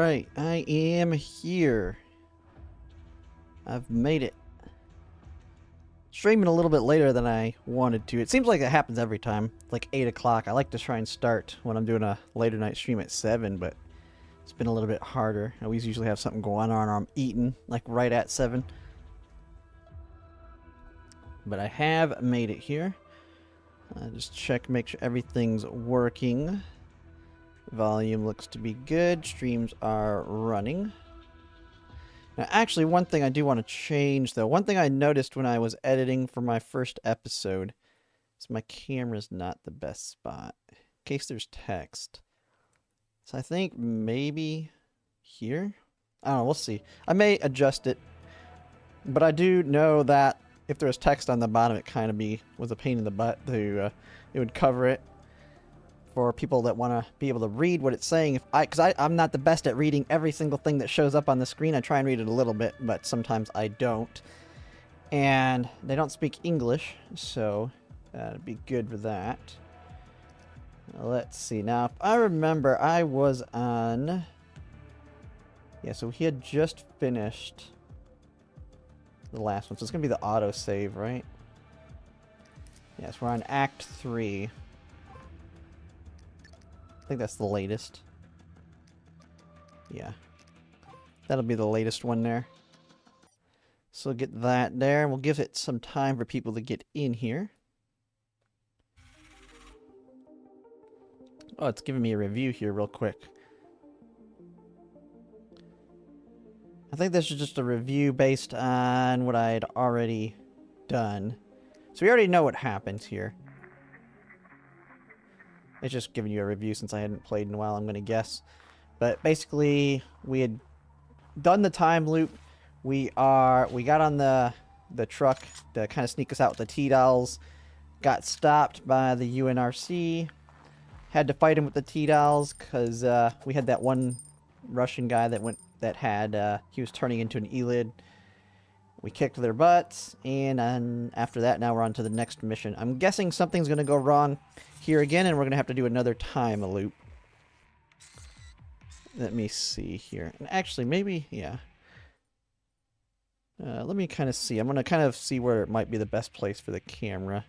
Alright, I am here. I've made it. Streaming a little bit later than I wanted to. It seems like it happens every time. It's like 8 o'clock. I like to try and start when I'm doing a later night stream at 7, but it's been a little bit harder. I always usually have something going on or I'm eating, like right at 7. But I have made it here. Just check, make sure everything's working. Volume looks to be good. Streams are running. Now, actually, one thing I do want to change, though. One thing I noticed when I was editing for my first episode is my camera's not the best spot, in case there's text. So I think maybe here? I don't know, we'll see. I may adjust it, but I do know that if there was text on the bottom, it kind of was a pain in the butt to, it would cover it. For people that want to be able to read what it's saying, because I'm not the best at reading every single thing that shows up on the screen. I try and read it a little bit, but sometimes I don't. And they don't speak English, so it'd be good for that. Let's see. Now, if I remember, I was on... Yeah, so he had just finished the last one. So it's going to be the autosave, right? Yes, we're on Act 3. I think that's the latest. Yeah. That'll be the latest one there. So we'll get that there, and we'll give it some time for people to get in here. Oh, it's giving me a review here real quick. I think this is just a review based on what I had already done. So we already know what happens here. It's just giving you a review since I hadn't played in a while, I'm going to guess. But basically, we had done the time loop. We got on the truck to kind of sneak us out with the T-Dolls. Got stopped by the UNRC. Had to fight him with the T-Dolls because we had that one Russian guy he was turning into an Elid. We kicked their butts, and after that, now we're on to the next mission. I'm guessing something's going to go wrong here again, and we're going to have to do another time loop. Let me see here. And actually, maybe, yeah. Let me kind of see. I'm going to kind of see where it might be the best place for the camera.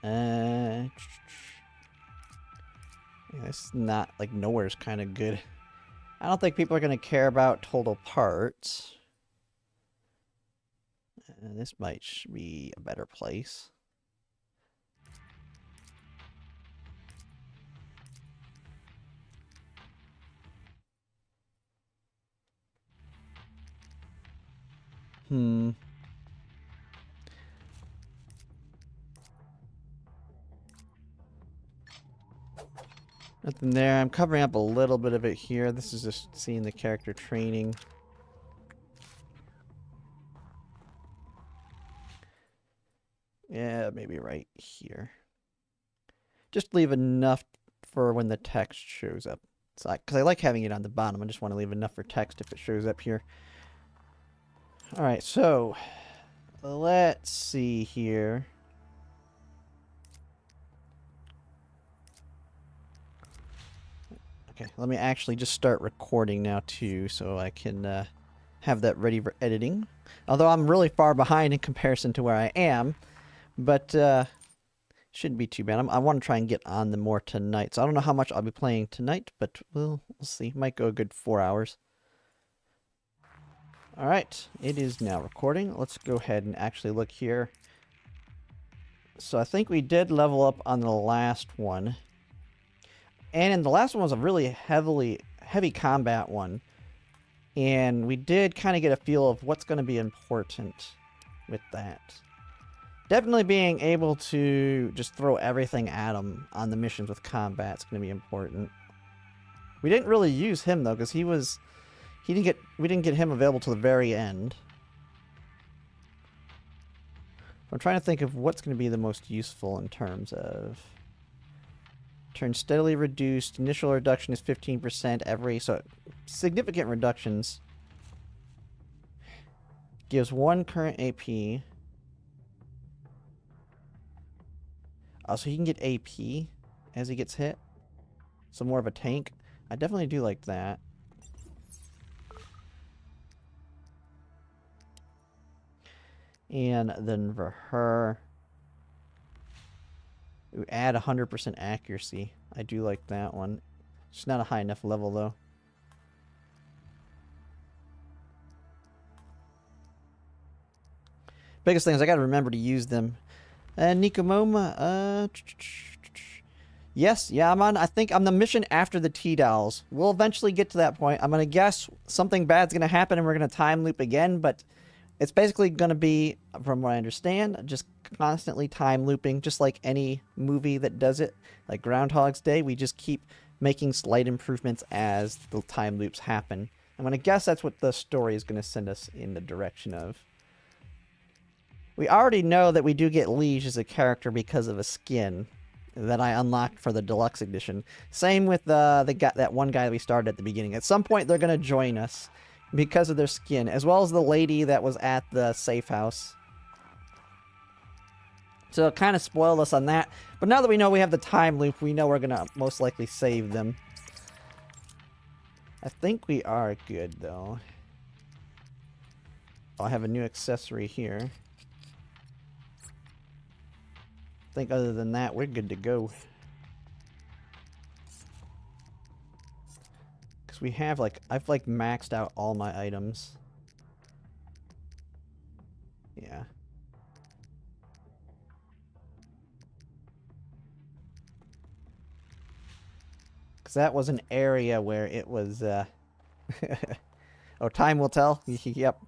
Yeah, it's not, like, nowhere's kind of good. I don't think people are going to care about total parts. This might be a better place. Nothing there. I'm covering up a little bit of it here. This is just seeing the character training. Yeah, maybe right here. Just leave enough for when the text shows up. Because I like having it on the bottom. I just want to leave enough for text if it shows up here. Alright, so let's see here. Okay, let me actually just start recording now too, so I can have that ready for editing. Although I'm really far behind in comparison to where I am, but shouldn't be too bad. I want to try and get on them more tonight, so I don't know how much I'll be playing tonight, but we'll see. Might go a good 4 hours. Alright, it is now recording. Let's go ahead and actually look here. So I think we did level up on the last one. And in the last one was a really heavy combat one. And we did kind of get a feel of what's going to be important with that. Definitely being able to just throw everything at them on the missions with combat is going to be important. We didn't really use him though, because we didn't get him available till the very end. I'm trying to think of what's going to be the most useful in terms of... Turn steadily reduced. Initial reduction is 15% so significant reductions. Gives 1 current AP. Oh, so he can get AP as he gets hit. So more of a tank. I definitely do like that. And then for her, we add 100% accuracy. I do like that one. It's not a high enough level, though. Biggest thing is I gotta remember to use them. Nikomoma, yes, yeah, I think I'm the mission after the T-Dolls. We'll eventually get to that point. I'm gonna guess something bad's gonna happen and we're gonna time loop again, but it's basically gonna be, from what I understand, just constantly time looping, just like any movie that does it. Like Groundhog's Day, we just keep making slight improvements as the time loops happen. I'm gonna guess that's what the story is gonna send us in the direction of. We already know that we do get Liege as a character because of a skin that I unlocked for the deluxe edition. Same with that one guy we started at the beginning. At some point, they're going to join us because of their skin, as well as the lady that was at the safe house. So it kind of spoiled us on that. But now that we know we have the time loop, we know we're going to most likely save them. I think we are good, though. Oh, I have a new accessory here. I think other than that, we're good to go. Because we have, like, I've, like, maxed out all my items. Yeah. Because that was an area where it was, oh, time will tell? Yep.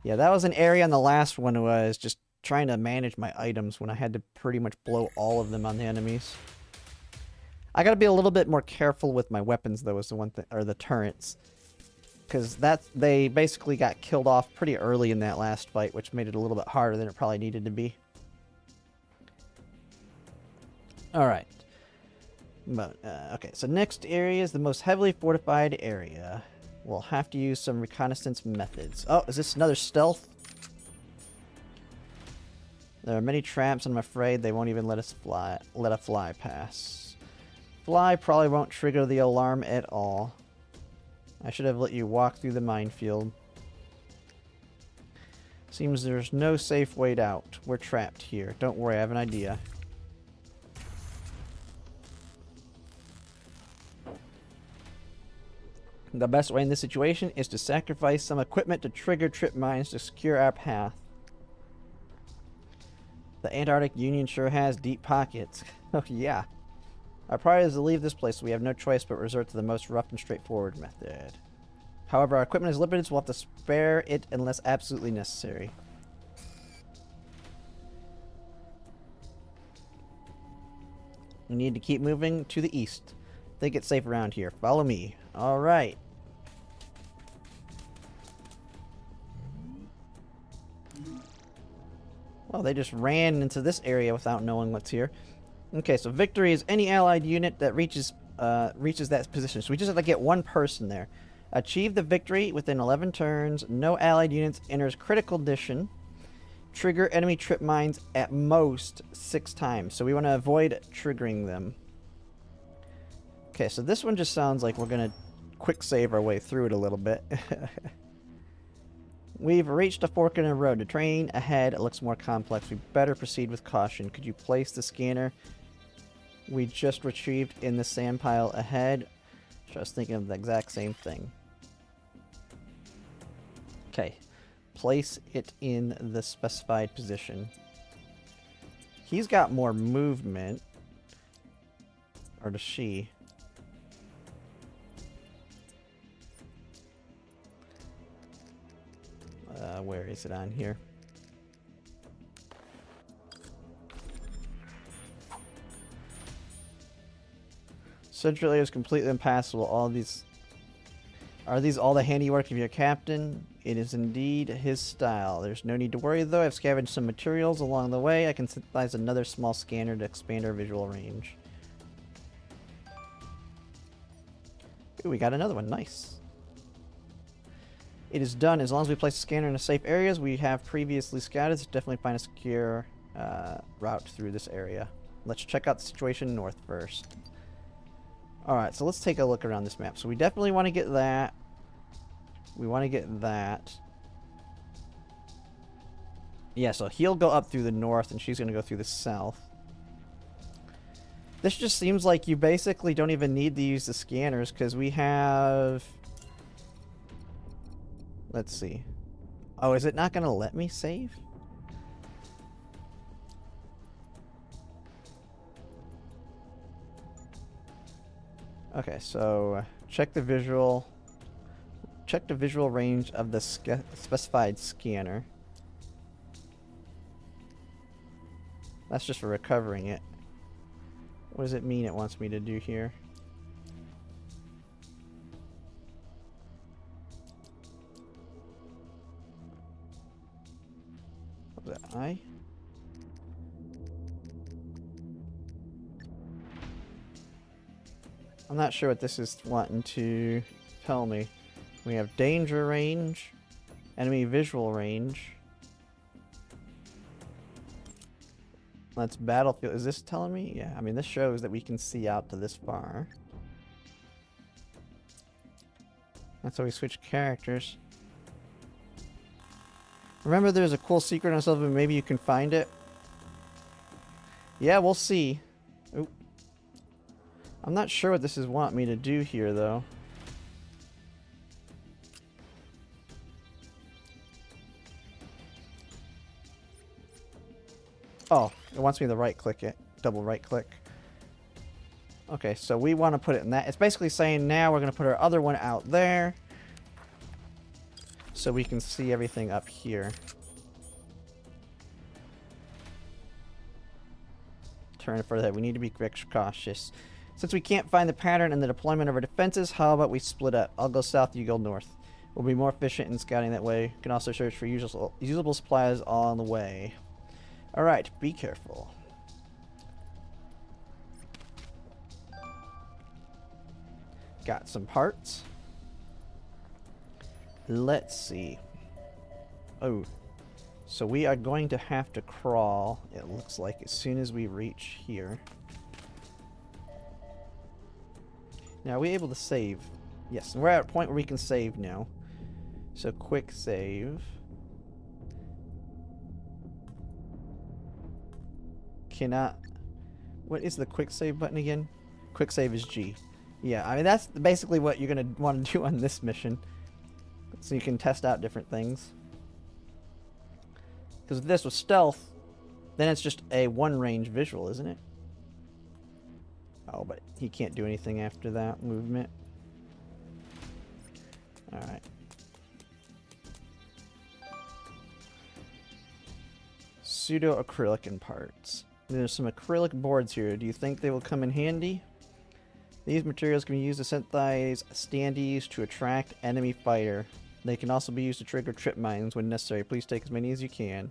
Yeah, that was an area on the last one where I was just trying to manage my items when I had to pretty much blow all of them on the enemies. I gotta be a little bit more careful with my weapons, though, is the one thing, or the turrets. Because they basically got killed off pretty early in that last fight, which made it a little bit harder than it probably needed to be. Alright. But, okay, so next area is the most heavily fortified area. We'll have to use some reconnaissance methods. Oh, is this another stealth? There are many traps, and I'm afraid they won't even let a fly pass. Fly probably won't trigger the alarm at all. I should have let you walk through the minefield. Seems there's no safe way out. We're trapped here. Don't worry, I have an idea. The best way in this situation is to sacrifice some equipment to trigger trip mines to secure our path. The Antarctic Union sure has deep pockets. Oh, yeah. Our priority is to leave this place, so we have no choice but resort to the most rough and straightforward method. However, our equipment is limited, so we'll have to spare it unless absolutely necessary. We need to keep moving to the east. Think it's safe around here. Follow me. Alright. Well, they just ran into this area without knowing what's here. Okay, so victory is any allied unit that reaches that position. So we just have to get one person there. Achieve the victory within 11 turns. No allied units enters critical condition. Trigger enemy trip mines at most 6 times. So we want to avoid triggering them. Okay, so this one just sounds like we're going to quick save our way through it a little bit. We've reached a fork in the road. The terrain ahead looks more complex. We better proceed with caution. Could you place the scanner we just retrieved in the sand pile ahead? So I was thinking of the exact same thing. Okay. Place it in the specified position. He's got more movement. Or does she? Where is it on here? Central area is completely impassable. Are these all the handiwork of your captain? It is indeed his style. There's no need to worry, though. I've scavenged some materials along the way. I can synthesize another small scanner to expand our visual range. Ooh, we got another one. Nice. It is done. As long as we place the scanner in the safe areas we have previously scouted, so definitely find a secure route through this area. Let's check out the situation north first. Alright, so let's take a look around this map. So we definitely want to get that. We want to get that. Yeah, so he'll go up through the north and she's going to go through the south. This just seems like you basically don't even need to use the scanners because we have... Let's see. Oh, is it not going to let me save? Okay, so check the visual. Check the visual range of the specified scanner. That's just for recovering it. What does it mean it wants me to do here? What was that? I? I'm not sure what this is wanting to tell me. We have danger range, enemy visual range. That's battlefield. Is this telling me? Yeah, I mean, this shows that we can see out to this far. That's how we switch characters. Remember there's a cool secret on something, maybe you can find it? Yeah, we'll see. Oop. I'm not sure what this is wanting me to do here, though. Oh, it wants me to right-click it. Double right-click. Okay, so we want to put it in that. It's basically saying now we're going to put our other one out there. So we can see everything up here. Turn it further ahead. We need to be extra cautious. Since we can't find the pattern in the deployment of our defenses, how about we split up? I'll go south, you go north. We'll be more efficient in scouting that way. You can also search for usable supplies on the way. Alright, be careful. Got some parts. Let's see. Oh, so we are going to have to crawl, it looks like, as soon as we reach here. Now, are we able to save? Yes, and we're at a point where we can save now. So, quick save. Cannot... What is the quick save button again? Quick save is G. Yeah, I mean, that's basically what you're going to want to do on this mission. So you can test out different things. Because if this was stealth, then it's just a one-range visual, isn't it? Oh, but he can't do anything after that movement. Alright. Pseudo-acrylic in parts. There's some acrylic boards here. Do you think they will come in handy? These materials can be used to synthesize standees to attract enemy fighter. They can also be used to trigger trip mines when necessary. Please take as many as you can.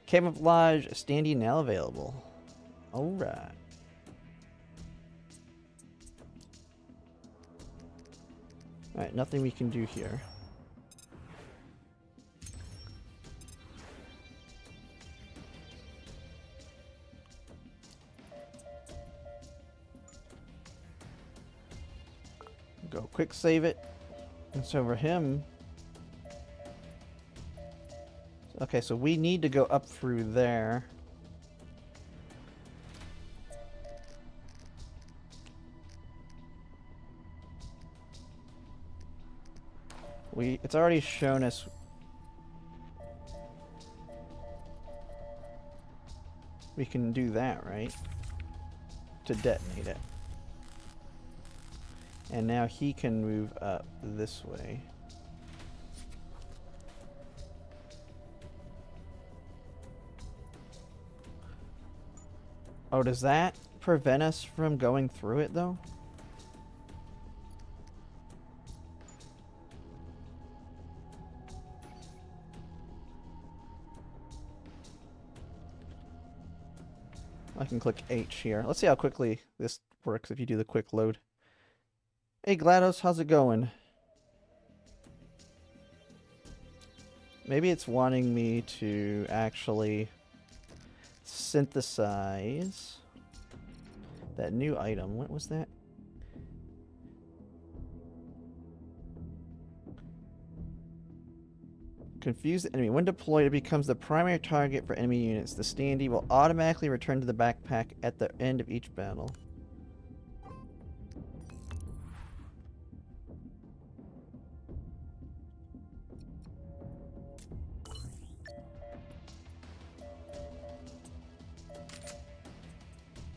Camouflage standee now available. Alright. Alright, nothing we can do here. Go quick save it. It's over him. Okay, so we need to go up through there. It's already shown us. We can do that, right? To detonate it. And now he can move up this way. Oh, does that prevent us from going through it, though? I can click H here. Let's see how quickly this works if you do the quick load. Hey GLaDOS, how's it going? Maybe it's wanting me to actually synthesize That new item, what was that? Confuse the enemy. When deployed, it becomes the primary target for enemy units. The standee will automatically return to the backpack at the end of each battle.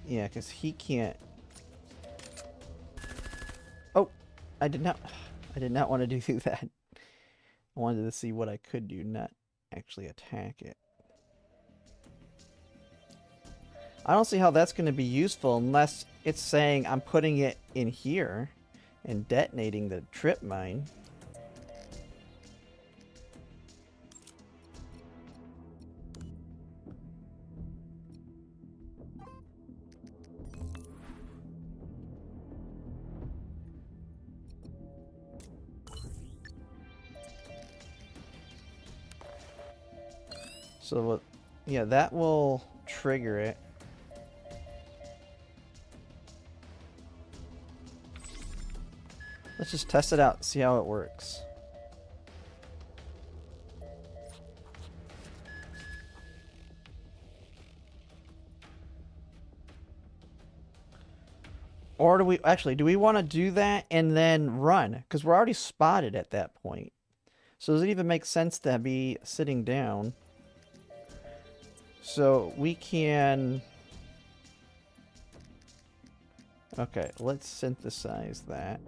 Yeah, because he can't... Oh! I did not want to do that. I wanted to see what I could do, not actually attack it. I don't see how that's going to be useful unless it's saying I'm putting it in here and detonating the trip mine. So, yeah, that will trigger it. Let's just test it out, see how it works. Or do we want to do that and then run? Because we're already spotted at that point. So does it even make sense to be sitting down? So we can... Okay, let's synthesize that.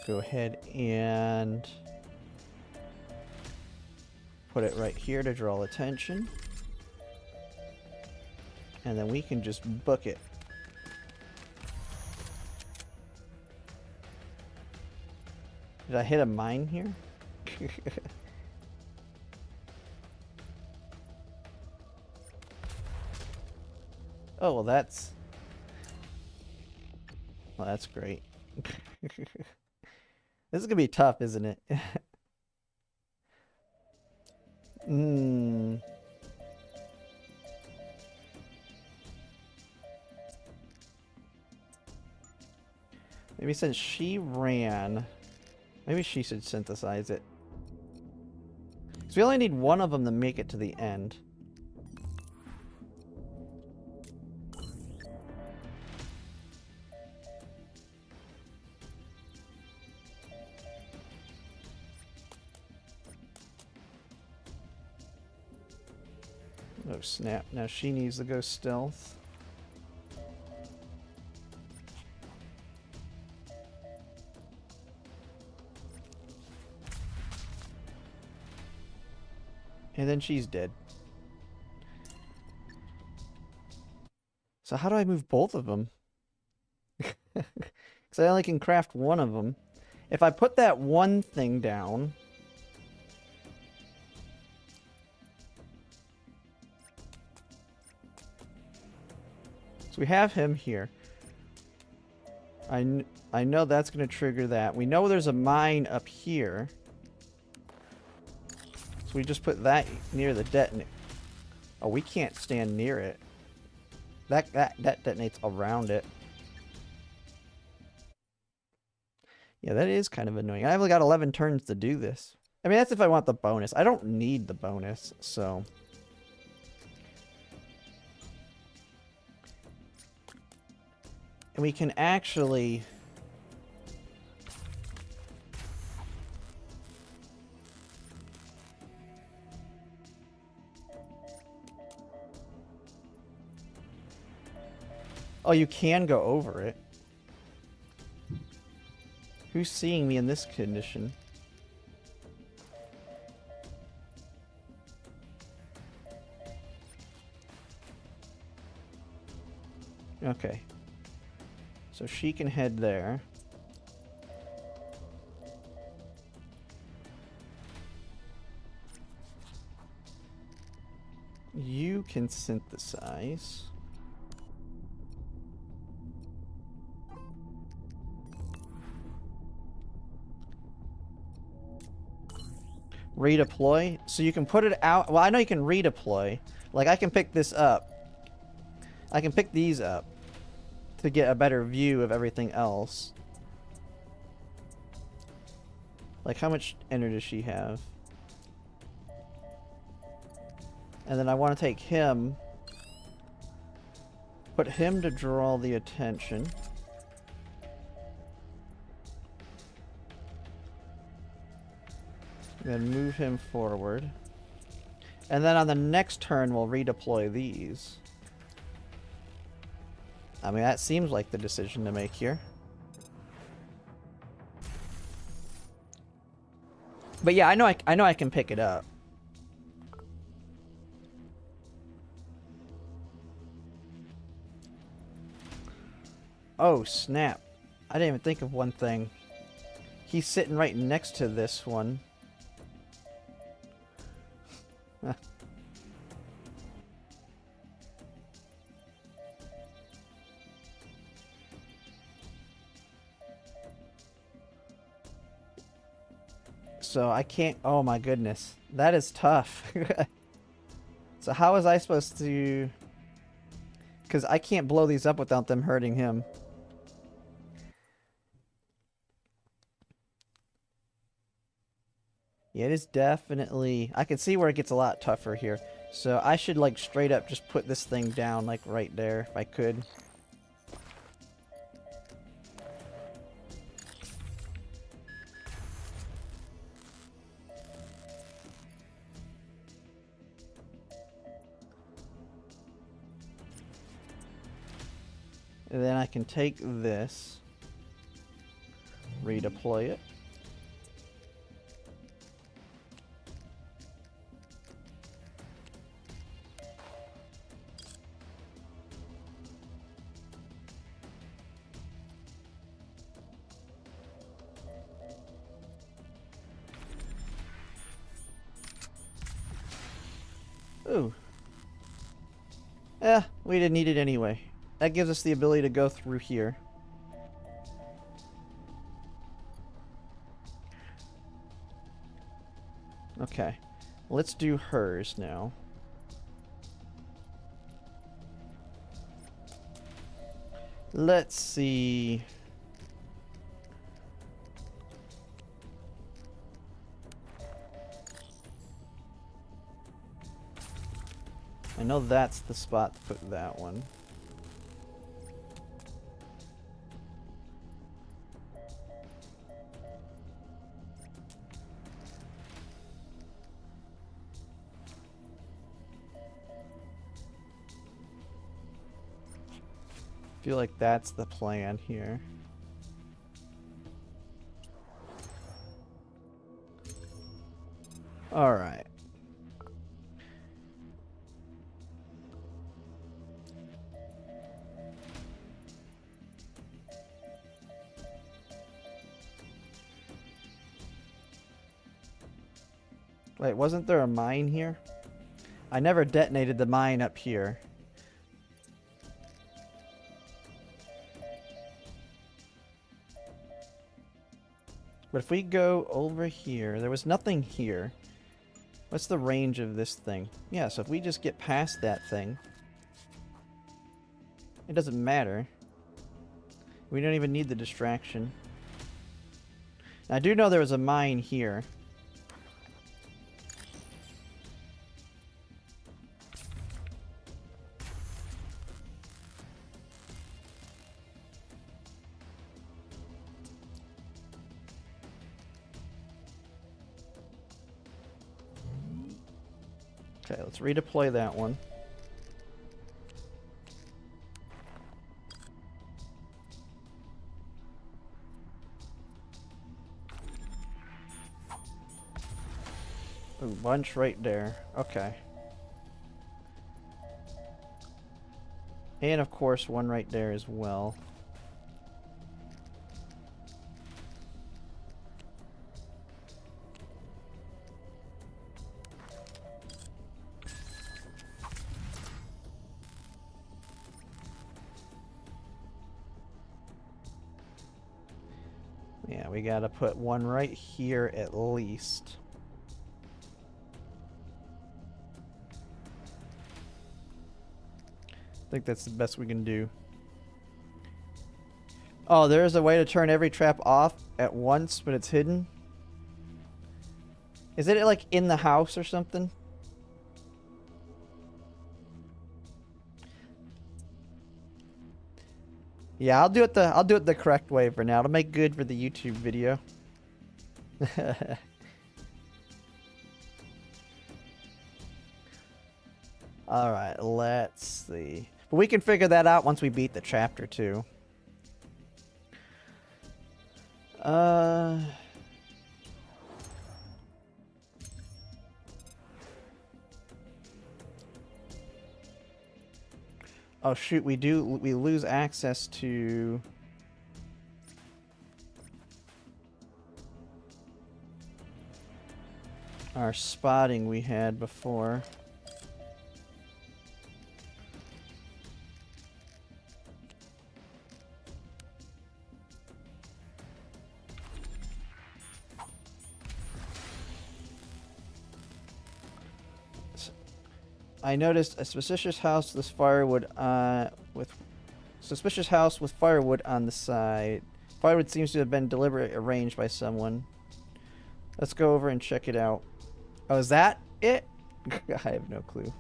Go ahead and put it right here to draw attention. And then we can just book it. Did I hit a mine here? Oh, well that's... Well, that's great. This is gonna be tough, isn't it? Maybe since she ran, maybe she should synthesize it. Because we only need one of them to make it to the end. Oh snap, now she needs to go stealth. And then she's dead. So how do I move both of them? Because I only can craft one of them. If I put that one thing down... So we have him here. I know that's going to trigger that. We know there's a mine up here. So we just put that near the detonator. Oh, we can't stand near it. That detonates around it. Yeah, that is kind of annoying. I've only got 11 turns to do this. I mean, that's if I want the bonus. I don't need the bonus, so... And we can actually... Oh, you can go over it. Who's seeing me in this condition? Okay. So she can head there. You can synthesize. Redeploy. So you can put it out. Well, I know you can redeploy. Like, I can pick this up. I can pick these up to get a better view of everything else. Like, how much energy does she have? And then I want to take him. Put him to draw the attention. Then move him forward. And then on the next turn, we'll redeploy these. I mean, that seems like the decision to make here. But yeah, I know I can pick it up. Oh, snap. I didn't even think of one thing. He's sitting right next to this one. So I can't... Oh my goodness. That is tough. So how was I supposed to... Because I can't blow these up without them hurting him. Yeah, it is definitely... I can see where it gets a lot tougher here. So I should, like, straight up just put this thing down, like, right there, if I could. And then I can take this, redeploy it. Ooh. Eh, we didn't need it anyway. That gives us the ability to go through here. Okay. Let's do hers now. Let's see. I know that's the spot to put that one. I feel like that's the plan here. All right. Wait, wasn't there a mine here? I never detonated the mine up here. But if we go over here, there was nothing here. What's the range of this thing? Yeah, so if we just get past that thing, it doesn't matter. We don't even need the distraction. Now, I do know there was a mine here. Okay, let's redeploy that one. A bunch right there. Okay. And of course, one right there as well. Yeah, we gotta put one right here at least. I think that's the best we can do. Oh, there is a way to turn every trap off at once, but it's hidden. Is it like in the house or something? Yeah, I'll do it the correct way for now to make good for the YouTube video. All right, let's see. But we can figure that out once we beat the chapter 2. Oh shoot, we lose access to our spotting we had before. I noticed a suspicious house with firewood on the side. Firewood seems to have been deliberately arranged by someone. Let's go over and check it out. Oh, is that it? I have no clue.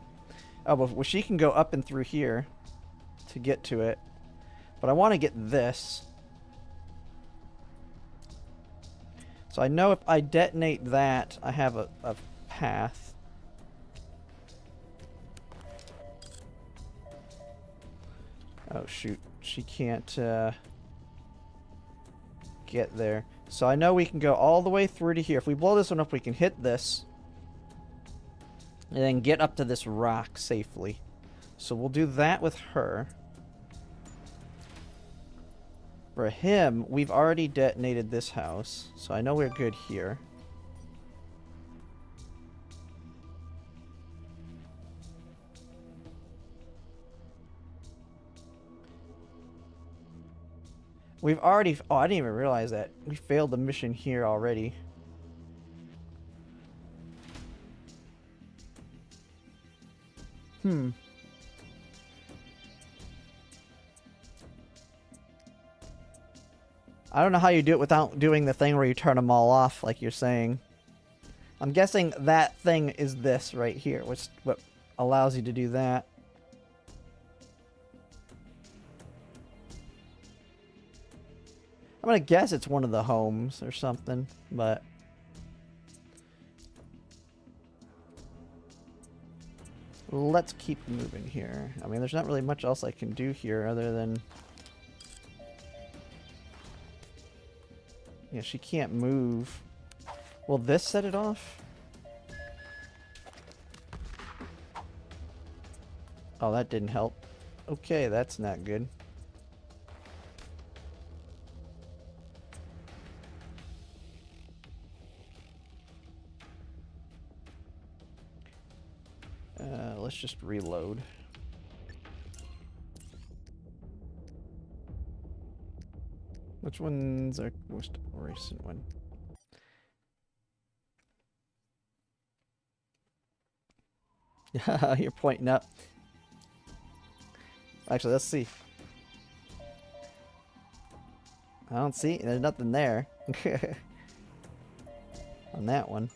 Oh, but well, she can go up and through here to get to it. But I want to get this. So I know if I detonate that, I have a path. Oh shoot, she can't get there. So I know we can go all the way through to here. If we blow this one up, we can hit this. And then get up to this rock safely. So we'll do that with her. For him, we've already detonated this house. So I know we're good here. We've already... Oh, I didn't even realize that. We failed the mission here already. I don't know how you do it without doing the thing where you turn them all off, like you're saying. I'm guessing that thing is this right here, which what allows you to do that. I'm gonna guess it's one of the homes or something, but... Let's keep moving here. I mean, there's not really much else I can do here other than... Yeah, she can't move. Will this set it off? Oh, that didn't help. Okay, that's not good. Let's just reload. Which one's our most recent one? You're pointing up. Actually, let's see. I don't see. There's nothing there. On that one.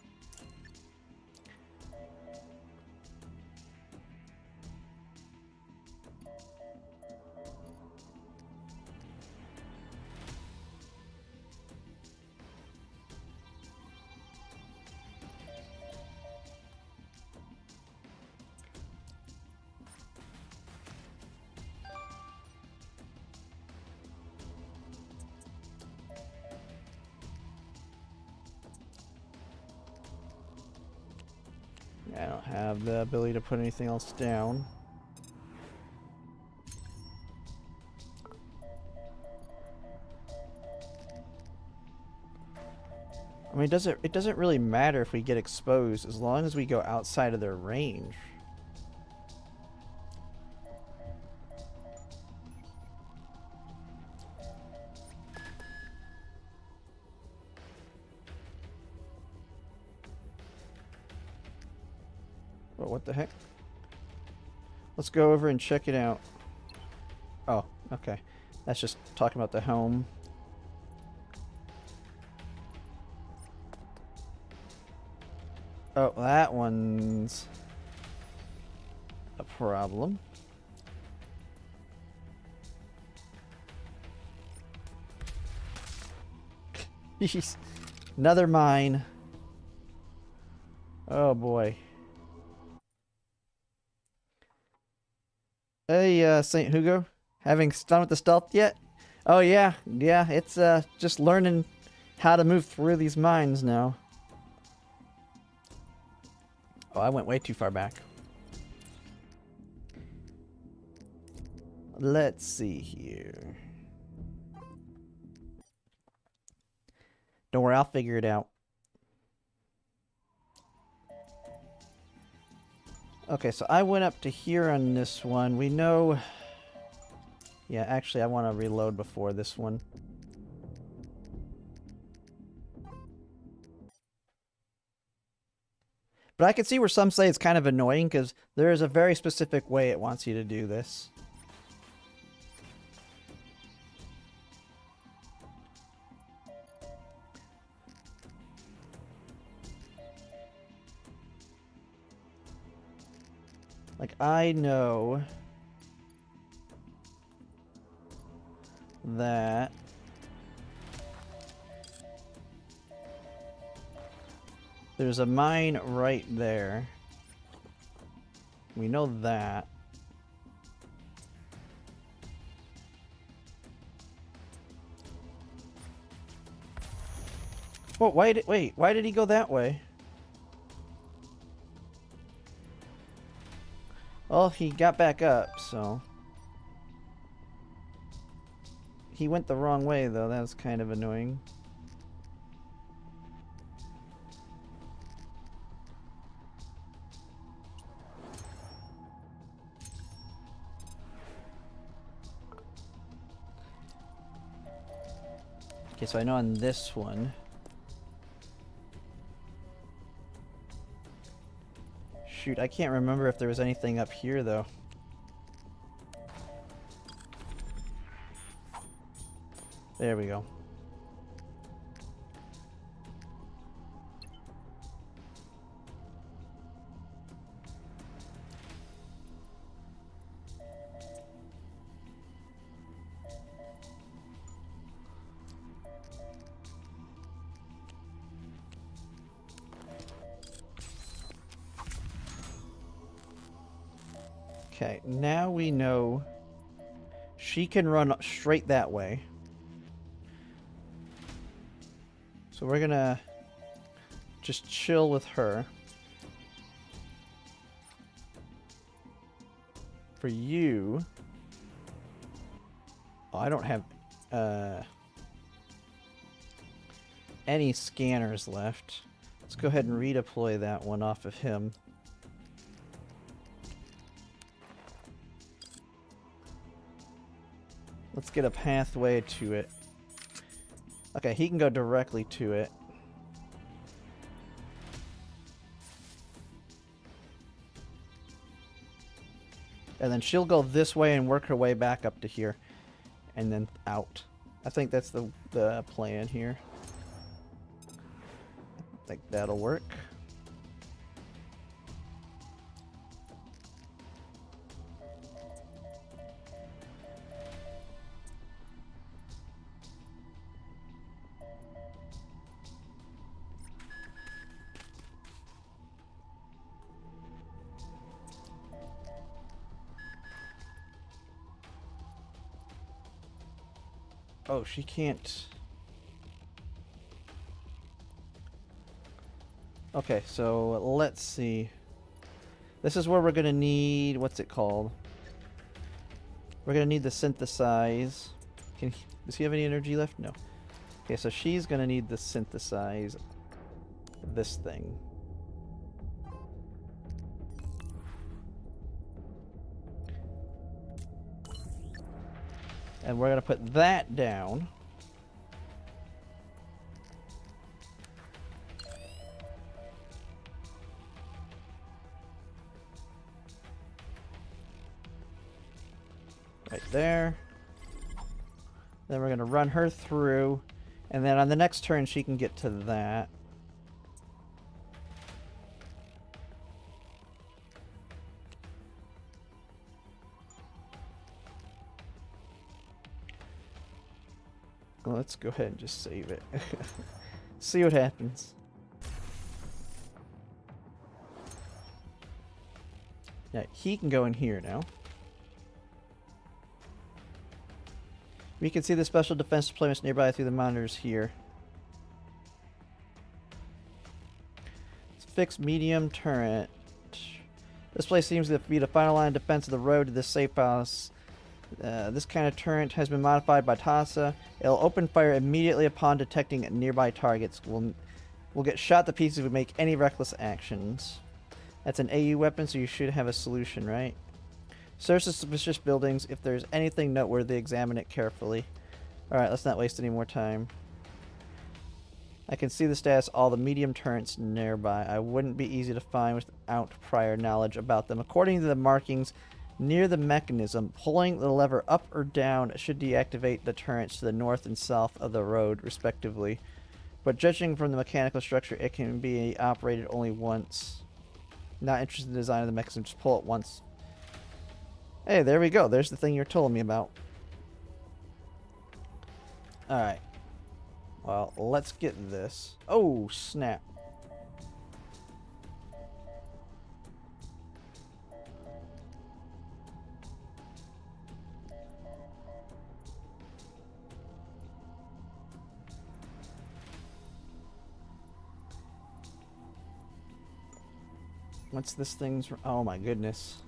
I don't have the ability to put anything else down. I mean, it doesn't really matter if we get exposed as long as we go outside of their range. But what the heck? Let's go over and check it out. Oh, okay. That's just talking about the home. Oh, that one's a problem. Jeez. Another mine. Oh boy. Hey, St. Hugo. Having done with the stealth yet? Oh yeah, yeah, it's just learning how to move through these mines now. Oh, I went way too far back. Let's see here. Don't worry, I'll figure it out. Okay, so I went up to here on this one. We know... Yeah, actually, I want to reload before this one. But I can see where some say it's kind of annoying, because there is a very specific way it wants you to do this. Like, I know that there's a mine right there. We know that. Well, wait, why did he go that way? Well, he got back up, so... He went the wrong way, though. That was kind of annoying. Okay, so I know on this one... Shoot, I can't remember if there was anything up here, though. There we go. Okay, now we know she can run straight that way. So we're gonna just chill with her. For you... Oh, I don't have any scanners left. Let's go ahead and redeploy that one off of him. Let's get a pathway to it. Okay, he can go directly to it. And then she'll go this way and work her way back up to here. And then out. I think that's the plan here. I think that'll work. Oh, she can't... Okay, so let's see. This is where we're gonna need... What's it called? We're gonna need the synthesize. Does he have any energy left? No. Okay, so she's gonna need the synthesize this thing. And we're gonna put that down. right there. Then we're going to run her through. And then on the next turn, she can get to that. Well, let's go ahead and just save it. See what happens. Yeah, he can go in here now. We can see the special defense deployments nearby through the monitors here. It's fixed medium turret. This place seems to be the final line of defense of the road to this safe house. This kind of turret has been modified by TASA. It'll open fire immediately upon detecting nearby targets. We'll get shot to pieces if we make any reckless actions. That's an AU weapon, so you should have a solution, right? Search the suspicious buildings. If there's anything noteworthy, examine it carefully. Alright, let's not waste any more time. I can see the status of all the medium turrets nearby. I wouldn't be easy to find without prior knowledge about them. According to the markings near the mechanism, pulling the lever up or down should deactivate the turrets to the north and south of the road, respectively. But judging from the mechanical structure, it can be operated only once. Not interested in the design of the mechanism, just pull it once. Hey, there we go. There's the thing you're telling me about. Alright. Well, let's get this. Oh, snap. What's this thing's... Oh my goodness.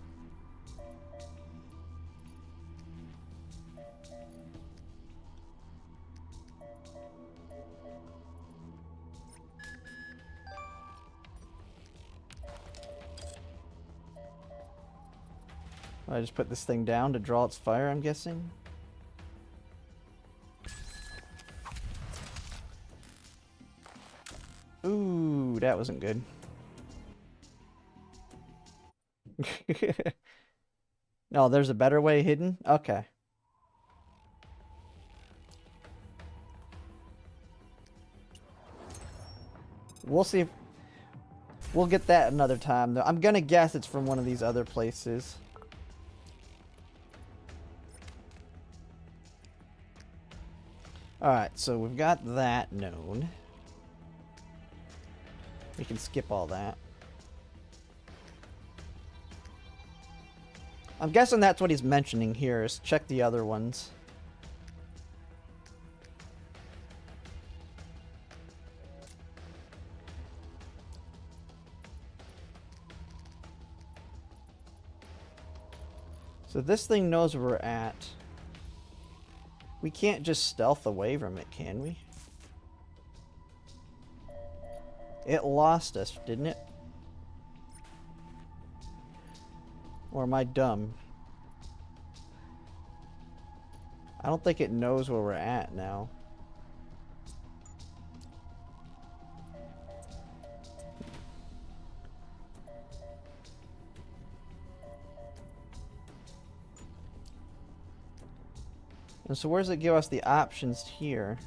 I just put this thing down to draw its fire, I'm guessing. Ooh, that wasn't good. No, there's a better way hidden? Okay. We'll see if... We'll get that another time, though. I'm gonna guess it's from one of these other places. Alright, so we've got that known. We can skip all that. I'm guessing that's what he's mentioning here, is check the other ones. So this thing knows where we're at. We can't just stealth away from it, can we? It lost us, didn't it? Or am I dumb? I don't think it knows where we're at now. And so where does it give us the options here?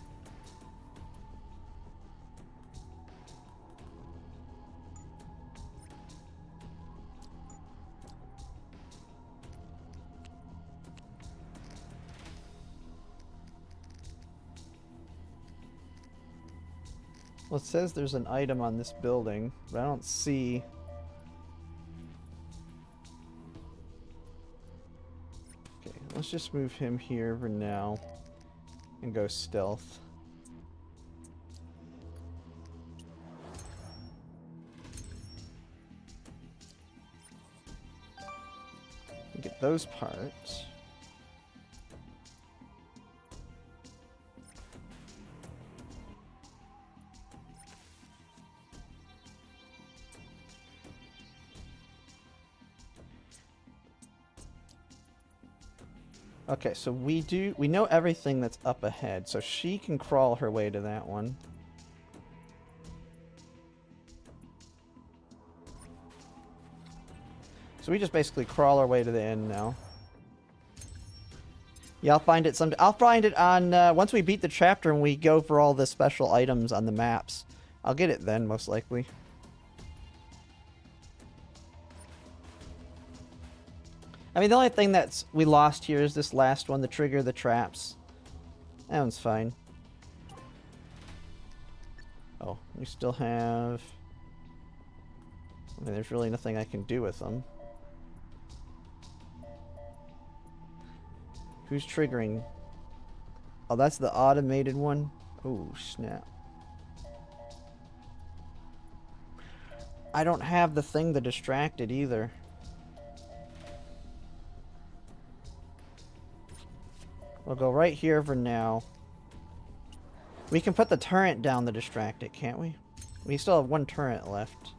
Well, it says there's an item on this building, but I don't see... Okay, let's just move him here for now and go stealth. Get those parts. Okay, so we know everything that's up ahead, so she can crawl her way to that one. So we just basically crawl our way to the end now. Yeah, I'll find it some. I'll find it on once we beat the chapter and we go for all the special items on the maps. I'll get it then, most likely. I mean, the only thing that's we lost here is this last one, the trigger the traps. That one's fine. Oh, we still have... I mean, there's really nothing I can do with them. Who's triggering? Oh, that's the automated one? Oh, snap. I don't have the thing to distract it either. We'll go right here for now. We can put the turret down to distract it, can't we? We still have one turret left.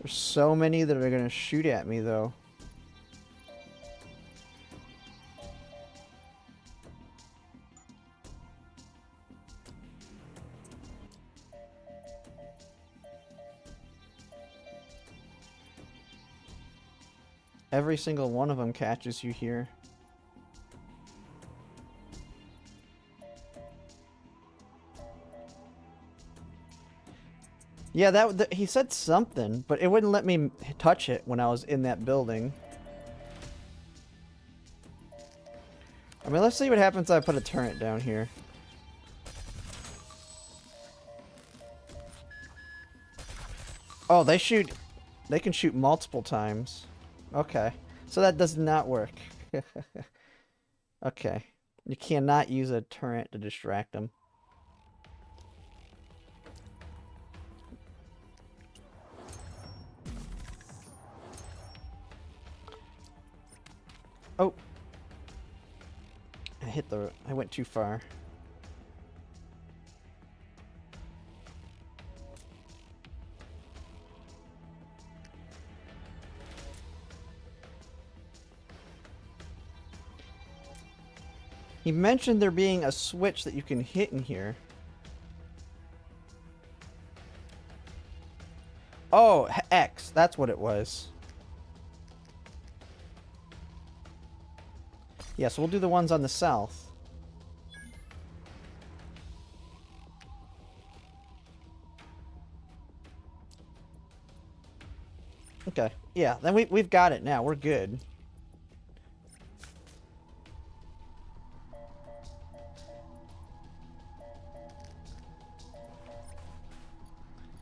There's so many that are going to shoot at me, though. Every single one of them catches you here. Yeah, he said something, but it wouldn't let me touch it when I was in that building. I mean, let's see what happens if I put a turret down here. Oh, they can shoot multiple times. Okay, so that does not work. Okay, you cannot use a turret to distract them. Oh. I went too far. He mentioned there being a switch that you can hit in here. Oh, X, that's what it was. Yeah, so we'll do the ones on the south. Okay, yeah, then we've got it now. We're good.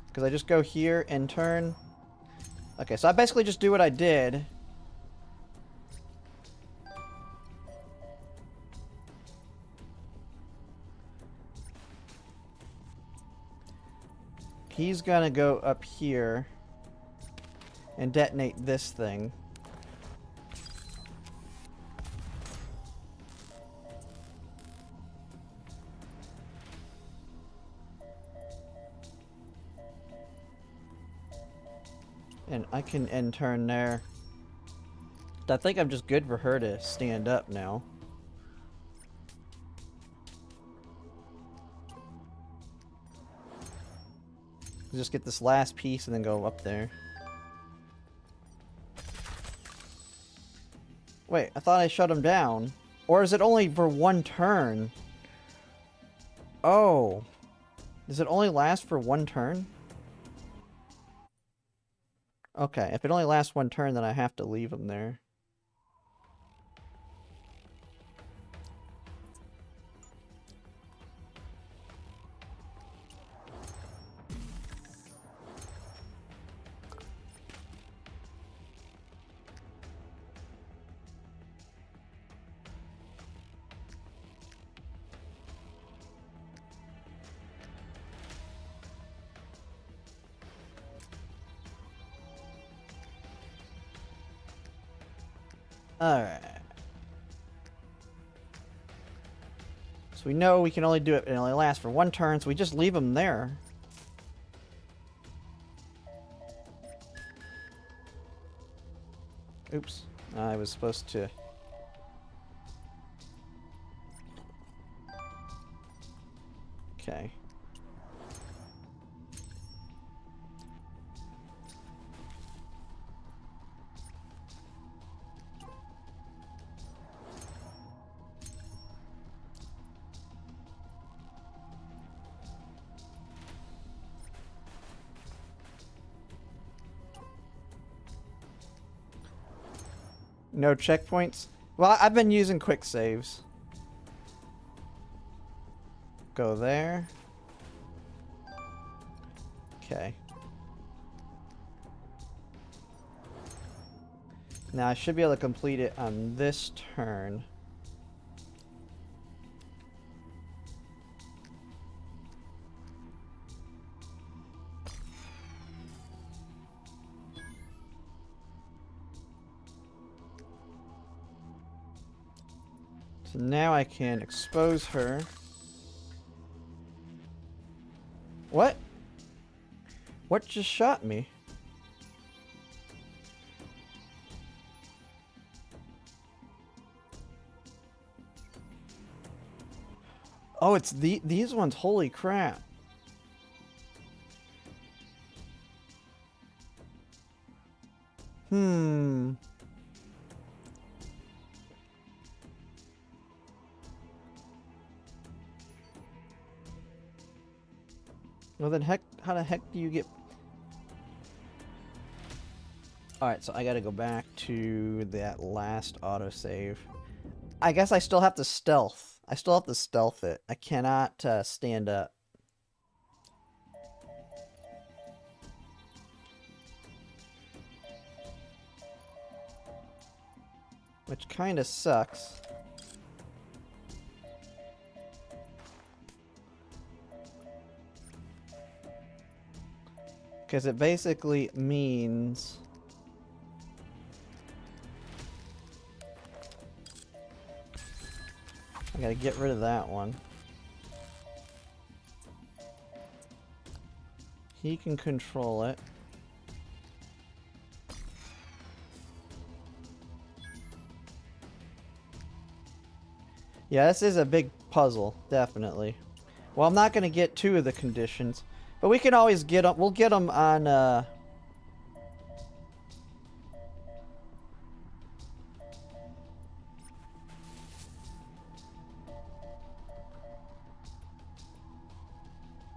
Because I just go here and turn. Okay, so I basically just do what I did. He's gonna go up here and detonate this thing. And I can end turn there. I think I'm just good for her to stand up now. Just get this last piece and then go up there. Wait, I thought I shut him down. Or is it only for one turn? Oh. Does it only last for one turn? Okay, if it only lasts one turn, then I have to leave him there. Alright. So we know we can only do it, it only lasts for one turn, so we just leave them there. Oops. I was supposed to... Okay. No checkpoints? Well, I've been using quick saves. Go there. Okay. Now I should be able to complete it on this turn. So now I can expose her. What? What just shot me? Oh, it's these ones. Holy crap. Hmm. Well then how the heck do you get... Alright, so I gotta go back to that last autosave. I guess I still have to stealth. I still have to stealth it. I cannot stand up. Which kinda sucks. Because it basically means... I gotta get rid of that one. He can control it. Yeah, this is a big puzzle, definitely. Well, I'm not gonna get two of the conditions. But we can always get them. We'll get them on. Well,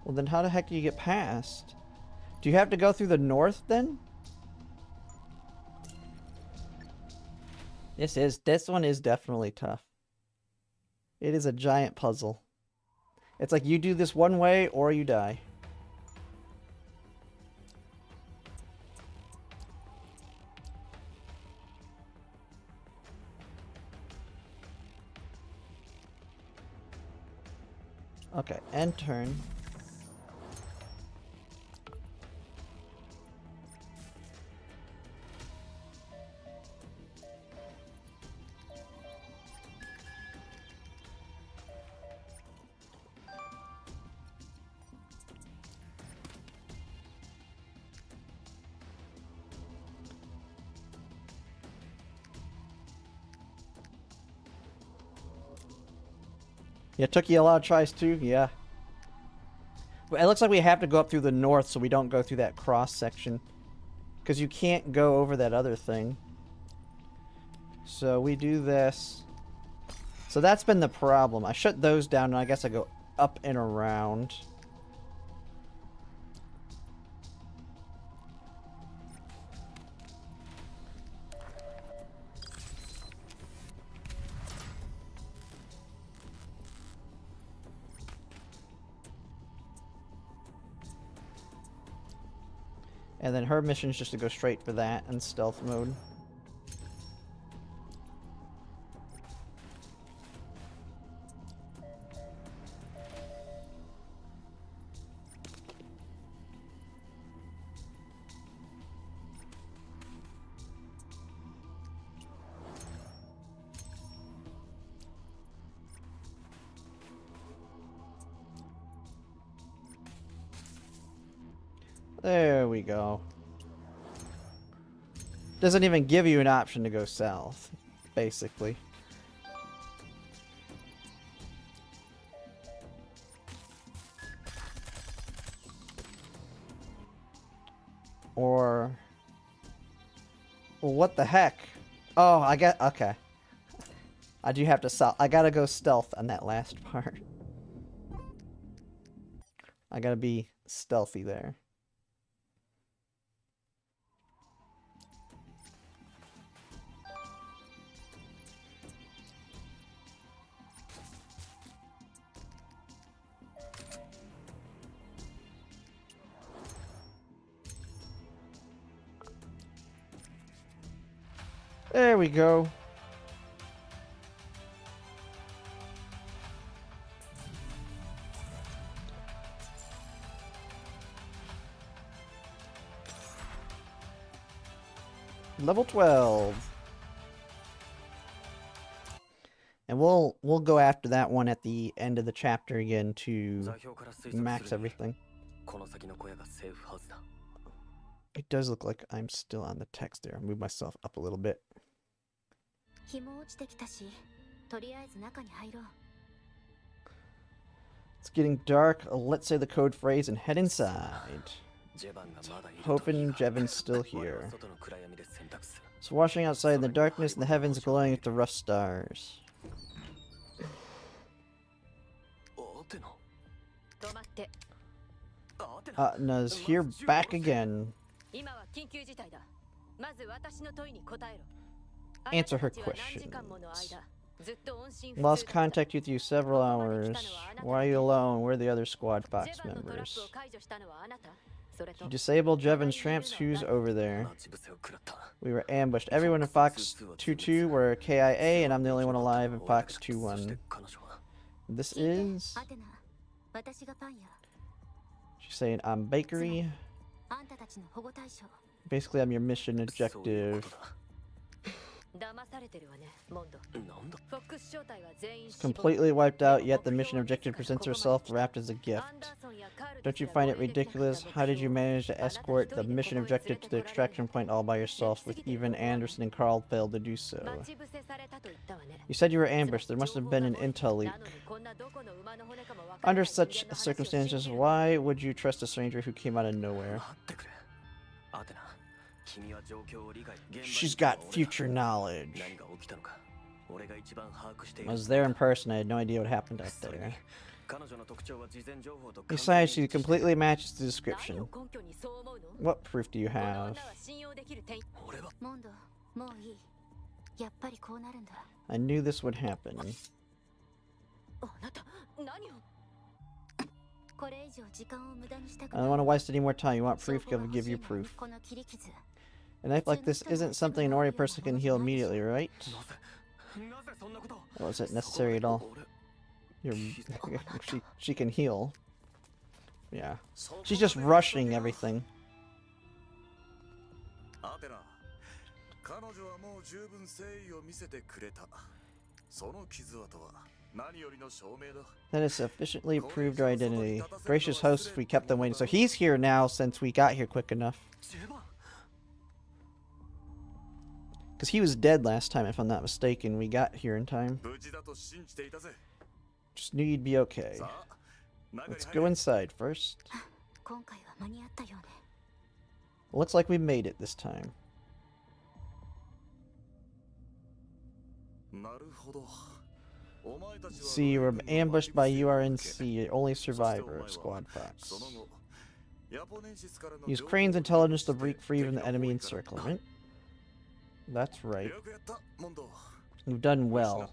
then how the heck do you get past? Do you have to go through the north then? This one is definitely tough. It is a giant puzzle. It's like you do this one way or you die. Okay, end turn. Yeah, it took you a lot of tries too, yeah. But it looks like we have to go up through the north so we don't go through that cross section. Because you can't go over that other thing. So we do this. So that's been the problem. I shut those down and I guess I go up and around. And then her mission is just to go straight for that in stealth mode. There we go. Doesn't even give you an option to go south, basically. Or... Well, what the heck? Oh, I get... Okay. I do have to south. I gotta go stealth on that last part. I gotta be stealthy there. There we go. Level 12. And we'll go after that one at the end of the chapter again to max everything. It does look like I'm still on the text there. I'll move myself up a little bit. It's getting dark. Let's say the code phrase and head inside. Hoping Jevon's still here. So washing outside in the darkness and the heavens glowing with the rough stars. Nuz here back again. Answer her questions. Lost contact with you several hours. Why are you alone? Where are the other squad fox members? You disabled Jevon's tramps. Who's over there? We were ambushed. Everyone in Fox 2-2 were KIA, and I'm the only one alive in Fox 2-1. This is... She's saying I'm bakery. Basically, I'm your mission objective. It's completely wiped out, yet the mission objective presents herself wrapped as a gift. Don't you find it ridiculous? How did you manage to escort the mission objective to the extraction point all by yourself, with even Anderson and Carl failed to do so? You said you were ambushed. There must have been an intel leak. Under such circumstances, why would you trust a stranger who came out of nowhere? She's got future knowledge. I was there in person. I had no idea what happened out there. Besides, she completely matches the description. What proof do you have? I knew this would happen. I don't want to waste any more time. You want proof? I'll give you proof. A knife like this isn't something an ordinary person can heal immediately, right? Well, is it necessary at all? She can heal. Yeah. She's just rushing everything. That is sufficiently proved our identity. Gracious host, if we kept them waiting. So he's here now since we got here quick enough. Because he was dead last time, if I'm not mistaken. We got here in time. Just knew you'd be okay. Let's go inside first. Looks like we made it this time. See, you were ambushed by URNC, only survivor of Squad Fox. Use Crane's intelligence to break free from the enemy encirclement. That's right. You've done well.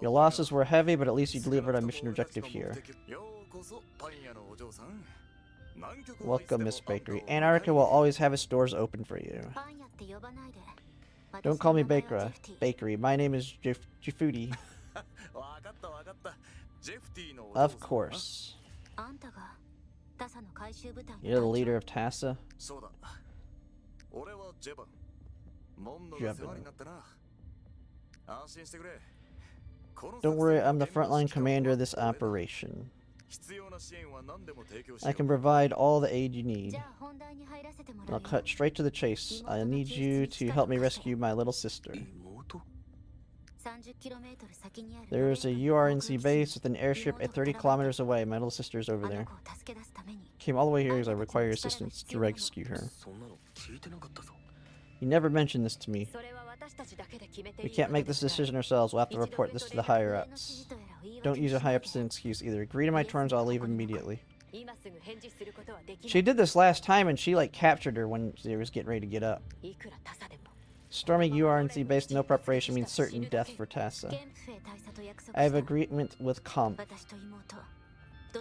Your losses were heavy, but at least you delivered our mission objective here. Welcome, Miss Bakery. Antarctica will always have its doors open for you. Don't call me Bakery. My name is Jifudi. Of course. You're the leader of TASA? Jevon. Don't worry, I'm the frontline commander of this operation. I can provide all the aid you need. I'll cut straight to the chase. I need you to help me rescue my little sister. There's a URNC base with an airship at 30 kilometers away. My little sister's over there. Came all the way here because I require your assistance to rescue her. You never mentioned this to me. We can't make this decision ourselves. We'll have to report this to the higher-ups. Don't use a high-ups as an excuse either. Agree to my terms, I'll leave immediately. She did this last time and she like captured her when she was getting ready to get up. Storming URNC base, no preparation means certain death for TASA. I have agreement with Comp.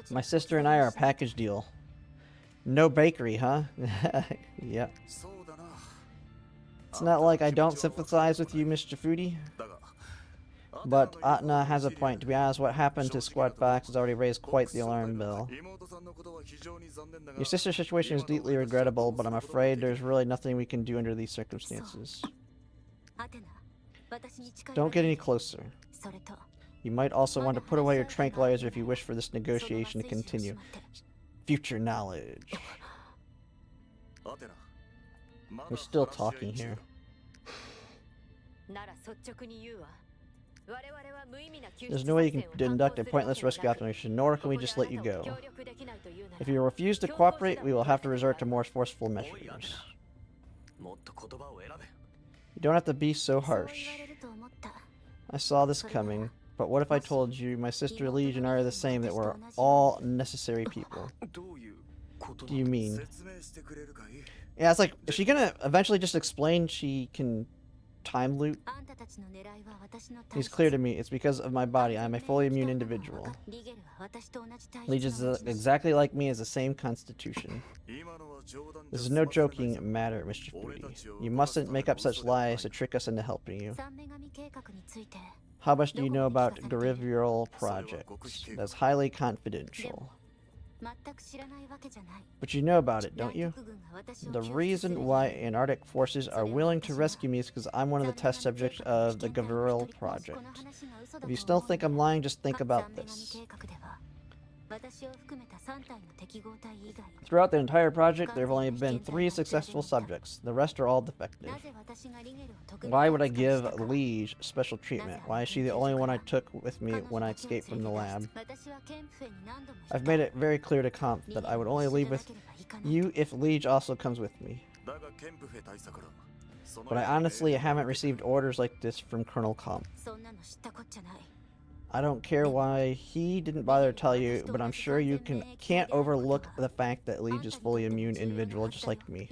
My sister and I are a package deal. No bakery, huh? Yep. It's not like I don't sympathize with you, Miss Jafudi. But Atna has a point. To be honest, what happened to Squad Fox has already raised quite the alarm bell. Your sister's situation is deeply regrettable, but I'm afraid there's really nothing we can do under these circumstances. Don't get any closer. You might also want to put away your tranquilizer if you wish for this negotiation to continue. Future knowledge. We're still talking here. There's no way you can conduct a pointless rescue operation, nor can we just let you go. If you refuse to cooperate, we will have to resort to more forceful measures. You don't have to be so harsh. I saw this coming, but what if I told you my sister Legion are the same, that we're all necessary people? What do you mean? Yeah, it's like, is she gonna eventually just explain she can time loot? It's clear to me, it's because of my body. I'm a fully immune individual. Legion's exactly like me, has the same constitution. This is no joking matter, Mr. Foodie. You mustn't make up such lies to trick us into helping you. How much do you know about Gariviral projects? That's highly confidential. But you know about it, don't you? The reason why Antarctic forces are willing to rescue me is because I'm one of the test subjects of the Gariviral project. If you still think I'm lying, just think about this. Throughout the entire project, there have only been 3 successful subjects. The rest are all defective. Why would I give Liege special treatment? Why is she the only one I took with me when I escaped from the lab? I've made it very clear to Comp that I would only leave with you if Liege also comes with me. But I honestly haven't received orders like this from Colonel Comp. I don't care why he didn't bother to tell you, but I'm sure you can't overlook the fact that Liege is a fully immune individual just like me.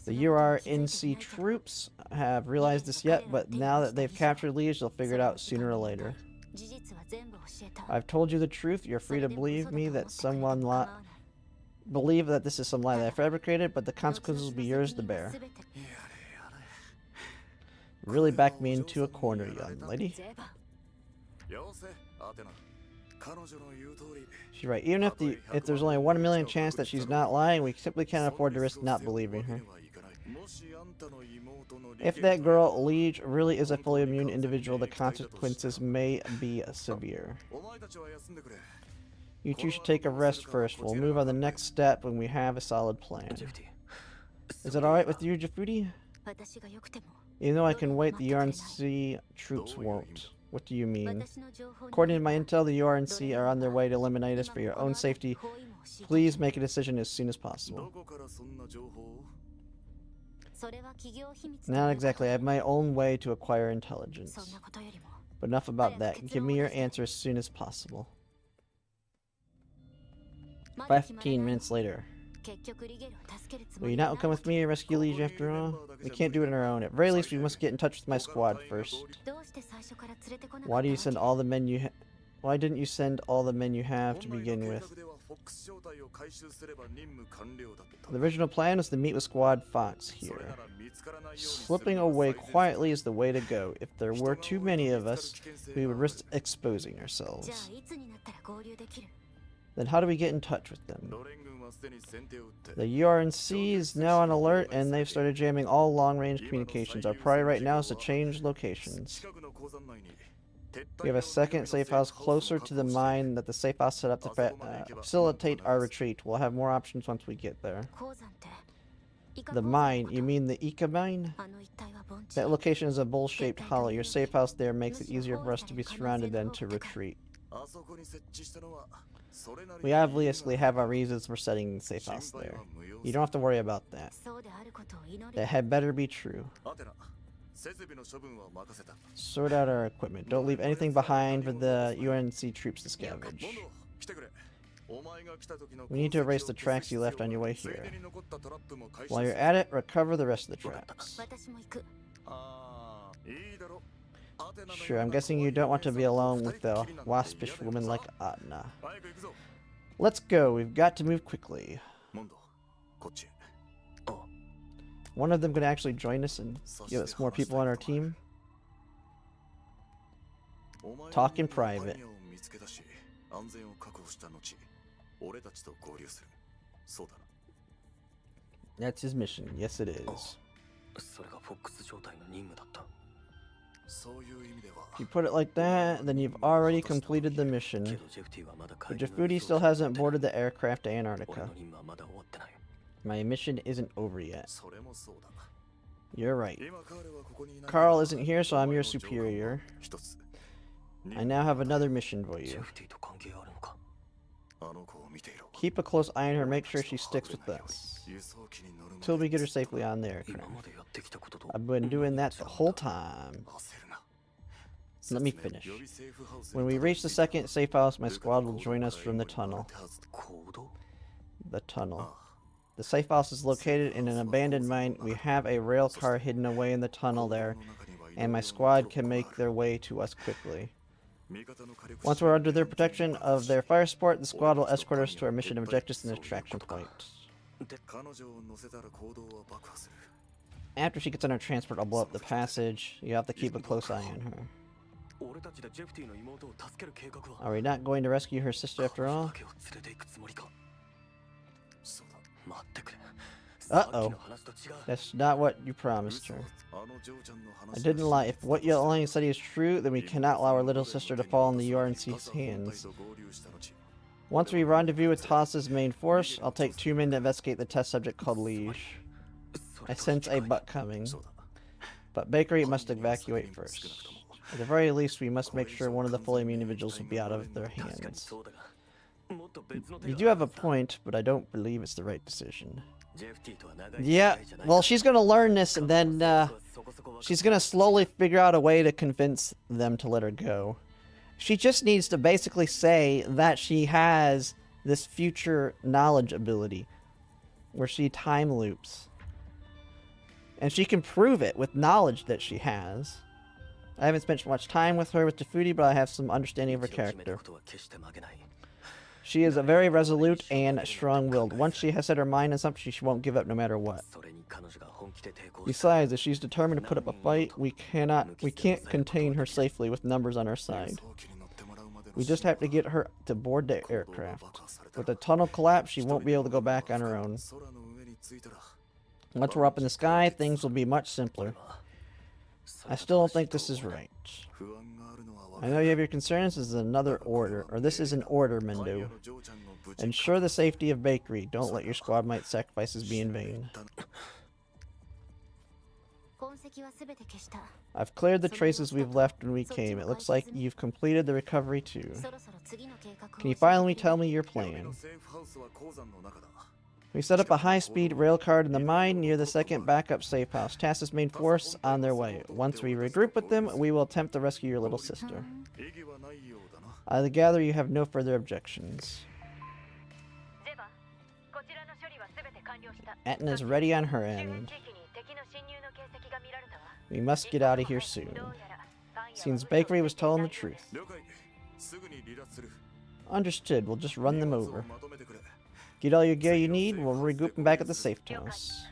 The URNC troops have realized this yet, but now that they've captured Liege, they'll figure it out sooner or later. I've told you the truth. You're free to believe me that believe that this is some lie that I fabricated, but the consequences will be yours to bear. Really backed me into a corner, young lady. She's right. Even if there's only 1 million chance that she's not lying, we simply can't afford to risk not believing her. If that girl, Liege, really is a fully immune individual, the consequences may be severe. You two should take a rest first. We'll move on the next step when we have a solid plan. Is it alright with you, Jafudi? Even though I can wait, the URNC troops won't. What do you mean? According to my intel, the URNC are on their way to eliminate us. For your own safety, please make a decision as soon as possible. Not exactly. I have my own way to acquire intelligence. But enough about that. Give me your answer as soon as possible. 15 minutes later. Will you not come with me to rescue Liege after all? We can't do it on our own. At very least, we must get in touch with my squad first. Why didn't you send all the men you have to begin with? The original plan was to meet with Squad Fox here. Slipping away quietly is the way to go. If there were too many of us, we would risk exposing ourselves. Then how do we get in touch with them? The URNC is now on alert and they've started jamming all long-range communications. Our priority right now is to change locations. We have a second safe house closer to the mine that the safe house set up to facilitate our retreat. We'll have more options once we get there. The mine? You mean the Ika mine? That location is a bowl-shaped hollow. Your safe house there makes it easier for us to be surrounded than to retreat. We obviously have our reasons for setting the safe house there. You don't have to worry about that. That had better be true. Sort out our equipment. Don't leave anything behind for the UNC troops to scavenge. We need to erase the tracks you left on your way here. While you're at it, recover the rest of the traps. Sure, I'm guessing you don't want to be alone with the waspish woman like Atna. Let's go, we've got to move quickly. One of them could actually join us and give us more people on our team. Talk in private. That's his mission. Yes, it is. If you put it like that, then you've already completed the mission. But Jafudi still hasn't boarded the aircraft to Antarctica. My mission isn't over yet. You're right. Carl isn't here, so I'm your superior. I now have another mission for you. Keep a close eye on her, make sure she sticks with us. Till we get her safely on the aircraft. I've been doing that the whole time. Let me finish. When we reach the second safe house, my squad will join us from the tunnel. The tunnel. The safe house is located in an abandoned mine. We have a rail car hidden away in the tunnel there, and my squad can make their way to us quickly. Once we're under their protection of their fire support, the squad will escort us to our mission objectives and extraction point. After she gets on our transport, I'll blow up the passage. You have to keep a close eye on her. Are we not going to rescue her sister after all? Uh-oh. That's not what you promised her. I didn't lie. If what Yelani said is true, then we cannot allow our little sister to fall in the URNC's hands. Once we rendezvous with TASA's main force, I'll take 2 men to investigate the test subject called Liege. I sense a butt coming. But Bakery must evacuate first. At the very least, we must make sure one of the fully immune individuals will be out of their hands. You do have a point, but I don't believe it's the right decision. Yeah, well, she's gonna learn this, and then, she's gonna slowly figure out a way to convince them to let her go. She just needs to basically say that she has this future knowledge ability, where she time loops. And she can prove it with knowledge that she has. I haven't spent much time with her with Tafudi, but I have some understanding of her character. She is a very resolute and strong-willed. Once she has set her mind on something, she won't give up no matter what. Besides, if she's determined to put up a fight, we can't contain her safely with numbers on our side. We just have to get her to board the aircraft. With the tunnel collapse, she won't be able to go back on her own. Once we're up in the sky, things will be much simpler. I still don't think this is right. I know you have your concerns. This is another order, or this is an order, Mendo. Ensure the safety of Bakery. Don't let your squad mate sacrifices be in vain. I've cleared the traces we've left when we came. It looks like you've completed the recovery too. Can you finally tell me your plan? We set up a high-speed rail car in the mine near the second backup safe house. TASA's main force on their way. Once we regroup with them, we will attempt to rescue your little sister. I gather you have no further objections. Etna's ready on her end. We must get out of here soon. Seems Bakery was telling the truth. Understood. We'll just run them over. Get all your gear you need, we'll regroup them back at the safe house.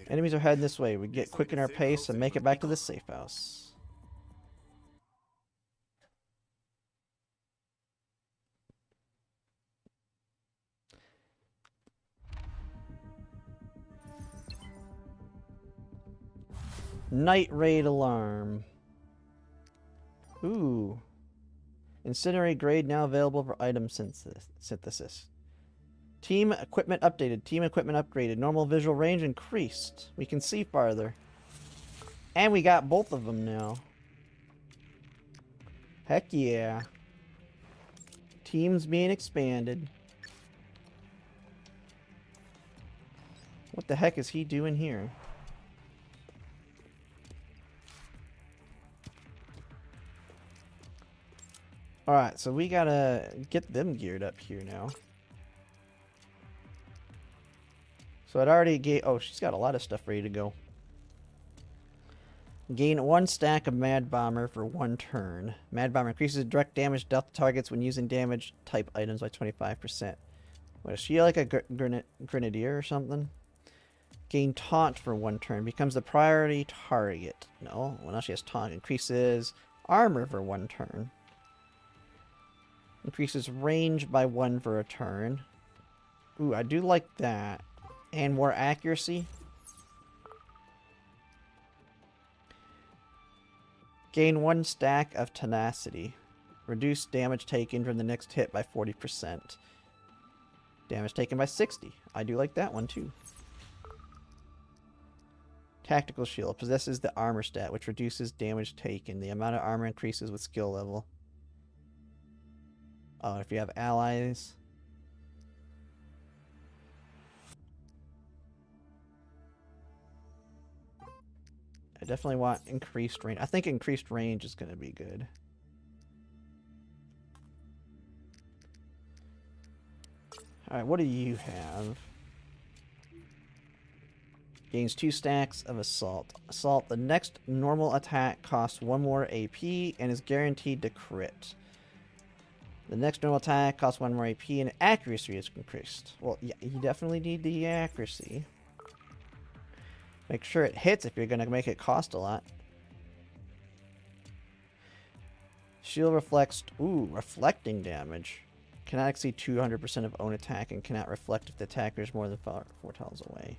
Enemies are heading this way. We get quick in our pace and make it back to the safe house. Night raid alarm. Ooh. Incinerate grade now available for item synthesis. Team equipment updated. Team equipment upgraded. Normal visual range increased. We can see farther. And we got both of them now. Heck yeah. Teams being expanded. What the heck is he doing here? Alright, so we gotta get them geared up here now. So it already gave... Oh, she's got a lot of stuff ready to go. Gain 1 stack of Mad Bomber for 1 turn. Mad Bomber increases direct damage dealt to targets when using damage type items by 25%. What, is she like a grenadier or something? Gain Taunt for 1 turn. Becomes the priority target. No, well now she has Taunt. Increases armor for 1 turn. Increases range by 1 for a turn. Ooh, I do like that. And more accuracy. Gain 1 stack of tenacity. Reduce damage taken from the next hit by 40%. Damage taken by 60. I do like that one too. Tactical shield. Possesses the armor stat, which reduces damage taken. The amount of armor increases with skill level. Oh, if you have allies. I definitely want increased range. I think increased range is going to be good. Alright, what do you have? Gains 2 stacks of Assault. Assault, the next normal attack costs 1 more AP and is guaranteed to crit. The next normal attack costs 1 more AP and accuracy is increased. Well, yeah, you definitely need the accuracy. Make sure it hits if you're going to make it cost a lot. Shield reflects... Ooh, reflecting damage. Cannot exceed 200% of own attack and cannot reflect if the attacker is more than 4 tiles away.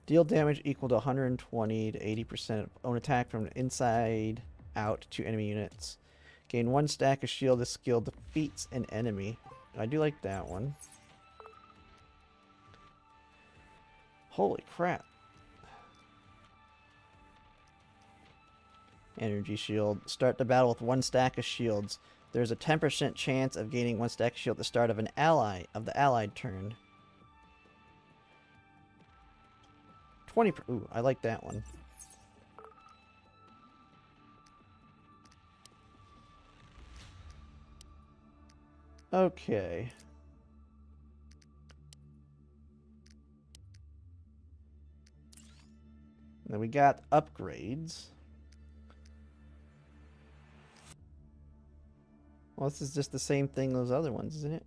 Deal damage equal to 120 to 80% of own attack from inside out to enemy units. Gain 1 stack of shield. This skill defeats an enemy. I do like that one. Holy crap. Energy shield. Start the battle with 1 stack of shields. There's a 10% chance of gaining 1 stack of shield at the start of the allied turn. 20. Ooh, I like that one. Okay. Then we got upgrades. Well, this is just the same thing those other ones, isn't it?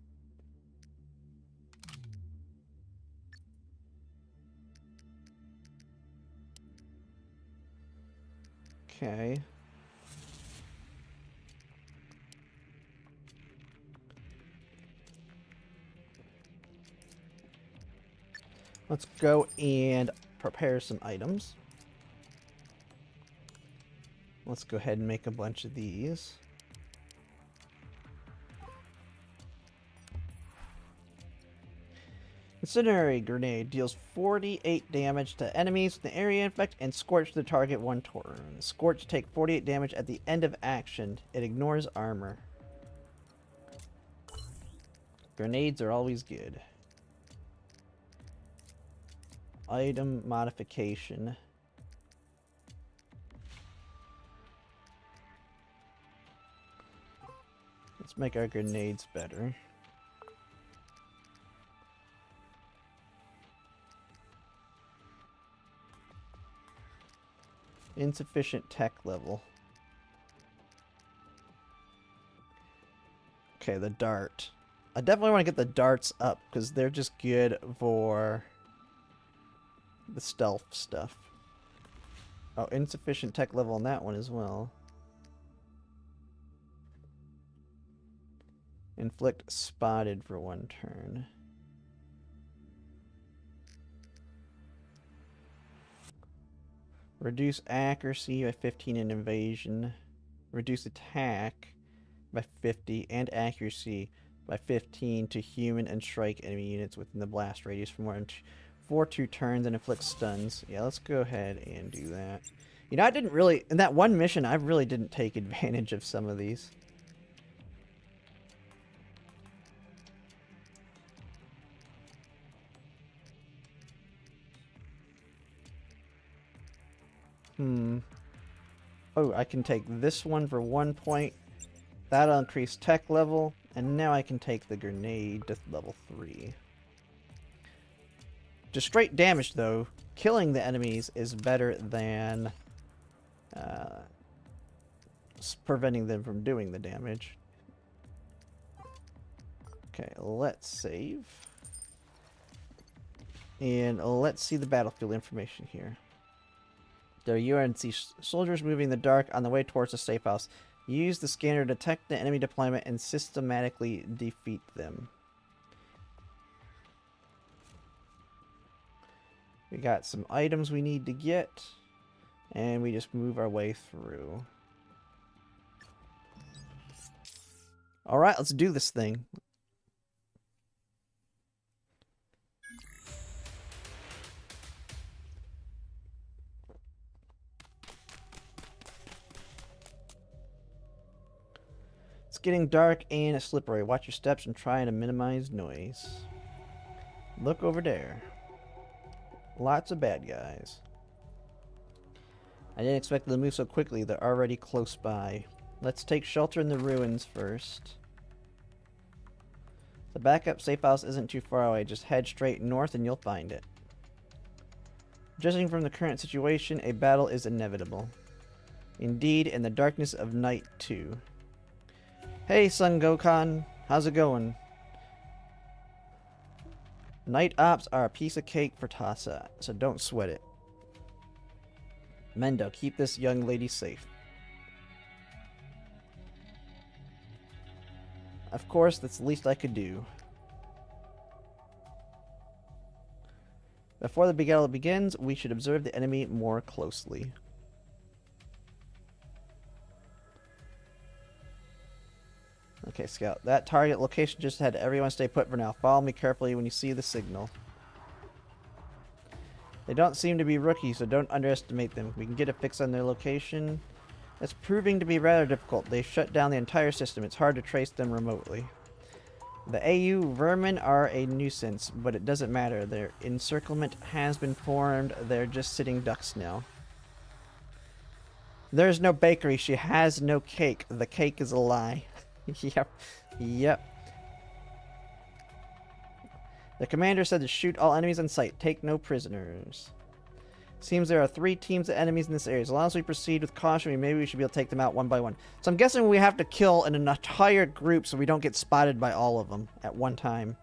Okay. Let's go and prepare some items. Let's go ahead and make a bunch of these. Incendiary Grenade deals 48 damage to enemies in the area infect and scorch the target 1 turn. Scorch take 48 damage at the end of action. It ignores armor. Grenades are always good. Item modification. Let's make our grenades better. Insufficient tech level. Okay, the dart. I definitely want to get the darts up because they're just good for the stealth stuff. Oh, insufficient tech level on that one as well. Inflict spotted for 1 turn. Reduce accuracy by 15 in invasion. Reduce attack by 50 and accuracy by 15 to human and strike enemy units within the blast radius for 2 turns and inflict stuns. Yeah, let's go ahead and do that. You know, I didn't really, in that one mission, I really didn't take advantage of some of these. Oh, I can take this one for 1 point. That'll increase tech level. And now I can take the grenade to level 3. Just straight damage, though. Killing the enemies is better than preventing them from doing the damage. Okay, let's save. And let's see the battlefield information here. There are UNC soldiers moving in the dark on the way towards the safe house. Use the scanner to detect the enemy deployment and systematically defeat them. We got some items we need to get, and we just move our way through. Alright, let's do this thing. It's getting dark and slippery. Watch your steps and try to minimize noise. Look over there. Lots of bad guys. I didn't expect them to move so quickly. They're already close by. Let's take shelter in the ruins first. The backup safe house isn't too far away. Just head straight north and you'll find it. Judging from the current situation, a battle is inevitable. Indeed, in the darkness of night too. Hey, Sun Gokhan. How's it going? Night ops are a piece of cake for TASA, so don't sweat it. Mendo, keep this young lady safe. Of course, that's the least I could do. Before the battle begins, we should observe the enemy more closely. Okay, Scout. That target location just ahead. Everyone stay put for now. Follow me carefully when you see the signal. They don't seem to be rookies, so don't underestimate them. We can get a fix on their location. It's proving to be rather difficult. They've shut down the entire system. It's hard to trace them remotely. The AU vermin are a nuisance, but it doesn't matter. Their encirclement has been formed. They're just sitting ducks now. There's no bakery. She has no cake. The cake is a lie. Yep. The commander said to shoot all enemies in sight. Take no prisoners. Seems there are 3 teams of enemies in this area. As long as we proceed with caution, maybe we should be able to take them out one by one. So I'm guessing we have to kill an entire group so we don't get spotted by all of them at one time.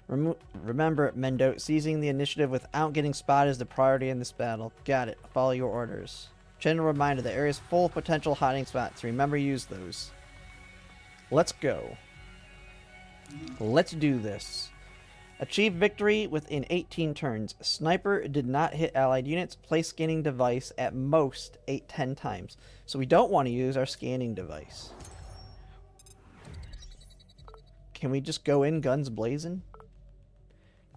Remember, Mendo, seizing the initiative without getting spotted is the priority in this battle. Got it. Follow your orders. General reminder, the area is full of potential hiding spots. Remember, use those. Let's go. Let's do this. Achieve victory within 18 turns. Sniper did not hit allied units. Place scanning device at most 8-10 times. So we don't want to use our scanning device. Can we just go in guns blazing?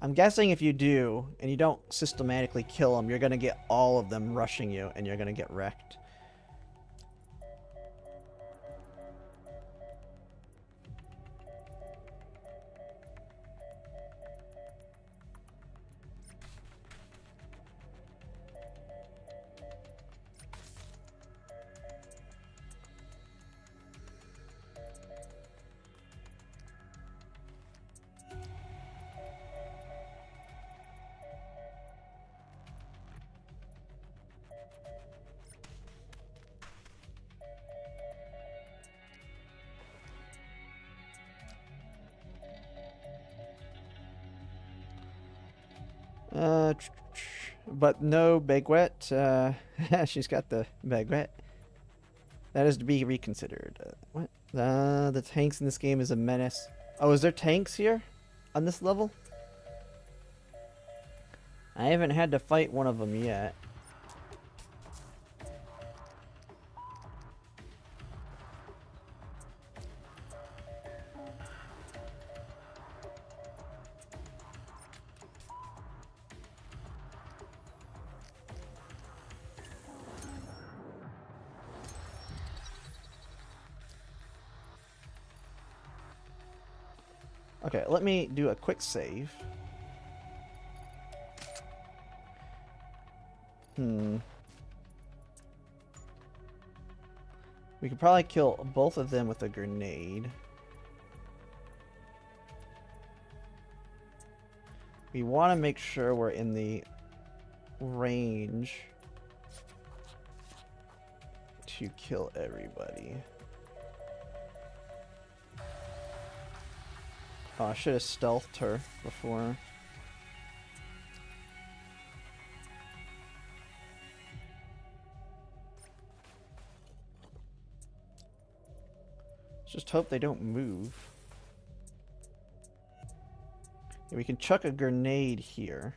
I'm guessing if you do, and you don't systematically kill them, you're going to get all of them rushing you, and you're going to get wrecked. But no baguette. She's got the baguette. That is to be reconsidered. What? The tanks in this game is a menace. Oh, is there tanks here? On this level? I haven't had to fight one of them yet. Okay, let me do a quick save. We could probably kill both of them with a grenade. We want to make sure we're in the range to kill everybody. Oh, I should have stealthed her before. Just hope they don't move. Yeah, we can chuck a grenade here.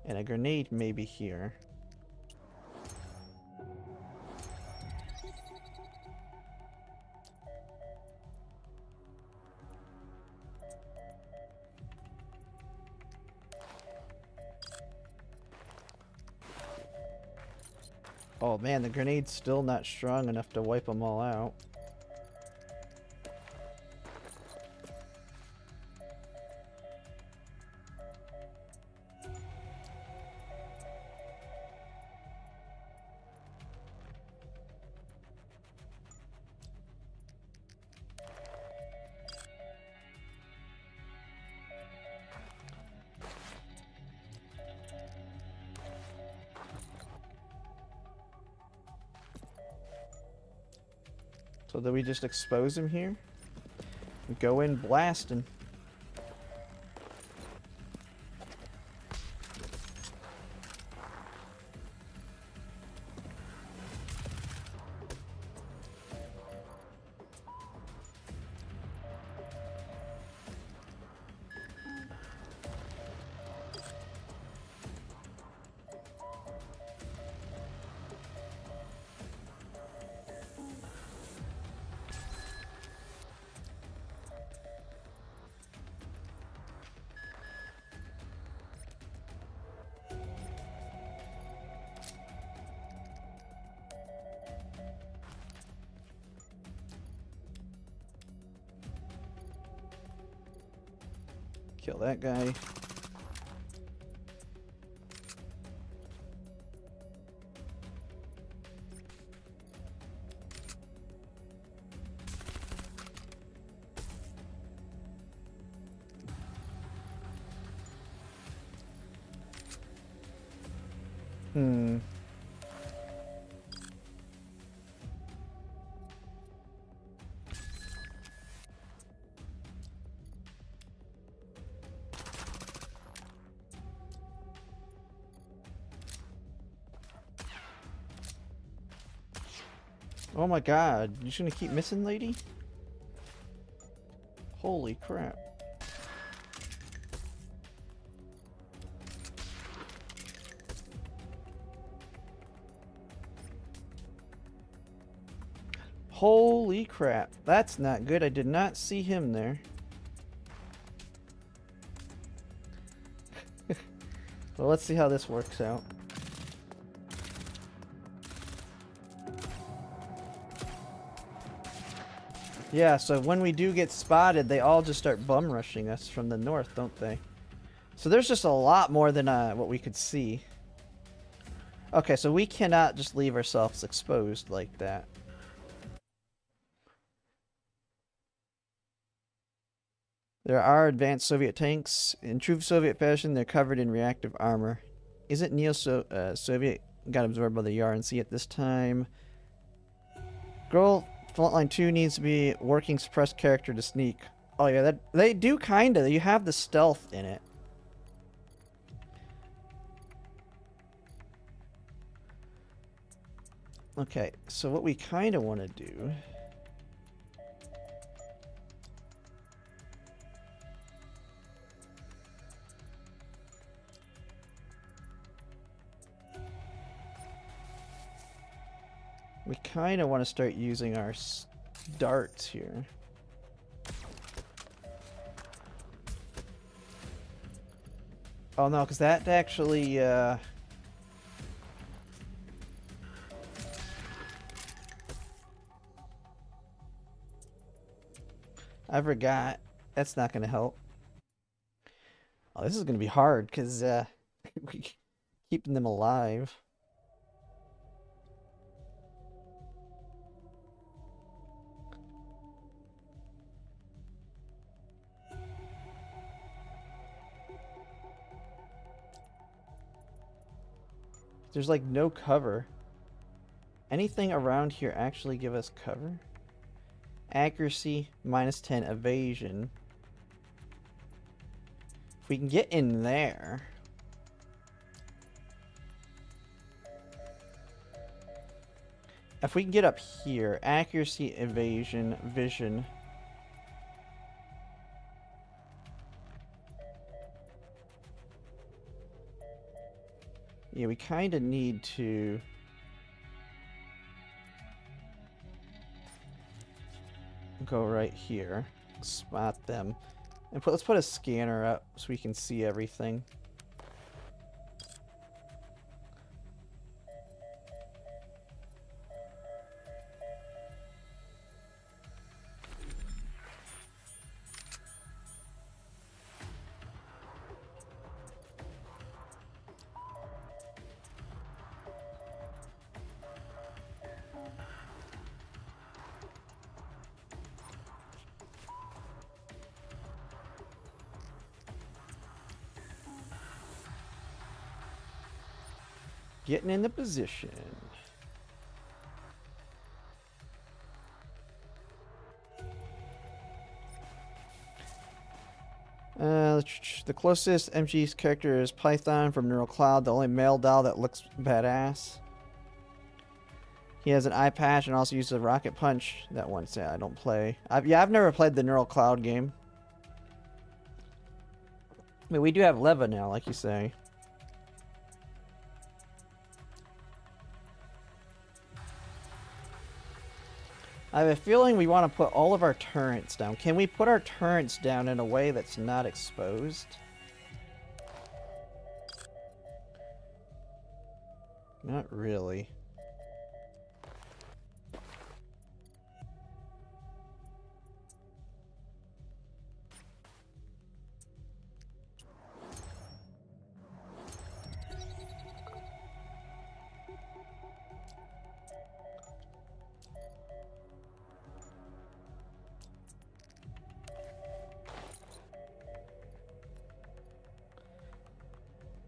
And a grenade maybe here. Oh man, the grenade's still not strong enough to wipe them all out. So do we just expose him here? Go in blasting. Kill that guy. Oh my god, you just gonna keep missing, lady? Holy crap. Holy crap. That's not good. I did not see him there. Well, let's see how this works out. Yeah, so when we do get spotted, they all just start bum rushing us from the north, don't they? So there's just a lot more than what we could see. Okay, so we cannot just leave ourselves exposed like that. There are advanced Soviet tanks. In true Soviet fashion, they're covered in reactive armor. Isn't Neo-Soviet got absorbed by the RNC at this time? Girl Frontline 2 needs to be working suppressed character to sneak. Oh yeah, that they do kinda. You have the stealth in it. Okay, so what we kinda want to do... We kind of want to start using our darts here. Oh no, because that actually... I forgot. That's not going to help. Oh, this is going to be hard because keeping them alive. There's like no cover. Anything around here actually give us cover? Accuracy, -10, evasion. If we can get in there. If we can get up here, accuracy, evasion, vision. Yeah, we kind of need to... go right here. Spot them. And let's put a scanner up so we can see everything. Getting in the position. The closest MG's character is Python from Neural Cloud, the only male doll that looks badass. He has an eye patch and also uses a rocket punch. That one's I don't play. I've never played the Neural Cloud game. I mean, we do have Leva now, like you say. I have a feeling we want to put all of our turrets down. Can we put our turrets down in a way that's not exposed? Not really.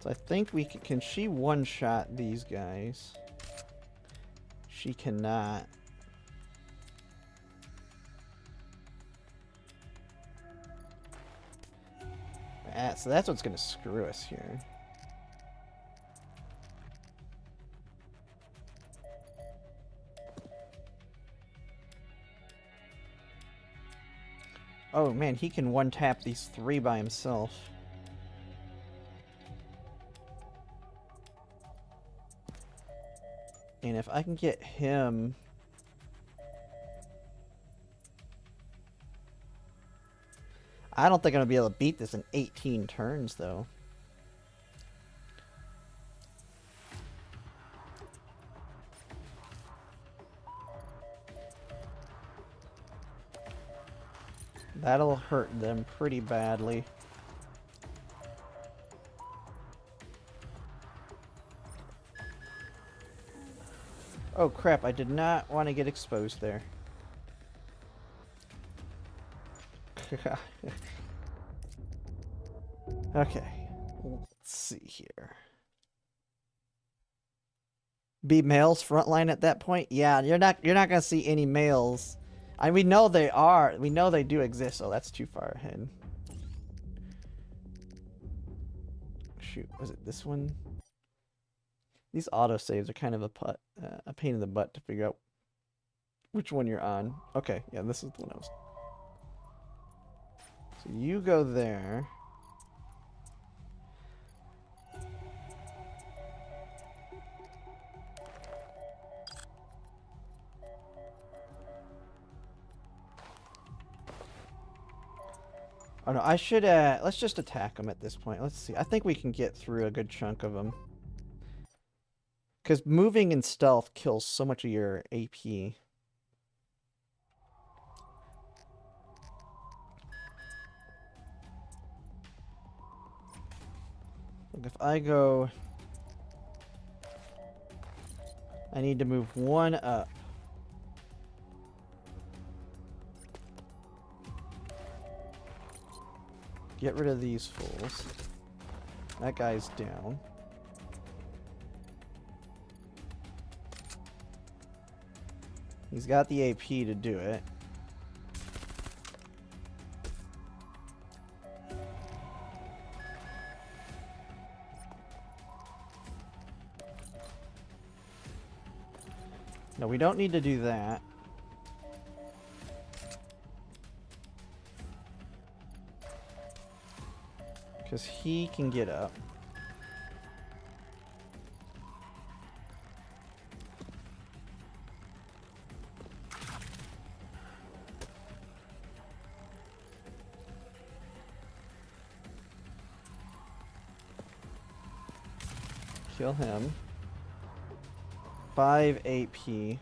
So I think we can she one-shot these guys? She cannot. So that's what's going to screw us here. Oh man, he can one-tap these 3 by himself. And if I can get him... I don't think I'm going to be able to beat this in 18 turns, though. That'll hurt them pretty badly. Oh crap, I did not want to get exposed there. Okay, let's see here. Be males frontline at that point? Yeah, you're not gonna see any males. We know they are. We know they do exist, so that's too far ahead. Shoot, was it this one? These autosaves are kind of a pain in the butt to figure out which one you're on. Okay, yeah, this is the one I was... So you go there. Oh no, I should, let's just attack them at this point. Let's see. I think we can get through a good chunk of them. Because moving in stealth kills so much of your AP. If I go... I need to move one up. Get rid of these fools. That guy's down. He's got the AP to do it. No, we don't need to do that. Because he can get up. Kill him. 5 AP. Okay,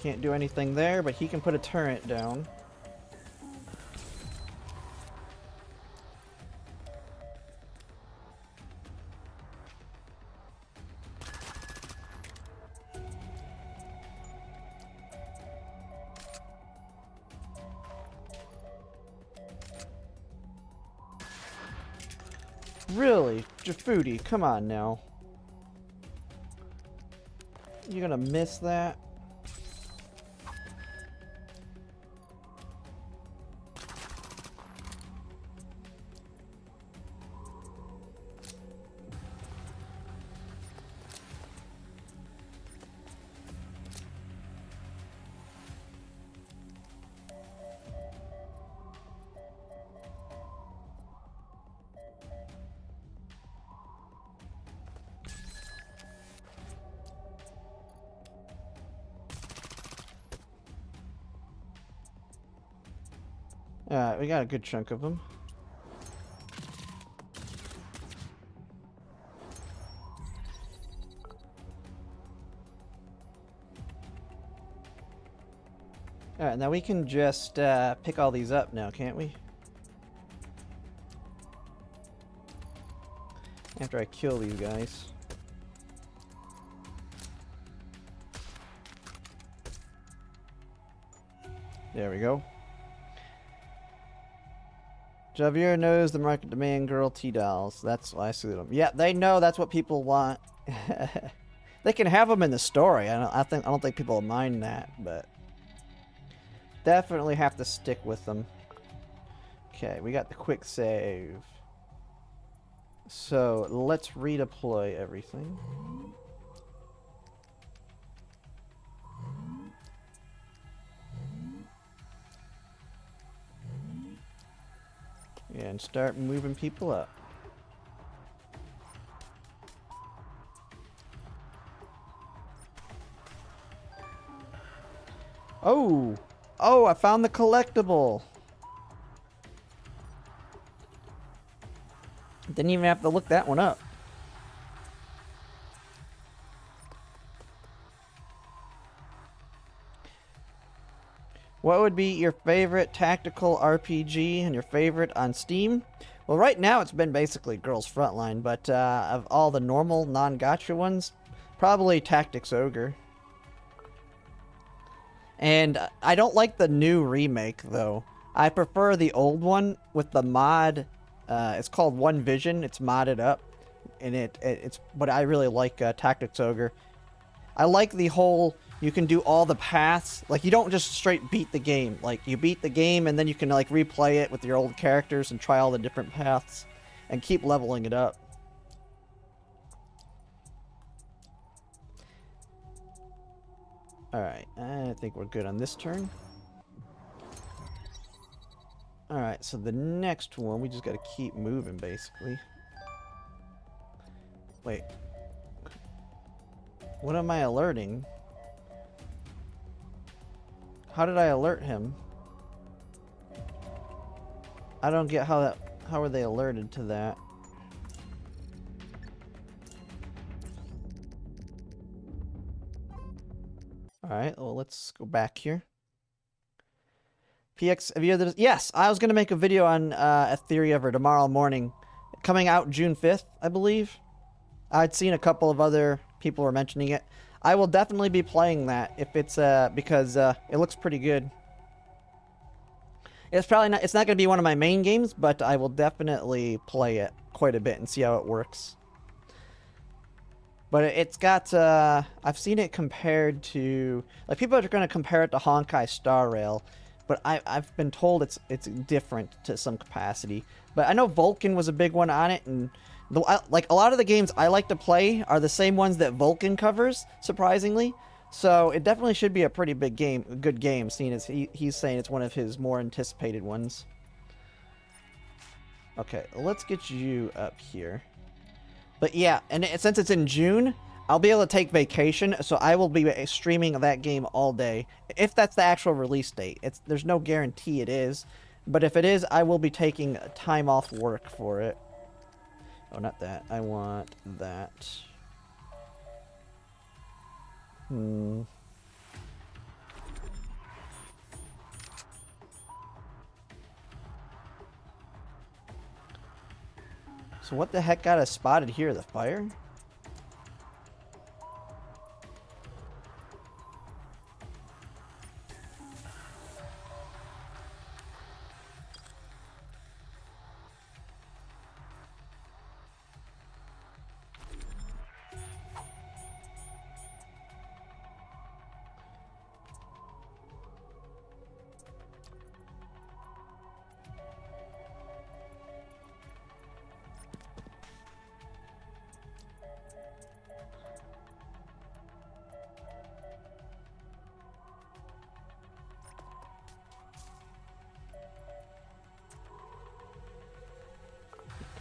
can't do anything there, but he can put a turret down. Really? Jafudi, come on now. You're gonna miss that? Alright, we got a good chunk of them. Alright, now we can just pick all these up now, can't we? After I kill these guys. There we go. Javier knows the market demand girl T-dolls. That's why I see them. Yeah, they know that's what people want. They can have them in the story. I don't think people will mind that, but definitely have to stick with them. Okay, we got the quick save. So let's redeploy everything. And start moving people up. Oh! Oh, I found the collectible! Didn't even have to look that one up. What would be your favorite tactical RPG and your favorite on Steam? Well, right now it's been basically Girls Frontline, but of all the normal non-gacha ones, probably Tactics Ogre. And I don't like the new remake, though. I prefer the old one with the mod. It's called One Vision. It's modded up, and it's. But I really like Tactics Ogre. I like the whole. You can do all the paths. Like, you don't just straight beat the game. Like, you beat the game, and then you can like replay it with your old characters and try all the different paths, and keep leveling it up. Alright, I think we're good on this turn. Alright, so the next one, we just gotta keep moving, basically. Wait. What am I alerting? How did I alert him? I don't get how are they alerted to that? Alright, well, let's go back here. PX, have you heard this? Yes, I was going to make a video on A Theory of Her tomorrow morning. Coming out June 5th, I believe. I'd seen a couple of other people were mentioning it. I will definitely be playing that if it's, because it looks pretty good. It's probably not, it's not going to be one of my main games, but I will definitely play it quite a bit and see how it works. But it's got, I've seen it compared to, like, people are going to compare it to Honkai Star Rail, but I've been told it's different to some capacity. But I know Vulcan was a big one on it, and like a lot of the games I like to play are the same ones that Vulcan covers, surprisingly. So it definitely should be a pretty big game, a good game, seeing as he's saying it's one of his more anticipated ones. Okay, let's get you up here. But yeah, and since it's in June, I'll be able to take vacation, so I will be streaming that game all day. If that's the actual release date. There's no guarantee it is, but if it is, I will be taking time off work for it. Oh, not that. I want that. So what the heck got us spotted here? The fire?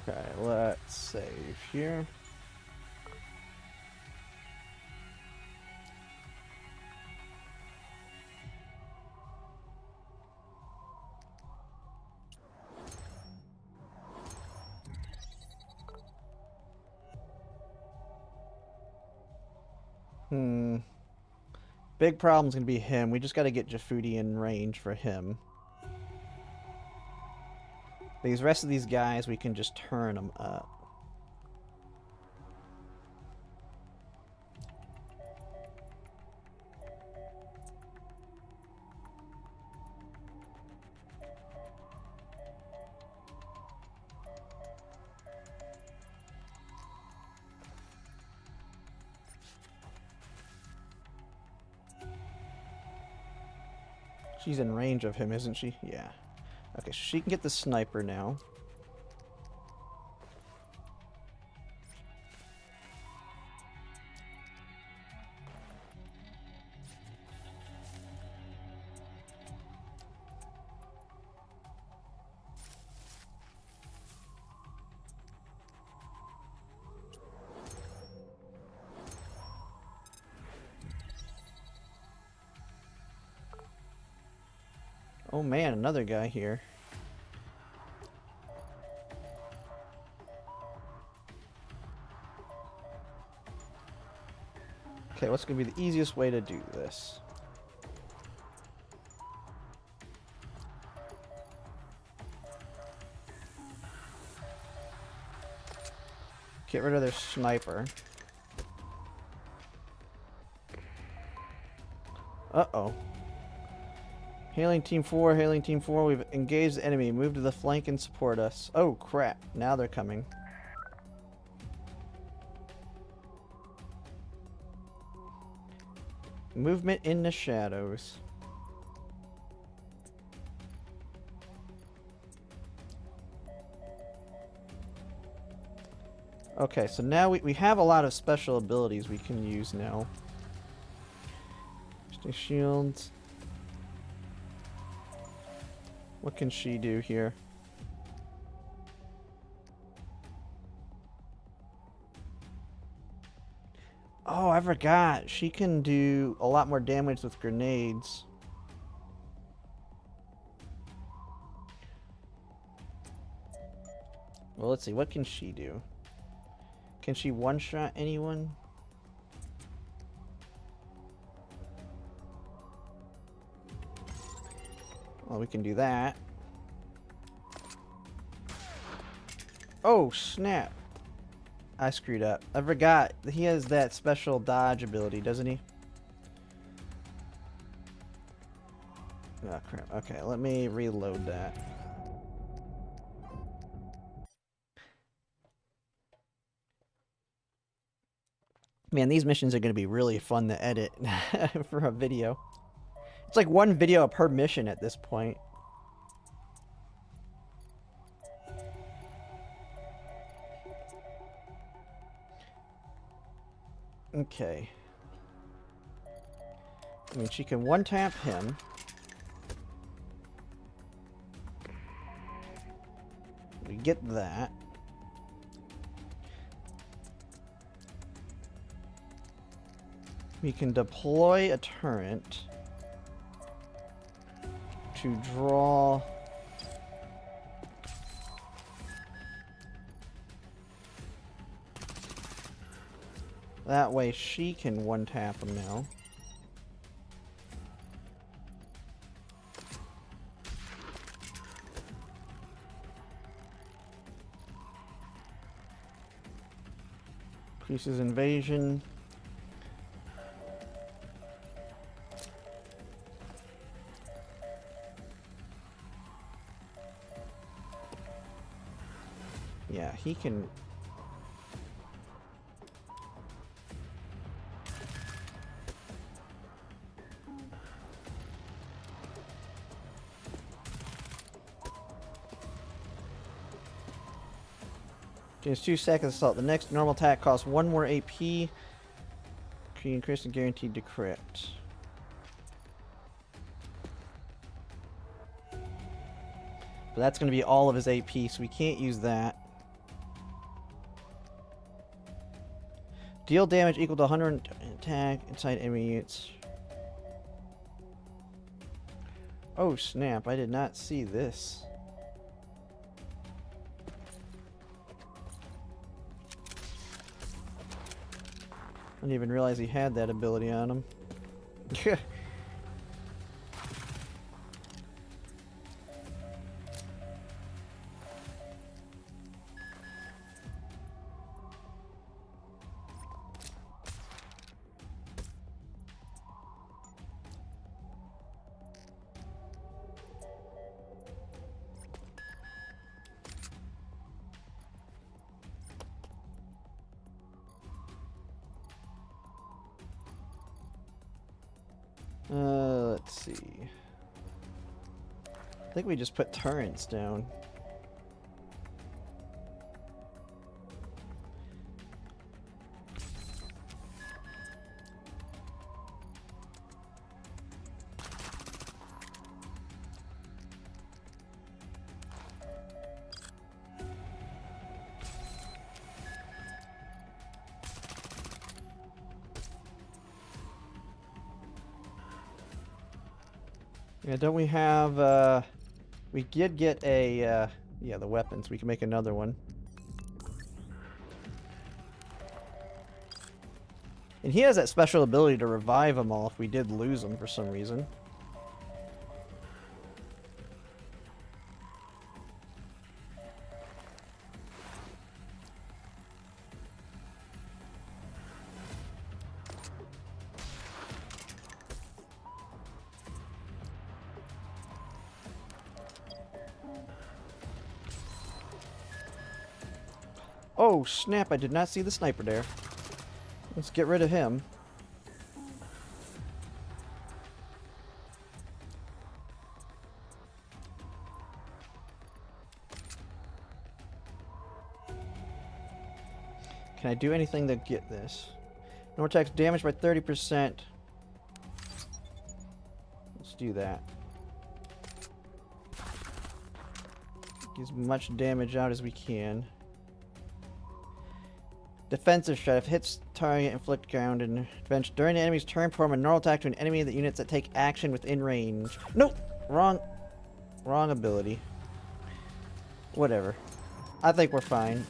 Okay, let's save here. Big problem's gonna be him. We just gotta get Jafudi in range for him. These rest of these guys, we can just turn them up. She's in range of him, isn't she? Yeah. Okay, so she can get the sniper now. Oh man, another guy here. Okay, what's going to be the easiest way to do this? Get rid of their sniper. Uh-oh. Hailing Team 4, hailing Team 4, we've engaged the enemy. Move to the flank and support us. Oh, crap. Now they're coming. Movement in the shadows. Okay, so now we have a lot of special abilities we can use now. Shields. What can she do here? Oh, I forgot. She can do a lot more damage with grenades. Well, let's see. What can she do? Can she one-shot anyone? Well, we can do that. Oh, snap. I screwed up. I forgot. He has that special dodge ability, doesn't he? Oh, crap. Okay, let me reload that. Man, these missions are going to be really fun to edit for a video. It's like one video per mission at this point. Okay. I mean, she can one-tap him. We get that. We can deploy a turret to draw... That way she can one-tap him now. Increases invasion. Yeah, he can... Gains 2 seconds assault. The next normal attack costs 1 more AP. Increase and guaranteed to crit. But that's going to be all of his AP, so we can't use that. Deal damage equal to 100 attack inside enemy units. Oh snap, I did not see this. I didn't even realize he had that ability on him. Let's see. I think we just put turrets down. Yeah, don't we have, we did get a, yeah, the weapons. We can make another one. And he has that special ability to revive them all if we did lose them for some reason. Oh, snap, I did not see the sniper there. Let's get rid of him. Can I do anything to get this? No attacks damaged by 30%. Let's do that. Get as much damage out as we can. Defensive shot. If hits target, inflict ground and advantage. During the enemy's turn, perform a normal attack to an enemy of the units that take action within range. Nope! Wrong ability. Whatever. I think we're fine.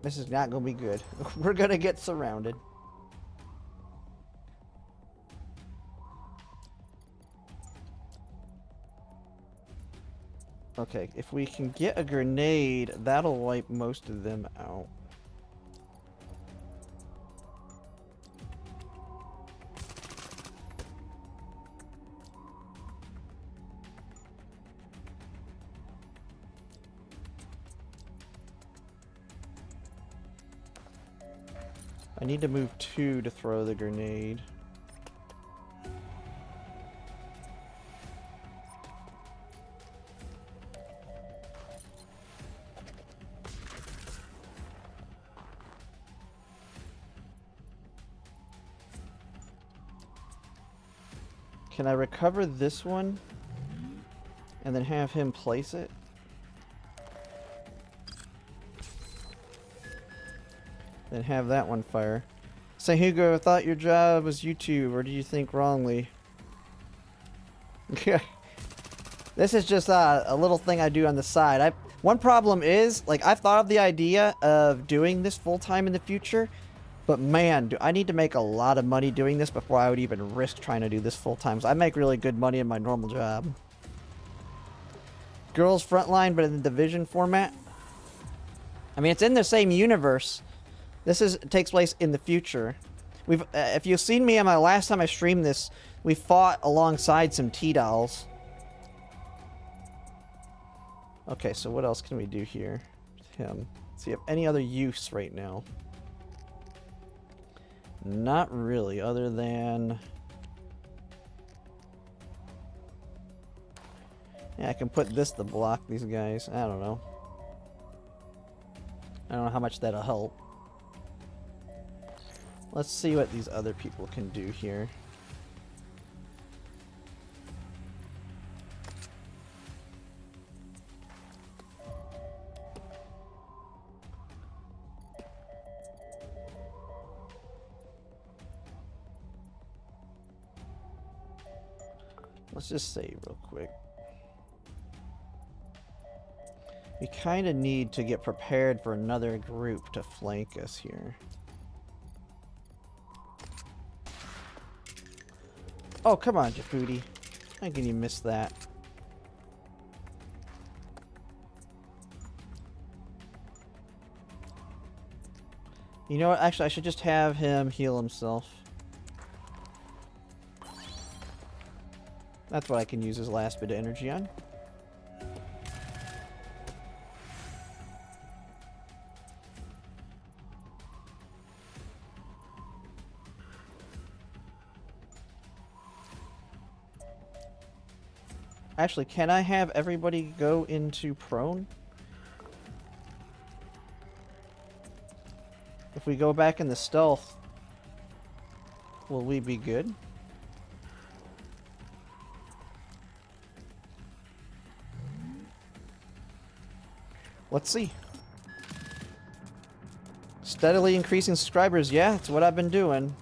This is not gonna be good. We're gonna get surrounded. Okay, if we can get a grenade, that'll wipe most of them out. I need to move 2 to throw the grenade. Can I recover this one and then have him place it? Then have that one fire. Say, Hugo, I thought your job was YouTube, or do you think wrongly? This is just a little thing I do on the side. One problem is, like, I've thought of the idea of doing this full-time in the future, but man, do I need to make a lot of money doing this before I would even risk trying to do this full-time. So I make really good money in my normal job. Girls Frontline, but in the Division format. I mean, it's in the same universe. This takes place in the future. If you've seen me on my last time I streamed this, we fought alongside some T-Dolls. Okay, so what else can we do here with him? Does he have any other use right now? Not really, other than... Yeah, I can put this to block these guys. I don't know. I don't know how much that'll help. Let's see what these other people can do here. Let's just save real quick. We kind of need to get prepared for another group to flank us here. Oh, come on, Jafudi. How can you miss that? You know what? Actually, I should just have him heal himself. That's what I can use his last bit of energy on. Actually, can I have everybody go into prone? If we go back in the stealth, will we be good? Let's see. Steadily increasing subscribers. Yeah, that's what I've been doing.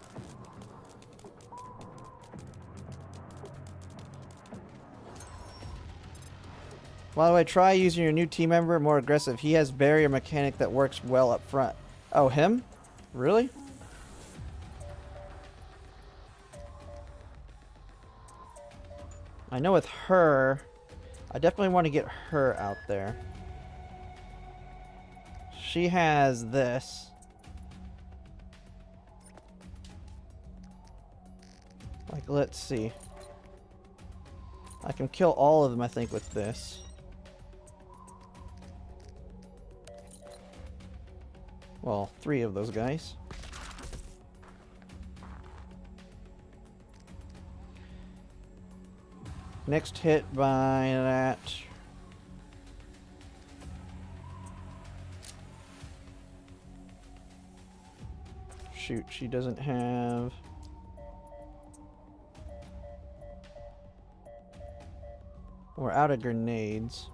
By the way, try using your new team member more aggressive. He has barrier mechanic that works well up front. Oh, him? Really? I know with her, I definitely want to get her out there. She has this. Like, let's see. I can kill all of them, I think, with this. Well, 3 of those guys. Next hit by that. Shoot, she doesn't have... We're out of grenades.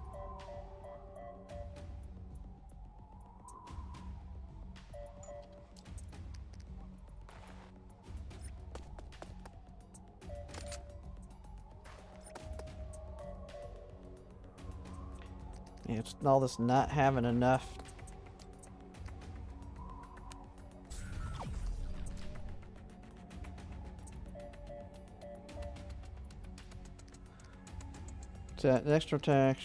Yeah, it's all this not having enough. Extra attacks.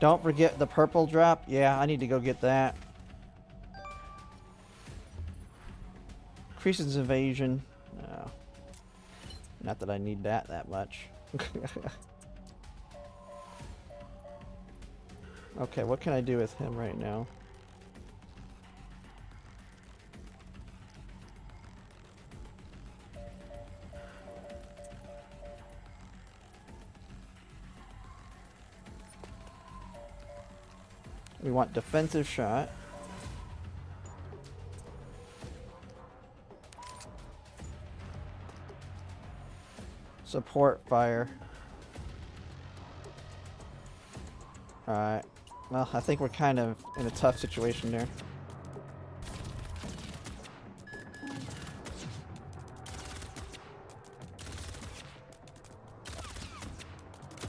Don't forget the purple drop. Yeah, I need to go get that. Increases evasion. Oh. Not that I need that much. Okay, what can I do with him right now? We want defensive shot. Support fire. Alright. Well, I think we're kind of in a tough situation there.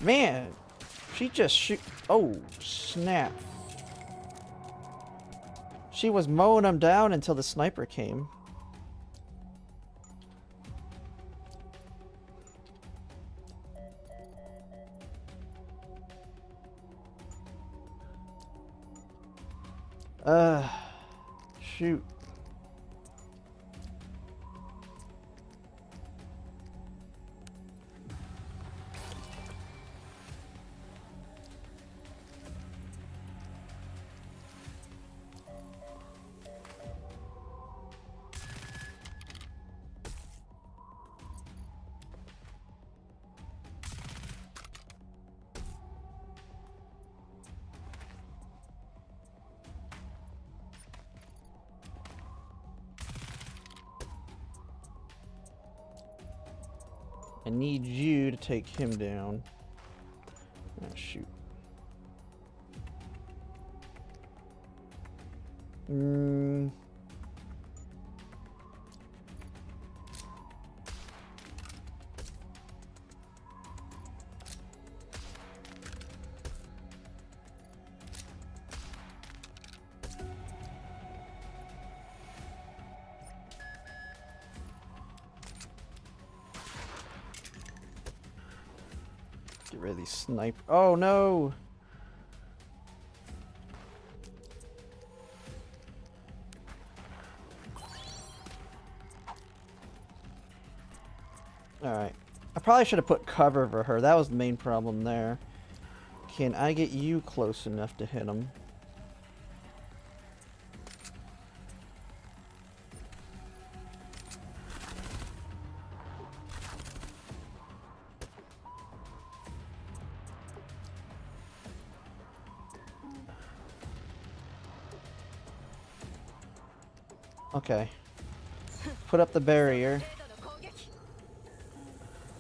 Man! She just shoot. Oh, snap. She was mowing them down until the sniper came. Shoot. I need you to take him down. Oh, shoot. Get rid of these sniper. Oh no! Alright. I probably should have put cover over her. That was the main problem there. Can I get you close enough to hit him? Okay. Put up the barrier.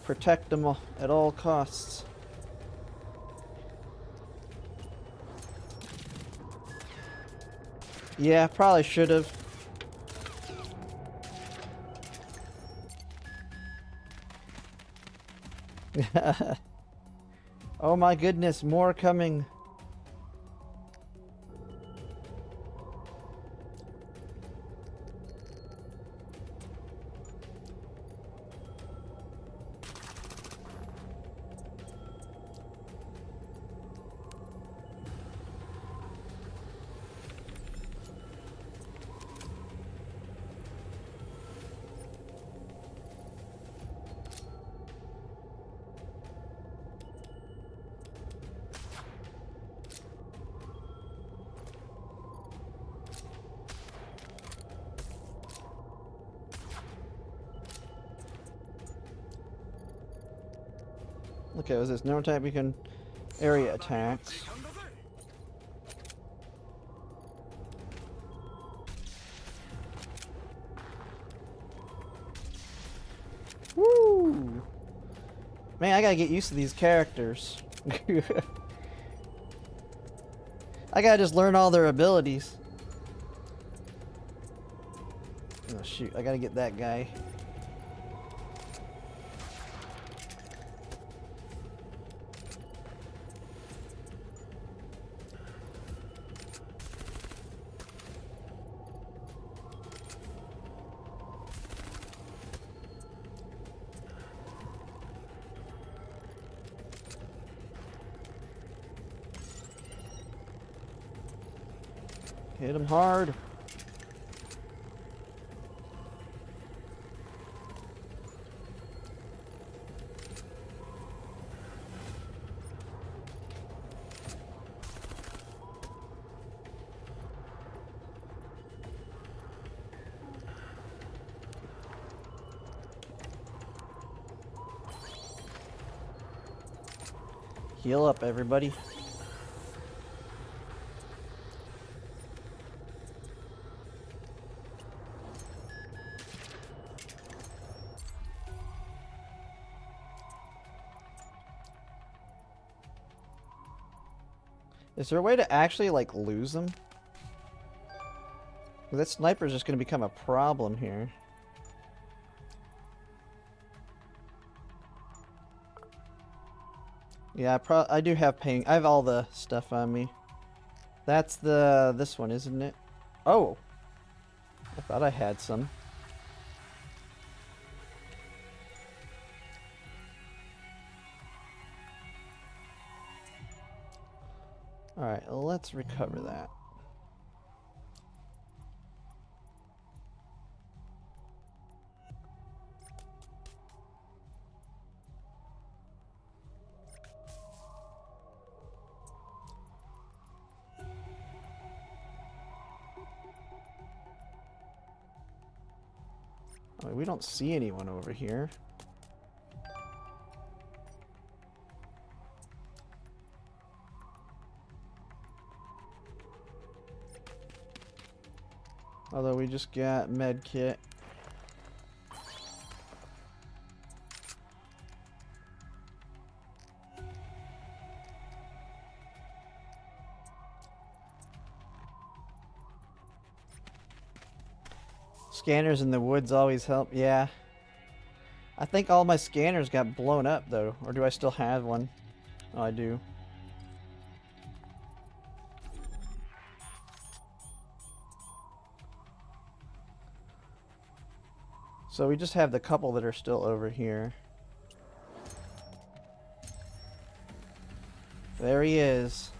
Protect them at all costs. Yeah, probably should have. Oh my goodness, more coming. Okay, was this no type we can area attacks? Woo! Man, I gotta get used to these characters. I gotta just learn all their abilities. Oh shoot, I gotta get that guy. Hit him hard. Heal up, everybody. Is there a way to actually, like, lose them? That sniper's just gonna become a problem here. Yeah, I do have pain. I have all the stuff on me. That's this one, isn't it? Oh! I thought I had some. Alright, let's recover that. Oh, we don't see anyone over here. Although we just got med kit. Scanners in the woods always help. Yeah. I think all my scanners got blown up though. Or do I still have one? Oh, I do. So we just have the couple that are still over here. There he is.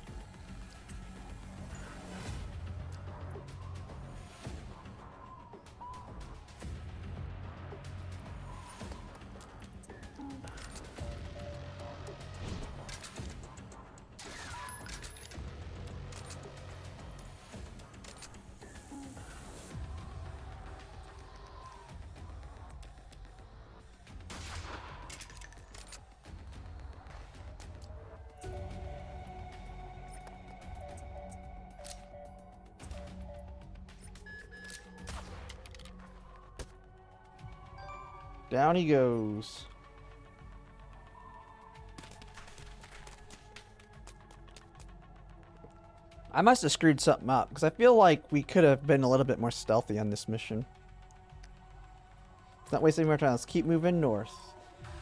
Down he goes. I must have screwed something up, because I feel like we could have been a little bit more stealthy on this mission. Let's not waste any more time. Let's keep moving north.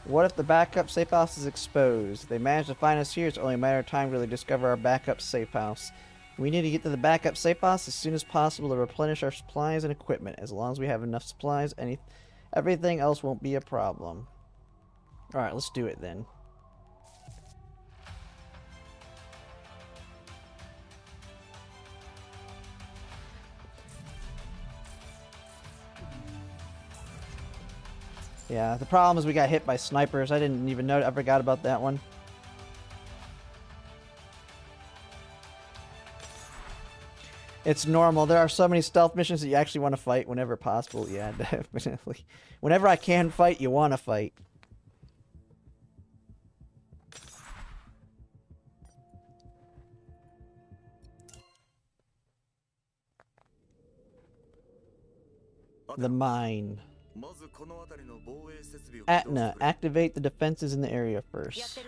What if the backup safe house is exposed? If they manage to find us here, it's only a matter of time to really discover our backup safe house. We need to get to the backup safe house as soon as possible to replenish our supplies and equipment. As long as we have enough supplies, everything else won't be a problem. Alright, let's do it then. Yeah, the problem is we got hit by snipers. I didn't even know. I forgot about that one. It's normal. There are so many stealth missions that you actually want to fight whenever possible. Yeah, definitely. Whenever I can fight, you want to fight. The mine. Atna, activate the defenses in the area first.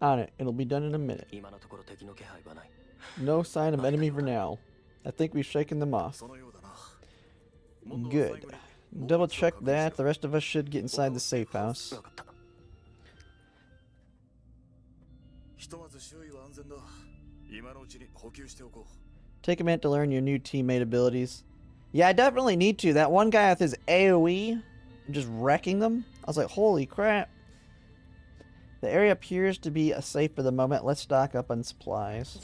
On it. It'll be done in a minute. No sign of enemy for now. I think we've shaken them off. Good. Double check that. The rest of us should get inside the safe house. Take a minute to learn your new teammate abilities. Yeah, I definitely need to. That one guy with his AoE, just wrecking them. I was like, holy crap. The area appears to be safe for the moment. Let's stock up on supplies.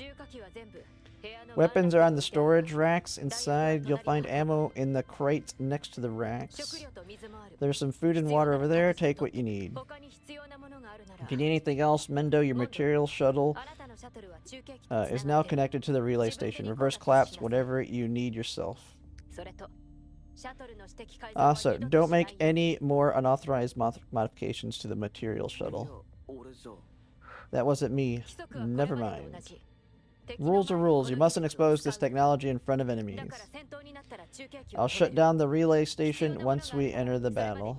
Weapons are on the storage racks. Inside, you'll find ammo in the crates next to the racks. There's some food and water over there. Take what you need. If you need anything else, Mendo, your material shuttle is now connected to the relay station. Reverse collapse whatever you need yourself. Also, don't make any more unauthorized modifications to the material shuttle. That wasn't me. Never mind. Rules are rules. You mustn't expose this technology in front of enemies. I'll shut down the relay station once we enter the battle.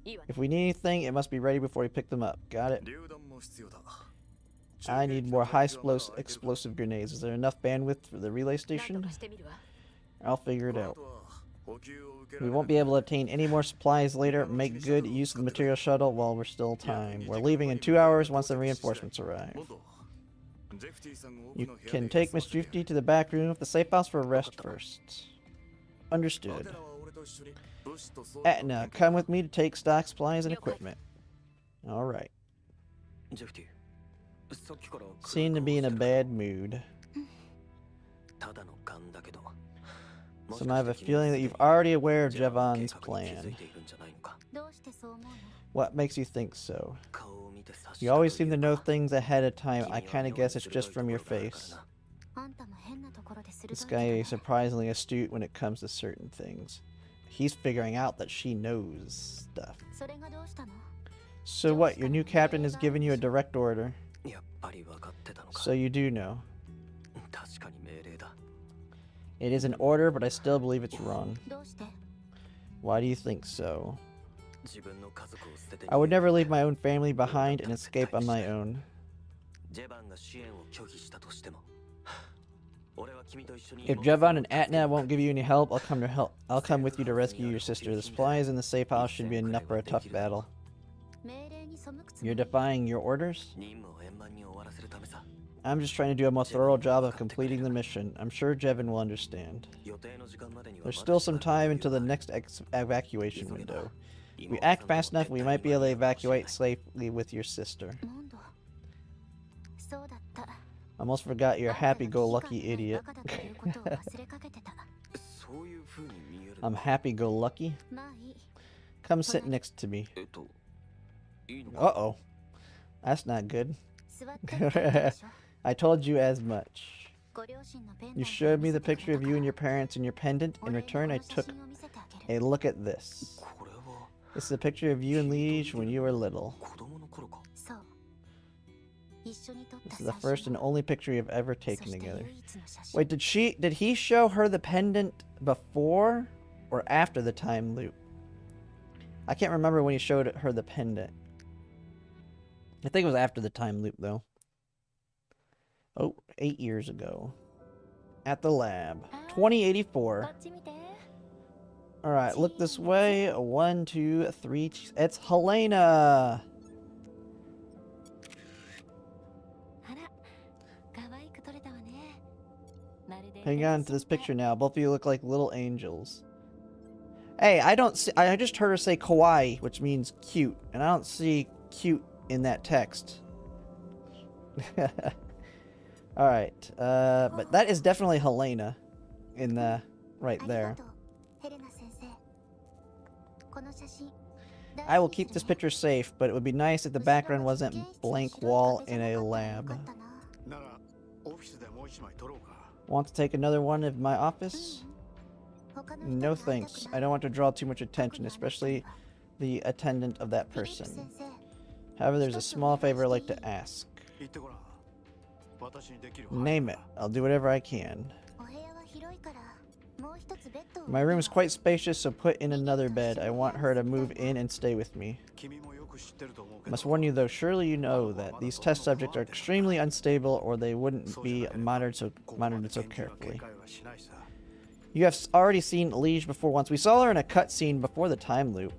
If we need anything, it must be ready before we pick them up. Got it. I need more high explosive grenades. Is there enough bandwidth for the relay station? I'll figure it out. We won't be able to obtain any more supplies later. Make good use of the material shuttle while we're still time. We're leaving in 2 hours once the reinforcements arrive. You can take Miss Drifty to the back room of the safe house for a rest first. Understood. Etna, come with me to take stock supplies and equipment. Alright. Seem to be in a bad mood. So I have a feeling that you've already aware of Jevon's plan. What makes you think so? You always seem to know things ahead of time. I kinda guess it's just from your face. This guy is surprisingly astute when it comes to certain things. He's figuring out that she knows stuff. So what, your new captain has given you a direct order? So you do know. It is an order, but I still believe it's wrong. Why do you think so? I would never leave my own family behind and escape on my own. If Jevon and Atna won't give you any help, I'll come with you to rescue your sister. The supplies in the safe house should be enough for a tough battle. You're defying your orders? I'm just trying to do a more thorough job of completing the mission. I'm sure Jevon will understand. There's still some time until the next evacuation window. If we act fast enough, we might be able to evacuate safely with your sister. Almost forgot you're a happy-go-lucky idiot. I'm happy-go-lucky? Come sit next to me. Uh-oh. That's not good. I told you as much. You showed me the picture of you and your parents and your pendant. In return, I took a look at this. This is a picture of you and Liege when you were little. This is the first and only picture you've ever taken together. Wait, did he show her the pendant before or after the time loop? I can't remember when he showed her the pendant. I think it was after the time loop, though. Oh, 8 years ago. At the lab. 2084. Alright, look this way. 1, 2, 3. It's Helena! Hang on to this picture now. Both of you look like little angels. Hey, I just heard her say kawaii, which means cute. And I don't see cute in that text. Alright, but that is definitely Helena in the right there. I will keep this picture safe, but it would be nice if the background wasn't blank wall in a lab. Want to take another one of my office? No thanks. I don't want to draw too much attention, especially the attendant of that person. However, there's a small favor I'd like to ask. Name it. I'll do whatever I can. My room is quite spacious, so put in another bed. I want her to move in and stay with me. I must warn you though, surely you know that these test subjects are extremely unstable or they wouldn't be monitored so carefully. You have already seen Liege before once. We saw her in a cutscene before the time loop.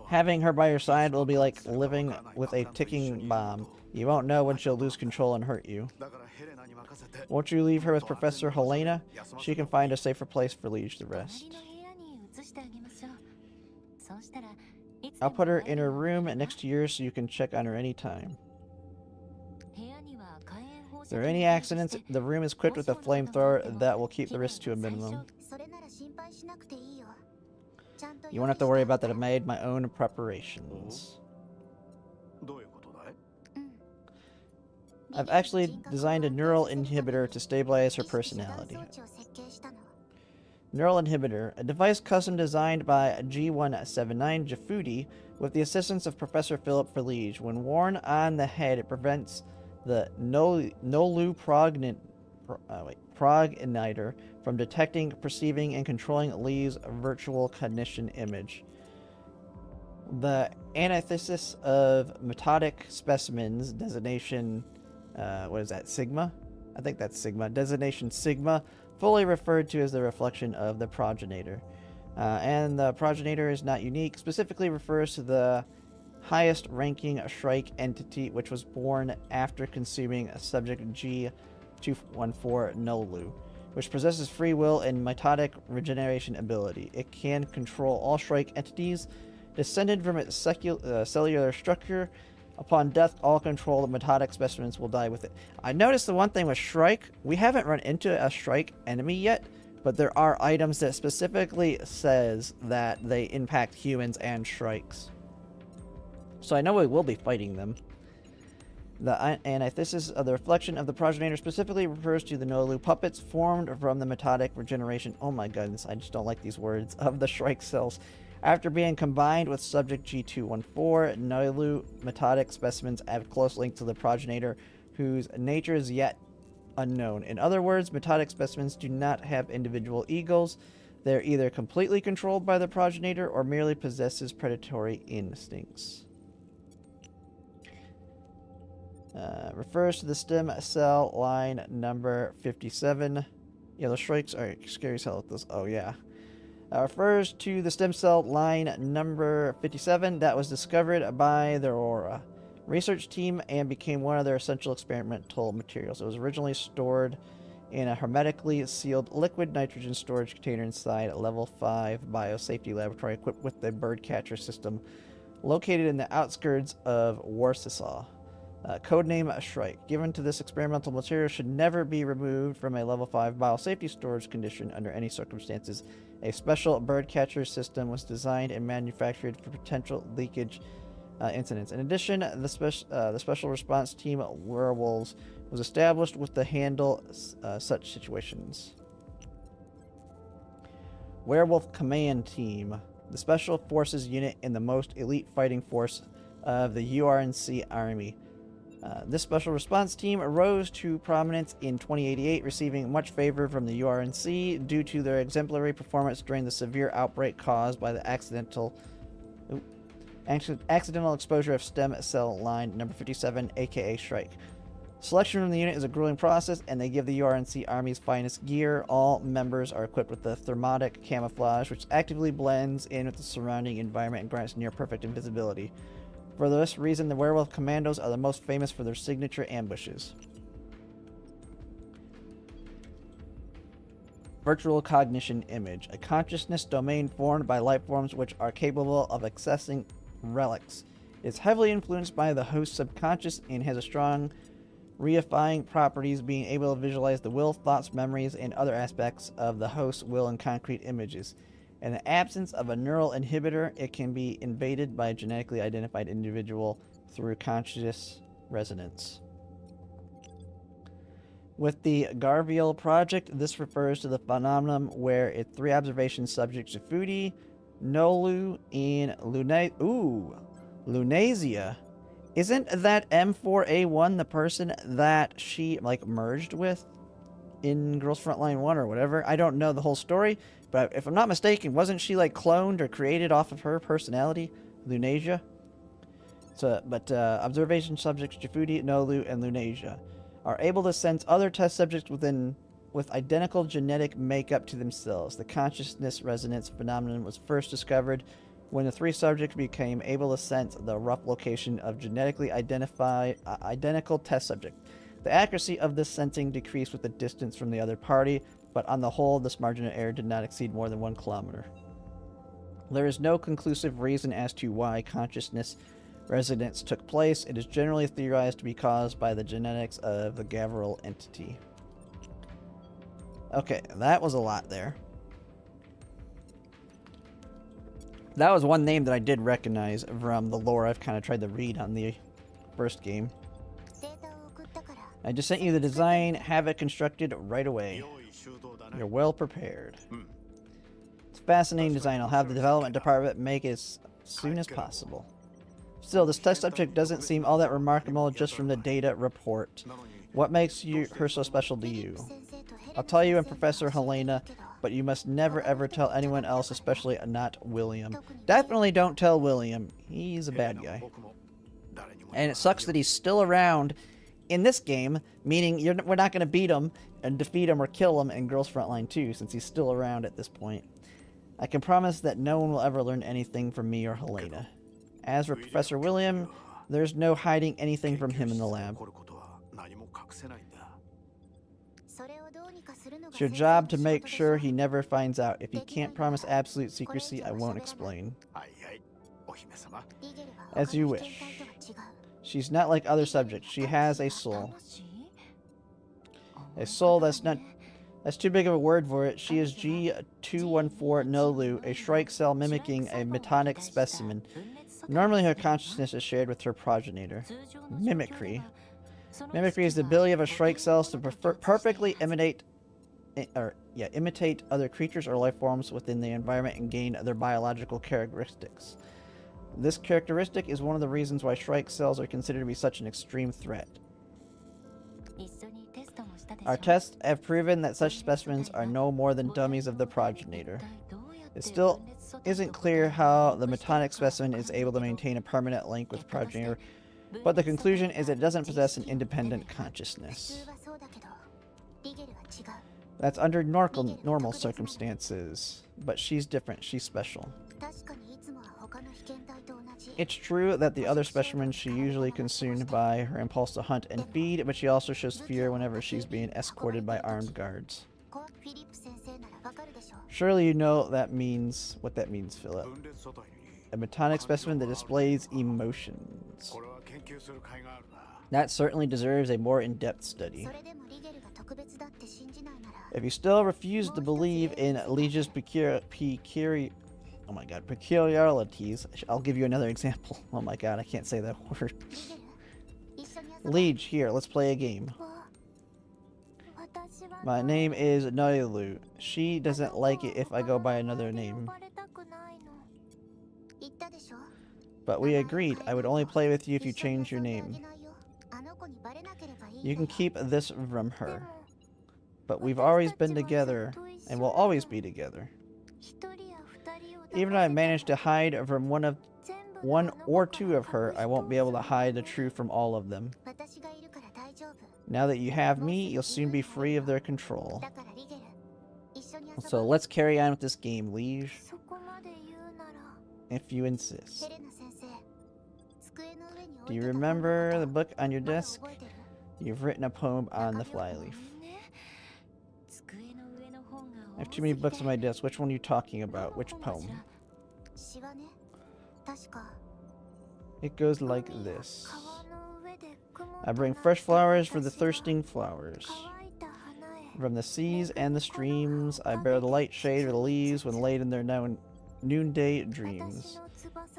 Having her by your side will be like living with a ticking bomb. You won't know when she'll lose control and hurt you. Won't you leave her with Professor Helena? She can find a safer place for Liege to rest. I'll put her in her room next to yours so you can check on her anytime. If there are any accidents, the room is equipped with a flamethrower that will keep the risk to a minimum. You won't have to worry about that. I made my own preparations. I've actually designed a neural inhibitor to stabilize her personality. Neural inhibitor, a device custom designed by G179 Jafudi with the assistance of Professor Philip Verlige. When worn on the head, it prevents the Nolu progeniter from detecting, perceiving, and controlling Lee's virtual cognition image. The antithesis of metodic specimens, designation, what is that, Sigma? I think that's Sigma. Designation Sigma, fully referred to as the reflection of the progenitor. And the progenitor is not unique, specifically refers to the highest ranking Shrike entity which was born after consuming a subject G214 Nolu, which possesses free will and mitotic regeneration ability. It can control all Shrike entities descended from its cellular structure. Upon death, all controlled mitotic specimens will die with it. I noticed the one thing with Shrike, we haven't run into a Shrike enemy yet, but there are items that specifically says that they impact humans and Shrikes. So I know we will be fighting them. The antithesis of the reflection of the progenitor specifically refers to the Nolu puppets formed from the mitotic regeneration. Oh my goodness, I just don't like these words. Of the Shrike cells. After being combined with subject G214, Nolu mitotic specimens have close link to the progenitor, whose nature is yet unknown. In other words, mitotic specimens do not have individual egos. They're either completely controlled by the progenitor or merely possesses predatory instincts. Refers to the stem cell line number 57. Yeah, those Shrikes are scary as hell with this. Oh, yeah. Refers to the stem cell line number 57 that was discovered by the Aurora research team and became one of their essential experimental materials. It was originally stored in a hermetically sealed liquid nitrogen storage container inside a level 5 biosafety laboratory equipped with the birdcatcher system located in the outskirts of Warsaw. Codename Shrike. Given to this experimental material should never be removed from a level 5 biosafety storage condition under any circumstances. A special birdcatcher system was designed and manufactured for potential leakage incidents. In addition, the special response team Werewolves was established with to handle such situations. Werewolf Command Team, the special forces unit in the most elite fighting force of the URNC Army. This special response team arose to prominence in 2088, receiving much favor from the URNC due to their exemplary performance during the severe outbreak caused by the accidental exposure of stem cell line number 57, aka Shrike. Selection from the unit is a grueling process, and they give the URNC Army's finest gear. All members are equipped with the thermotic camouflage, which actively blends in with the surrounding environment and grants near-perfect invisibility. For this reason, the Werewolf Commandos are the most famous for their signature ambushes. Virtual Cognition Image, a consciousness domain formed by life forms which are capable of accessing relics. It is heavily influenced by the host's subconscious and has a strong reifying properties, being able to visualize the will, thoughts, memories, and other aspects of the host's will in concrete images. In the absence of a neural inhibitor, it can be invaded by a genetically identified individual through conscious resonance. With the Garviel project, this refers to the phenomenon where its 3 observation subjects Jafudi, Nolu, and Lunasia. Isn't that M4A1 the person that she, merged with in Girls Frontline 1 or whatever? I don't know the whole story, but if I'm not mistaken, wasn't she, cloned or created off of her personality? Lunasia? Observation subjects Jafudi, Nolu, and Lunasia are able to sense other test subjects with identical genetic makeup to themselves. The consciousness resonance phenomenon was first discovered when the 3 subjects became able to sense the rough location of genetically identical test subject. The accuracy of this sensing decreased with the distance from the other party, but on the whole, this margin of error did not exceed more than 1 kilometer. There is no conclusive reason as to why consciousness residence took place, it is generally theorized to be caused by the genetics of the Gavril entity. Okay, that was a lot there. That was one name that I did recognize from the lore I've kind of tried to read on the first game. I just sent you the design. Have it constructed right away. You're well prepared. It's a fascinating design. I'll have the development department make it as soon as possible. Still, this test subject doesn't seem all that remarkable just from the data report. What makes her so special to you? I'll tell you and Professor Helena, but you must never ever tell anyone else, especially not William. Definitely don't tell William. He's a bad guy. And it sucks that he's still around in this game, meaning we're not going to beat him and defeat him or kill him in Girls Frontline 2, since he's still around at this point. I can promise that no one will ever learn anything from me or Helena. As for Professor William, there's no hiding anything from him in the lab. It's your job to make sure he never finds out. If you can't promise absolute secrecy, I won't explain. As you wish. She's not like other subjects. She has a soul. A soul that's too big of a word for it. She is G214 Nolu, a Shrike cell mimicking a metonic specimen. Normally her consciousness is shared with her progenitor. Mimicry. Mimicry is the ability of a Shrike cells to perfectly imitate other creatures or life forms within the environment and gain their biological characteristics. This characteristic is one of the reasons why Shrike cells are considered to be such an extreme threat. Our tests have proven that such specimens are no more than dummies of the progenitor. It still isn't clear how the metonic specimen is able to maintain a permanent link with the progenitor, but the conclusion is it doesn't possess an independent consciousness. That's under normal circumstances, but she's different, she's special. It's true that the other specimens she usually consumed by her impulse to hunt and feed, but she also shows fear whenever she's being escorted by armed guards. Surely you know what that means, Philip. A metonic specimen that displays emotions. That certainly deserves a more in-depth study. If you still refuse to believe in Liege's peculiarities, I'll give you another example. Oh my god, I can't say that word. Liege, here, let's play a game. My name is Noilu. She doesn't like it if I go by another name. But we agreed. I would only play with you if you change your name. You can keep this from her. But we've always been together, and we'll always be together. Even if I manage to hide from one or two of her, I won't be able to hide the truth from all of them. Now that you have me, you'll soon be free of their control. So let's carry on with this game, Liege. If you insist. Do you remember the book on your desk? You've written a poem on the flyleaf. I have too many books on my desk. Which one are you talking about? Which poem? It goes like this. I bring fresh flowers for the thirsting flowers. From the seas and the streams, I bear the light shade of the leaves when laid in their noonday dreams.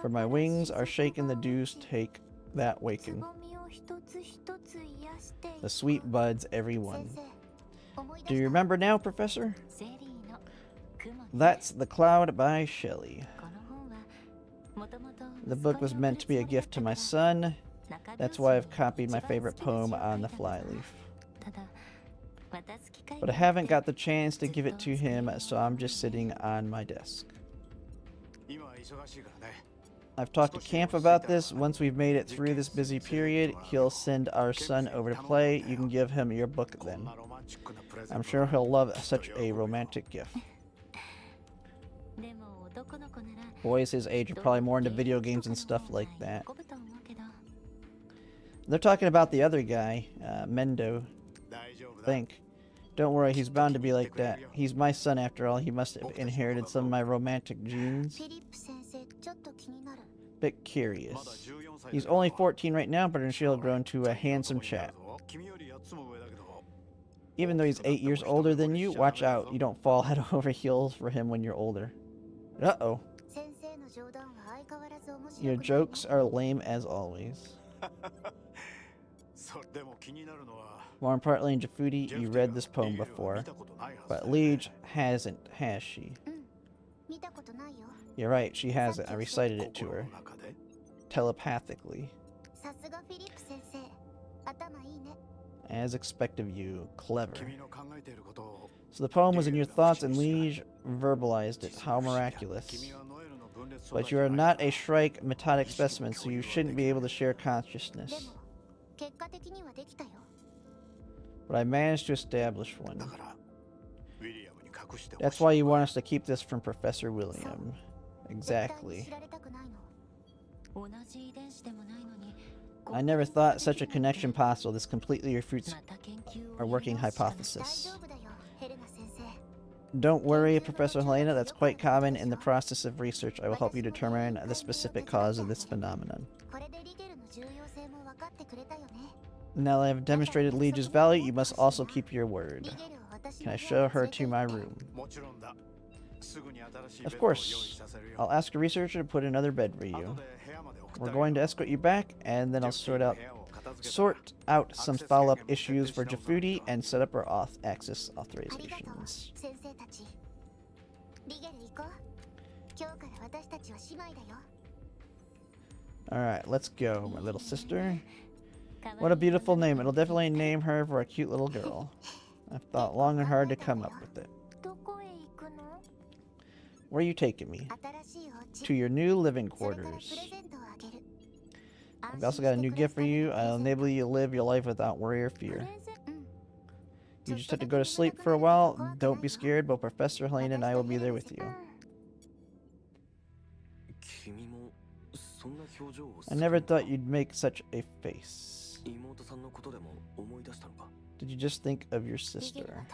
For my wings are shaken, the dews take that waking. The sweet buds, every one. Do you remember now, Professor? That's The Cloud by Shelley. The book was meant to be a gift to my son. That's why I've copied my favorite poem on the flyleaf. But I haven't got the chance to give it to him, so I'm just sitting on my desk. I've talked to Camp about this. Once we've made it through this busy period, he'll send our son over to play. You can give him your book then. I'm sure he'll love such a romantic gift. Boys his age are probably more into video games and stuff like that. They're talking about the other guy, Mendo. Think. Don't worry, he's bound to be like that. He's my son after all. He must have inherited some of my romantic genes. Bit curious. He's only 14 right now, but I'm sure he'll grow into a handsome chap. Even though he's 8 years older than you, watch out. You don't fall head over heels for him when you're older. Uh-oh. Your jokes are lame as always. More importantly, in Jafudi, you read this poem before. But Liege hasn't, has she? You're right, she hasn't. I recited it to her. Telepathically. As expected of you. Clever. So the poem was in your thoughts and Liege verbalized it. How miraculous. But you are not a Shrike methodic specimen, so you shouldn't be able to share consciousness. But I managed to establish one. That's why you want us to keep this from Professor William. Exactly. I never thought such a connection possible. This completely refutes our working hypothesis. Don't worry, Professor Helena, that's quite common in the process of research. I will help you determine the specific cause of this phenomenon. Now that I have demonstrated Liege's value, you must also keep your word. Can I show her to my room? Of course. I'll ask a researcher to put another bed for you. We're going to escort you back, and then I'll sort out some follow-up issues for Jafudi and set up our access authorizations. Alright, let's go, my little sister. What a beautiful name. It'll definitely name her for a cute little girl. I've thought long and hard to come up with it. Where are you taking me? To your new living quarters. I've also got a new gift for you. I'll enable you to live your life without worry or fear. You just have to go to sleep for a while. Don't be scared, but Professor Helena and I will be there with you. I never thought you'd make such a face. Did you just think of your sister?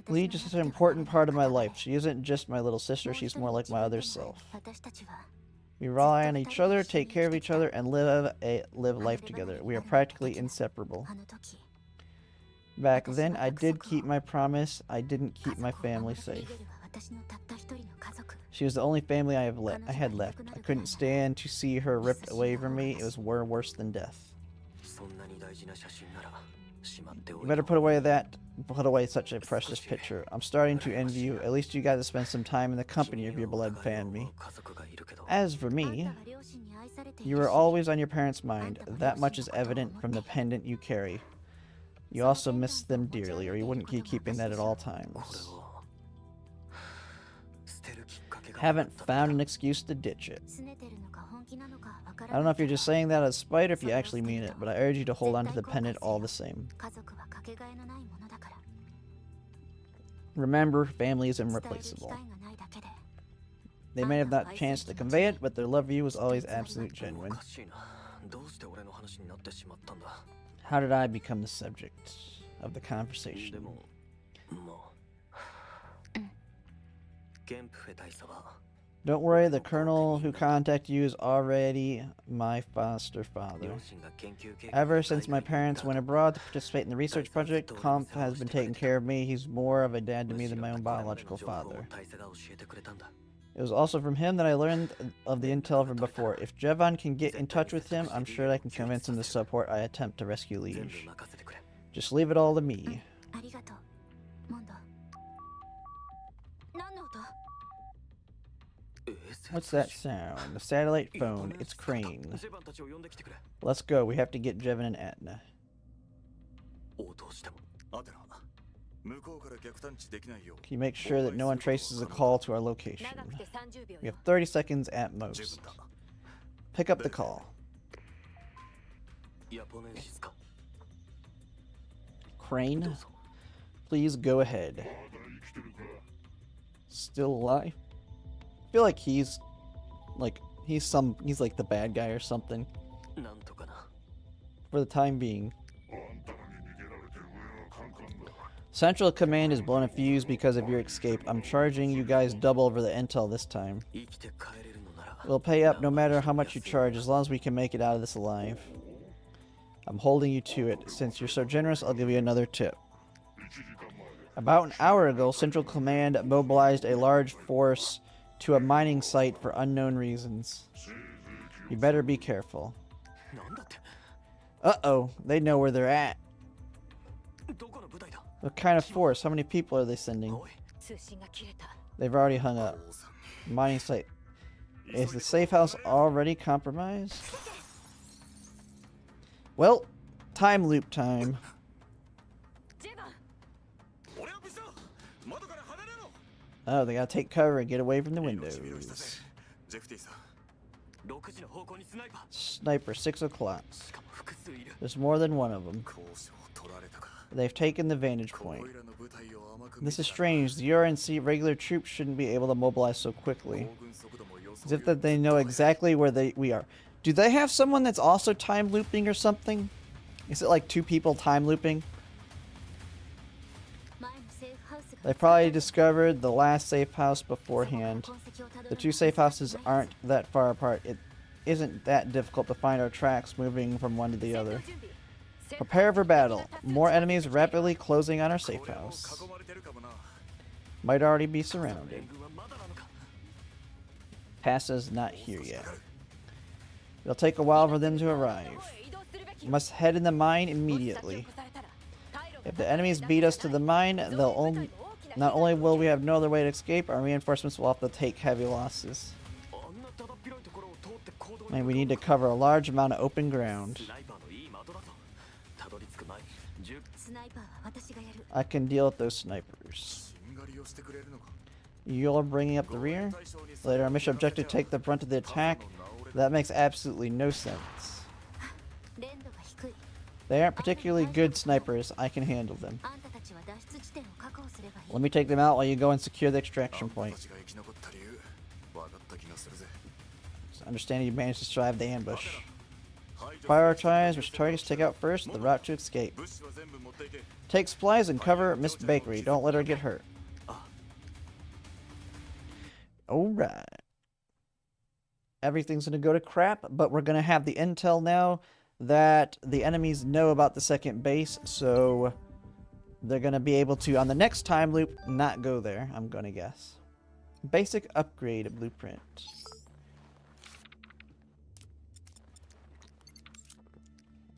Liege is such an important part of my life. She isn't just my little sister, she's more like my other self. We rely on each other, take care of each other, and live life together. We are practically inseparable. Back then, I did keep my promise. I didn't keep my family safe. She was the only family I had left. I couldn't stand to see her ripped away from me. It was worse than death. You better put away such a precious picture. I'm starting to envy you. At least you got to spend some time in the company of your beloved family. As for me, you were always on your parents' mind. That much is evident from the pendant you carry. You also miss them dearly, or you wouldn't keep keeping that at all times. Haven't found an excuse to ditch it. I don't know if you're just saying that out of spite or if you actually mean it, but I urge you to hold on to the pendant all the same. Remember, family is irreplaceable. They may have not chanced to convey it, but their love for you was always absolute genuine. How did I become the subject of the conversation? Don't worry, the colonel who contacted you is already my foster father. Ever since my parents went abroad to participate in the research project, Comp has been taking care of me. He's more of a dad to me than my own biological father. It was also from him that I learned of the intel from before. If Jevon can get in touch with him, I'm sure I can convince him to support I attempt to rescue Liege. Just leave it all to me. What's that sound? The satellite phone. It's Crane. Let's go. We have to get Jevon and Atna. Can you make sure that no one traces a call to our location? We have 30 seconds at most. Pick up the call. Crane, please go ahead. Still alive? I feel like he's like the bad guy or something. For the time being. Central Command is blown a fuse because of your escape. I'm charging you guys double over the intel this time. We'll pay up no matter how much you charge, as long as we can make it out of this alive. I'm holding you to it. Since you're so generous, I'll give you another tip. About an hour ago, Central Command mobilized a large force to a mining site for unknown reasons. You better be careful. Uh-oh, they know where they're at. What kind of force? How many people are they sending? They've already hung up. Mining site. Is the safe house already compromised? Well, time loop time. Oh, they gotta take cover and get away from the windows. Sniper, 6 o'clock. There's more than one of them. They've taken the vantage point. This is strange. The RNC regular troops shouldn't be able to mobilize so quickly. As if that they know exactly where we are. Do they have someone that's also time looping or something? Is it like 2 people time looping? They probably discovered the last safe house beforehand. The 2 safe houses aren't that far apart. It isn't that difficult to find our tracks moving from one to the other. Prepare for battle. More enemies rapidly closing on our safe house. Might already be surrounded. TASA's not here yet. It'll take a while for them to arrive. Must head in the mine immediately. If the enemies beat us to the mine, not only will we have no other way to escape, our reinforcements will have to take heavy losses. And we need to cover a large amount of open ground. I can deal with those snipers. You're bringing up the rear? Later, our mission objective take the brunt of the attack. That makes absolutely no sense. They aren't particularly good snipers. I can handle them. Let me take them out while you go and secure the extraction point. Understanding you managed to survive the ambush. Prioritize which targets take out first, the route to escape. Take supplies and cover Miss Bakery. Don't let her get hurt. Alright. Everything's going to go to crap, but we're going to have the intel now that the enemies know about the second base, so they're going to be able to, on the next time loop, not go there, I'm going to guess. Basic upgrade blueprint.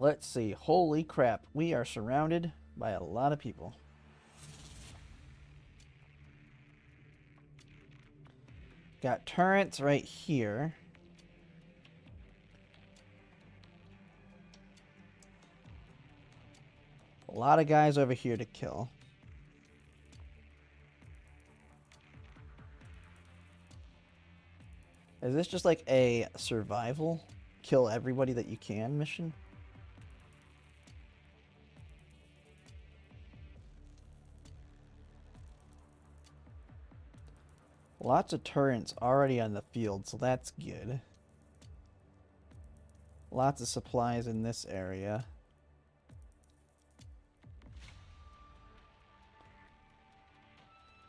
Let's see. Holy crap. We are surrounded by a lot of people. Got turrets right here. A lot of guys over here to kill. Is this just like a survival? Kill everybody that you can mission? Lots of turrets already on the field, so that's good. Lots of supplies in this area.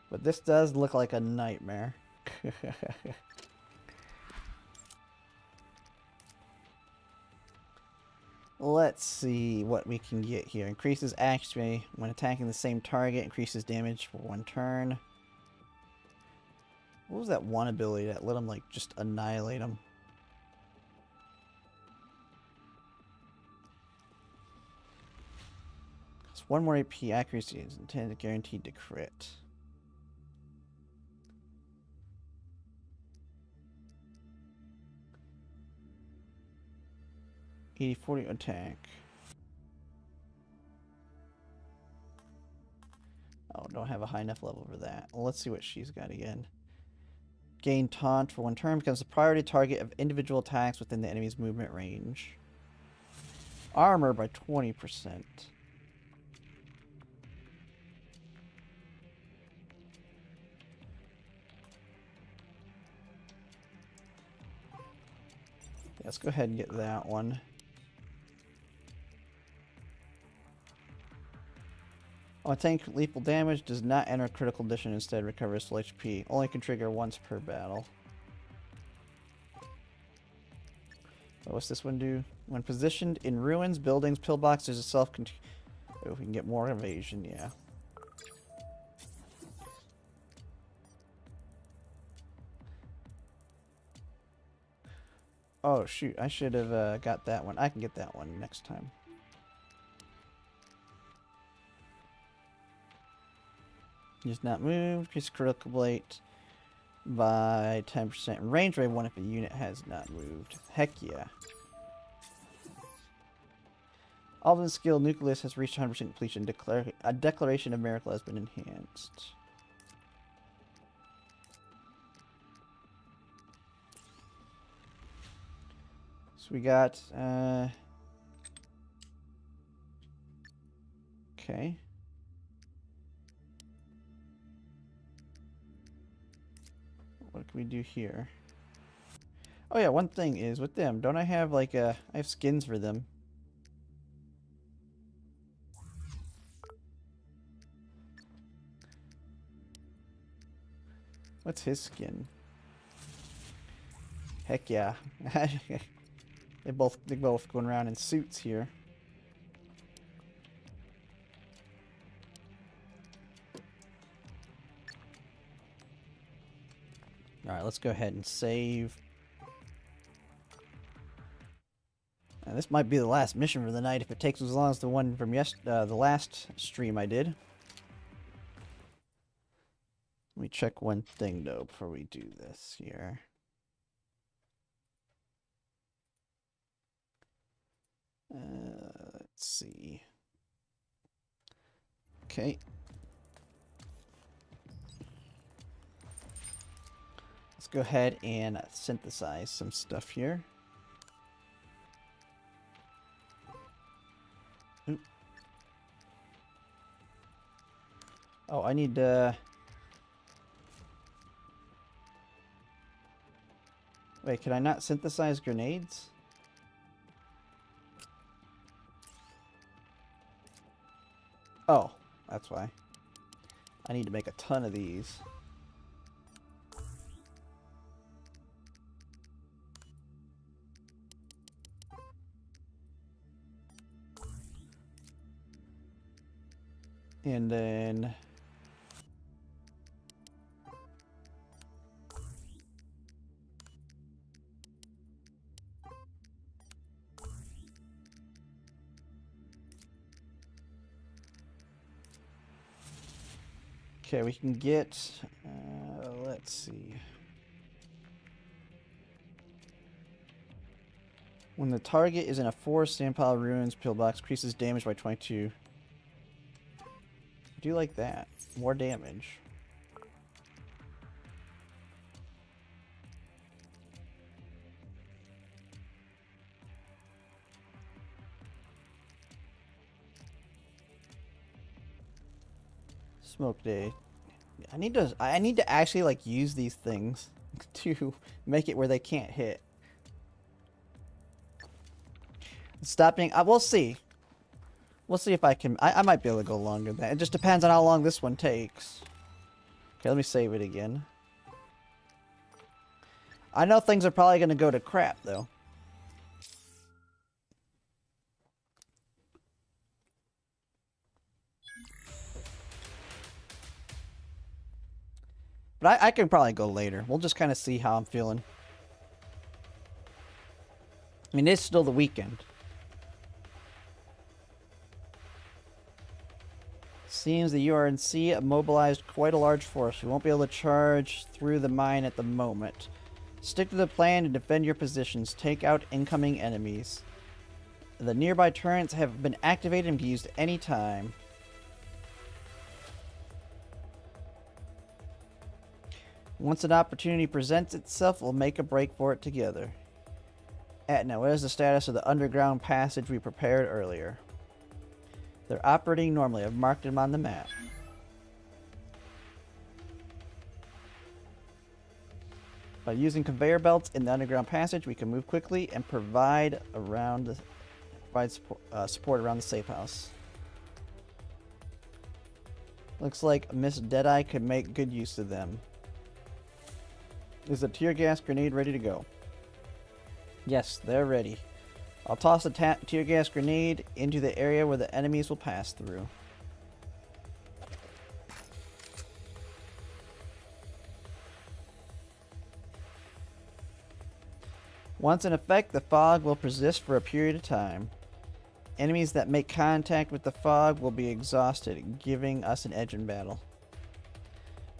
But this does look like a nightmare. Let's see what we can get here. Increases accuracy when attacking the same target. Increases damage for 1 turn. What was that one ability that let him like just annihilate him? It's 1 more AP. Accuracy is intended guaranteed to crit. $80-40 attack. Oh, don't have a high enough level for that. Well, let's see what she's got again. Gain taunt for 1 turn, becomes a priority target of individual attacks within the enemy's movement range. Armor by 20%. Let's go ahead and get that one. While tank lethal damage does not enter critical condition, instead recovers full HP. Only can trigger once per battle. What's this one do? When positioned in ruins, buildings, pillboxes, there's a self-control. Oh, we can get more evasion, yeah. Oh, shoot. I should have got that one. I can get that one next time. Just not moved. Increase critical blade by 10%. Range rate 1 if a unit has not moved. Heck yeah. Alvin skill nucleus has reached 100% completion. A declaration of miracle has been enhanced. So we got okay. What can we do here? Oh yeah, one thing is with them, don't I have like I have skins for them. What's his skin? Heck yeah. They both going around in suits here. Alright, let's go ahead and save. This might be the last mission for the night if it takes as long as the one from the last stream I did. Let me check one thing though before we do this here. Let's see. Okay. Let's go ahead and synthesize some stuff here. Oop. Oh, I need to... Wait, can I not synthesize grenades? Oh, that's why. I need to make a ton of these. And then... Okay, we can get, let's see. When the target is in a forest, sandpile, ruins, pillbox, increases damage by 22. I do like that. More damage. Smoke day. I need to actually like use these things to make it where they can't hit. Stop being. We'll see. We'll see if I can. I might be able to go longer than that. It just depends on how long this one takes. Okay, let me save it again. I know things are probably going to go to crap though. But I can probably go later. We'll just kind of see how I'm feeling. I mean, it's still the weekend. Seems the URNC mobilized quite a large force. We won't be able to charge through the mine at the moment. Stick to the plan and defend your positions. Take out incoming enemies. The nearby turrets have been activated and can be used any time. Once an opportunity presents itself, we'll make a break for it together. Now, what is the status of the underground passage we prepared earlier? They're operating normally. I've marked them on the map. By using conveyor belts in the underground passage, we can move quickly and provide support around the safe house. Looks like Miss Deadeye could make good use of them. Is a tear gas grenade ready to go? Yes, they're ready. I'll toss a tear gas grenade into the area where the enemies will pass through. Once in effect, the fog will persist for a period of time. Enemies that make contact with the fog will be exhausted, giving us an edge in battle.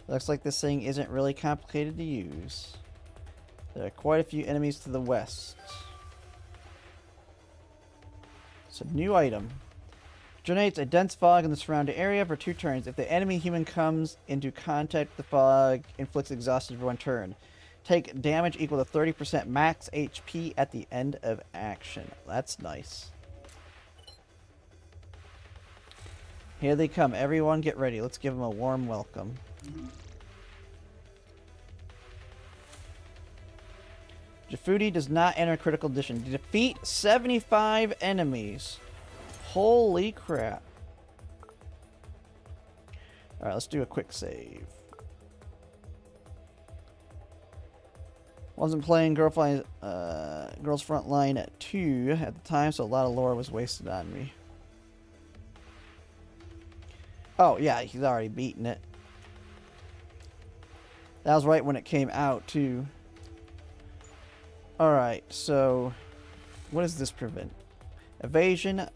Looks like this thing isn't really complicated to use. There are quite a few enemies to the west. It's a new item. Generates a dense fog in the surrounding area for 2 turns. If the enemy human comes into contact with the fog, inflicts exhaustion for 1 turn. Take damage equal to 30% max HP at the end of action. That's nice. Here they come. Everyone get ready. Let's give them a warm welcome. Jafudi does not enter critical edition. Defeat 75 enemies. Holy crap. Alright, let's do a quick save. Wasn't playing Girls Frontline 2 at the time, so a lot of lore was wasted on me. Oh, yeah, he's already beaten it. That was right when it came out, too. Alright, so what does this prevent? Evasion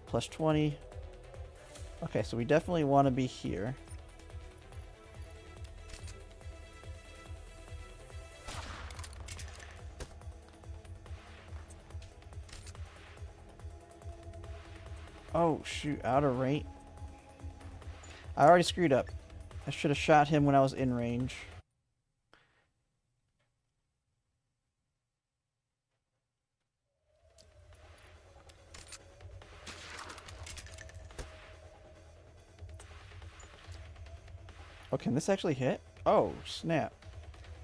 plus 20. Okay, so we definitely want to be here. Oh, shoot, out of range. I already screwed up. I should have shot him when I was in range. Oh, can this actually hit? Oh, snap.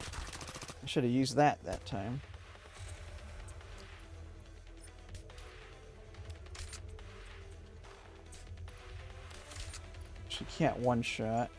I should have used that time. She can't one-shot.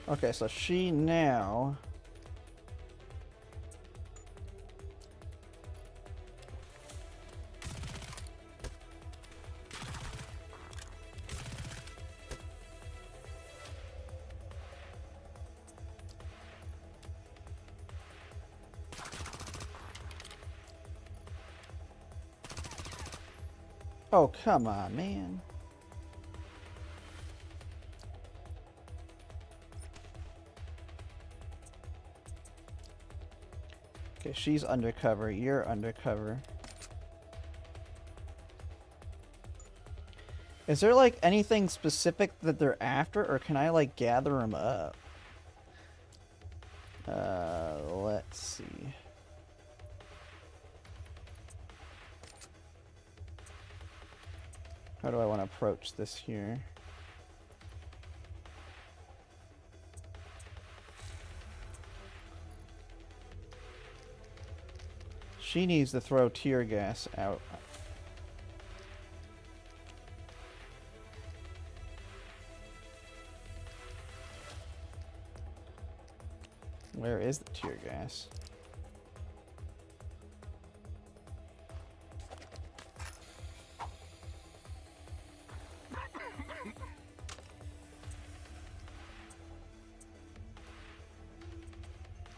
Okay, so she now... Oh, come on, man. Okay, she's undercover. You're undercover. Is there, like, anything specific that they're after, or can I, like, gather them up? Let's see. How do I want to approach this here? She needs to throw tear gas out. Where is the tear gas?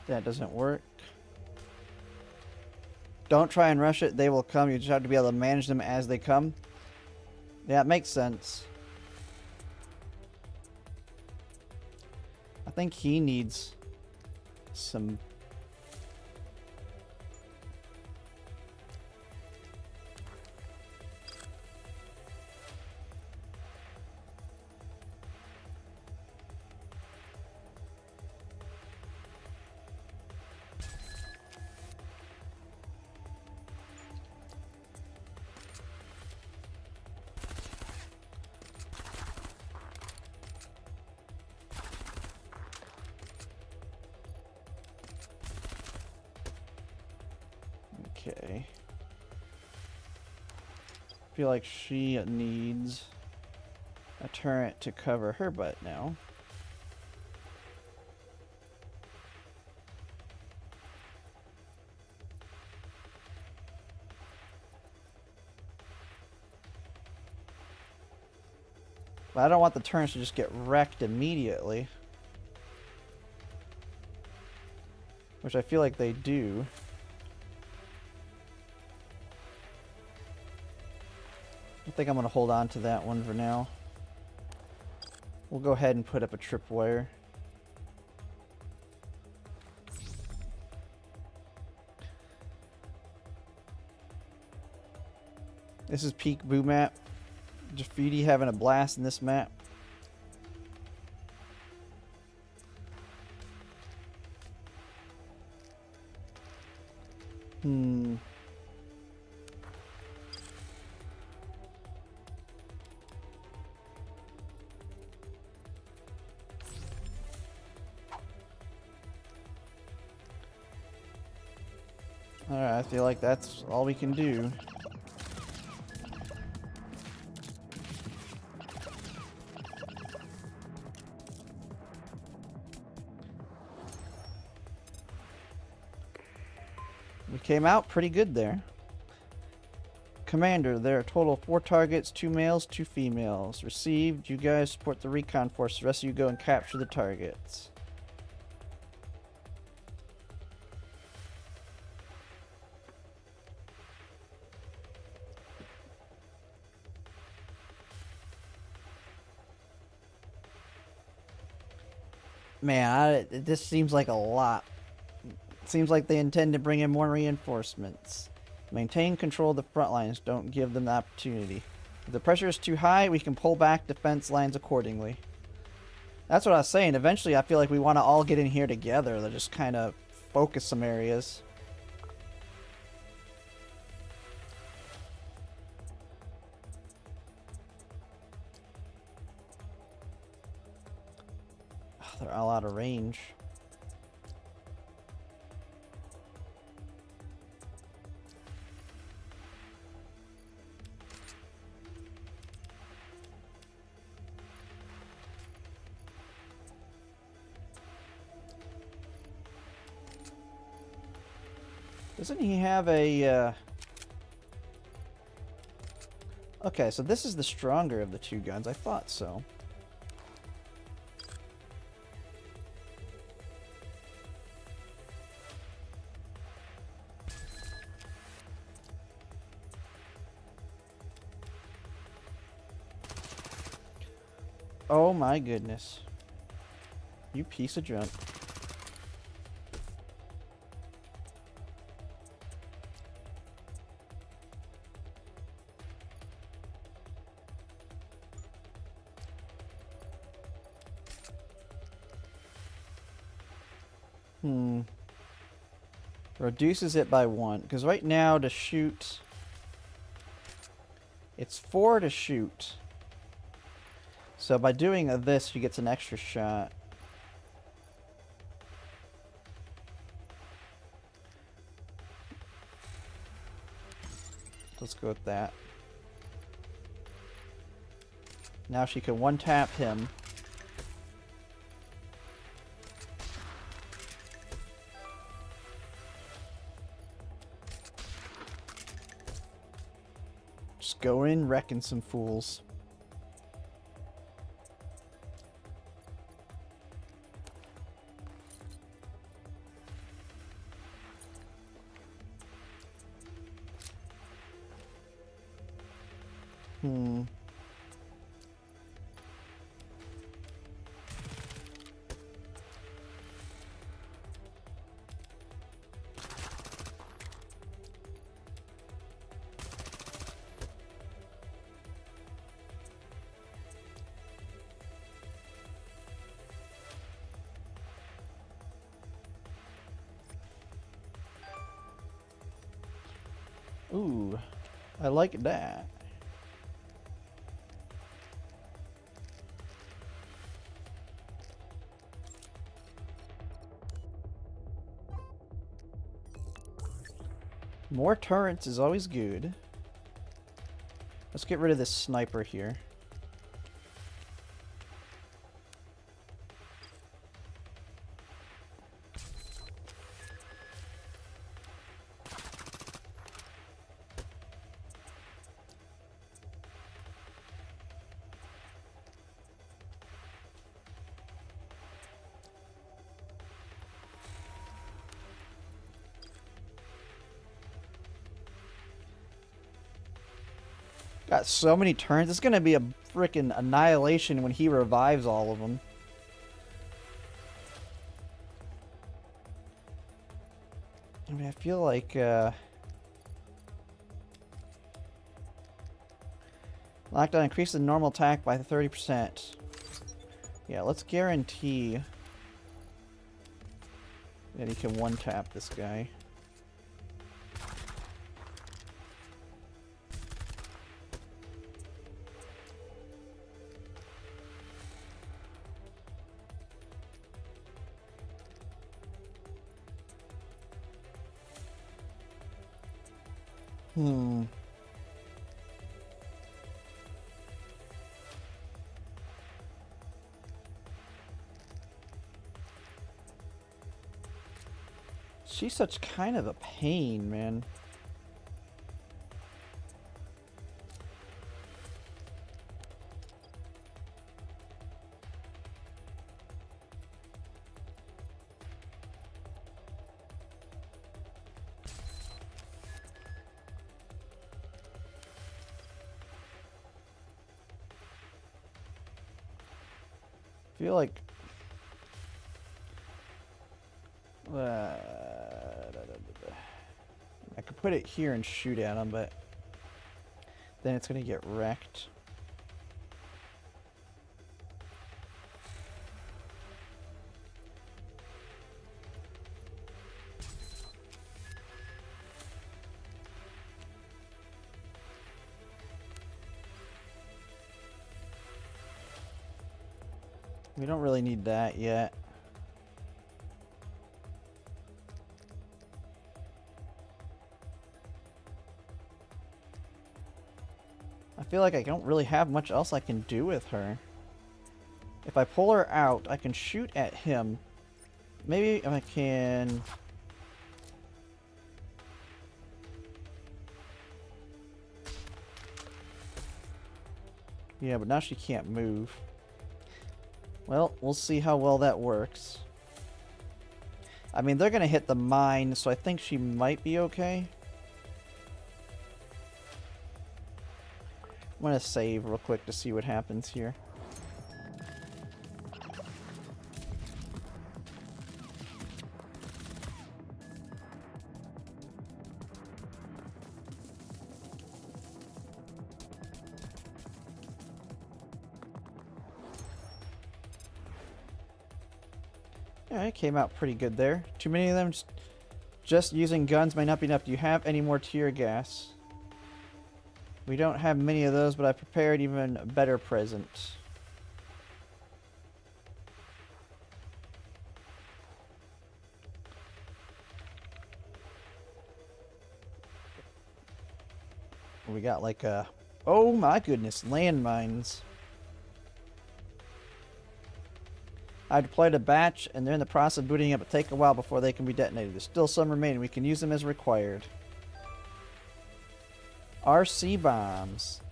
That doesn't work. Don't try and rush it. They will come. You just have to be able to manage them as they come. Yeah, it makes sense. I think he needs some... Okay. I feel like she needs a turret to cover her butt now. But I don't want the turrets to just get wrecked immediately. Which I feel like they do. I think I'm going to hold on to that one for now. We'll go ahead and put up a tripwire. This is peak boo map. Graffiti having a blast in this map. Alright, I feel like that's all we can do. We came out pretty good there. Commander, there are a total of 4 targets, 2 males, 2 females. Received. You guys support the recon force. The rest of you go and capture the targets. Man, this seems like a lot. It seems like they intend to bring in more reinforcements. Maintain control of the front lines. Don't give them the opportunity. If the pressure is too high, we can pull back defense lines accordingly. That's what I was saying. Eventually, I feel like we want to all get in here together to just kind of focus some areas. Oh, they're all out of range. Doesn't he have a... Okay, so this is the stronger of the 2 guns. I thought so. Oh my goodness. You piece of junk. Reduces it by 1. Because right now to shoot... It's 4 to shoot. So by doing this, he gets an extra shot. Let's go with that. Now she can one-tap him. Just go in, wrecking some fools. Ooh, I like that. More turrets is always good. Let's get rid of this sniper here. Got so many turns. It's going to be a freaking annihilation when he revives all of them. I mean, I feel like... Lockdown increases the normal attack by 30%. Yeah, let's guarantee that he can one-tap this guy. She's such kind of a pain, man. I feel like I could put it here and shoot at him, but then it's gonna get wrecked. We don't really need that yet. I feel like I don't really have much else I can do with her. If I pull her out, I can shoot at him. Maybe if I can... Yeah, but now she can't move. Well, we'll see how well that works. I mean, they're gonna hit the mine, so I think she might be okay. I'm gonna save real quick to see what happens here. Alright, came out pretty good there. Too many of them. Just using guns might not be enough. Do you have any more tear gas? We don't have many of those, but I prepared even a better present. We got like a... Oh my goodness, landmines. I deployed a batch, and they're in the process of booting up. It take a while before they can be detonated. There's still some remaining. We can use them as required. RC bombs.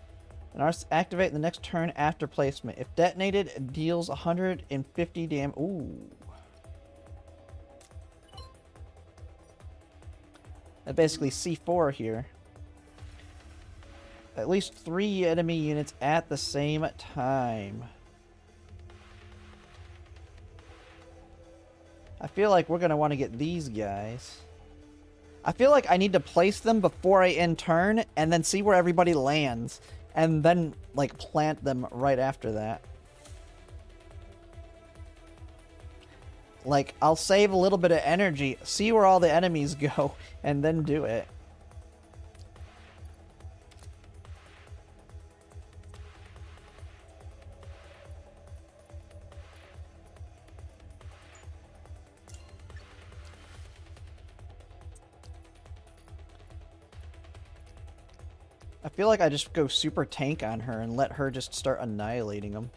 And activate the next turn after placement. If detonated, it deals 150 damage. Ooh. That's basically C4 here. At least 3 enemy units at the same time. I feel like we're going to want to get these guys. I feel like I need to place them before I end turn and then see where everybody lands. And then, like, plant them right after that. Like, I'll save a little bit of energy, see where all the enemies go, and then do it. I feel like I just go super tank on her and let her just start annihilating them.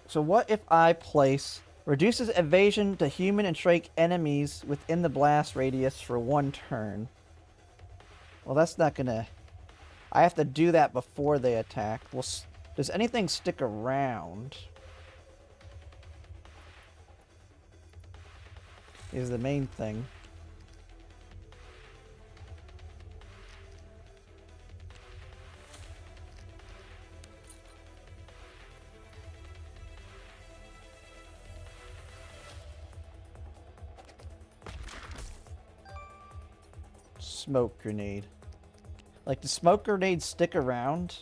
So what if I place reduces evasion to human and strike enemies within the blast radius for 1 turn? Well, that's not gonna... I have to do that before they attack. Well, does anything stick around? Is the main thing. Smoke grenade. Like, do smoke grenades stick around?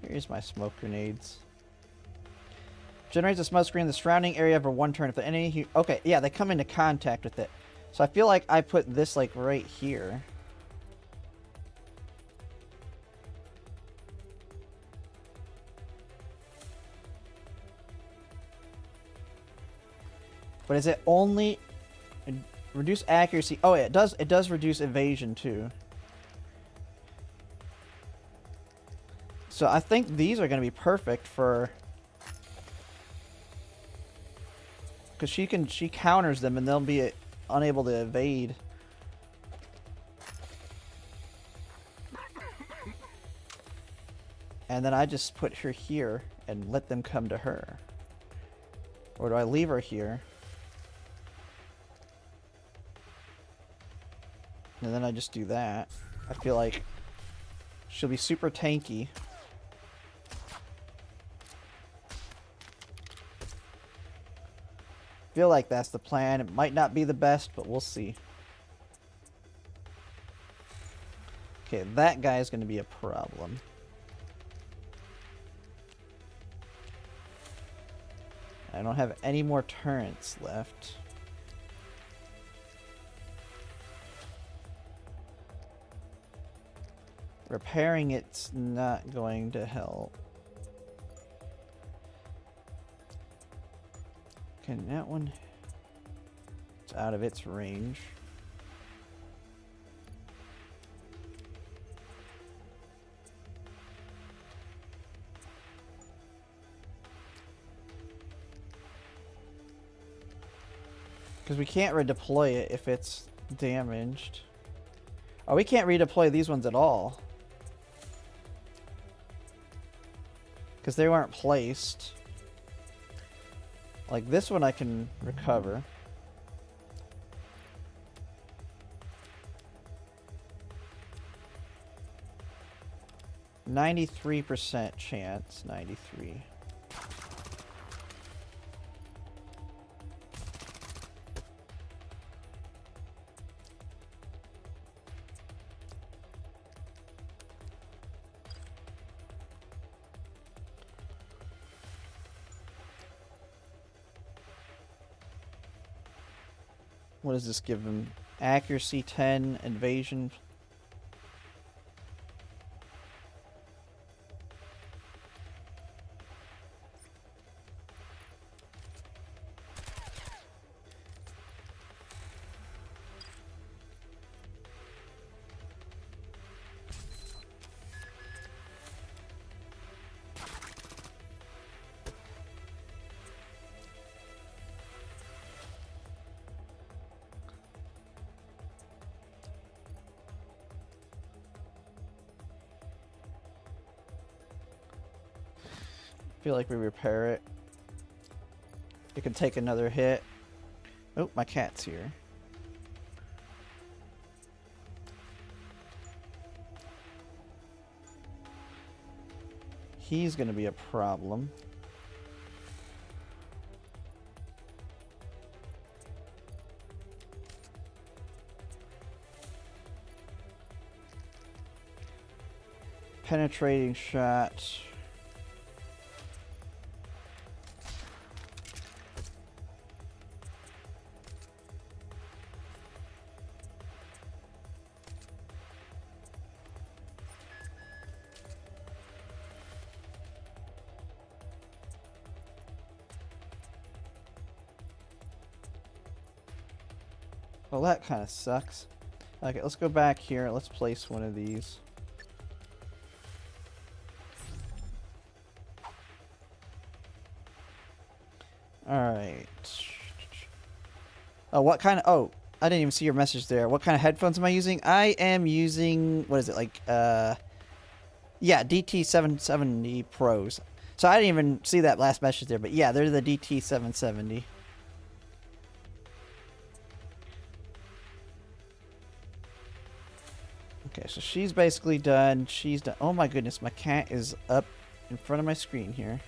Here's my smoke grenades. Generates a smoke screen in the surrounding area for 1 turn. If the enemy... Okay, yeah, they come into contact with it. So I feel like I put this, like, right here. But is it only... Reduce accuracy? Oh, yeah, it does reduce evasion, too. So I think these are going to be perfect for... Because she counters them and they'll be unable to evade. And then I just put her here and let them come to her. Or do I leave her here? And then I just do that. I feel like she'll be super tanky. Feel like that's the plan. It might not be the best, but we'll see. Okay, that guy is going to be a problem. I don't have any more turrets left. Repairing it's not going to help. Okay, that one... It's out of its range. Because we can't redeploy it if it's damaged. Oh, we can't redeploy these ones at all. Because they weren't placed. Like this one I can recover. %93 chance. 93. What does this give him? Accuracy 10, evasion. Feel like we repair it. It can take another hit. Oh, my cat's here. He's gonna be a problem. Penetrating shot. Well, that kind of sucks. Okay, let's go back here. Let's place one of these. Alright. Oh, what kind of... Oh, I didn't even see your message there. What kind of headphones am I using? I am using... What is it? Like, yeah, DT770 Pros. So I didn't even see that last message there. But yeah, they're the DT770. Okay, so she's basically done. She's done. Oh my goodness, my cat is up in front of my screen here.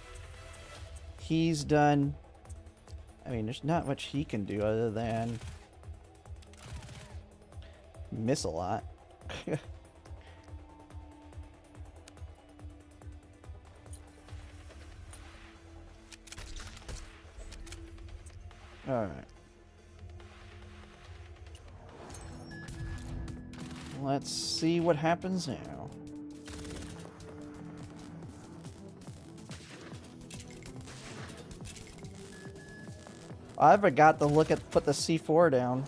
He's done. I mean, there's not much he can do other than miss a lot. Alright. Let's see what happens now. I forgot to put the C4 down.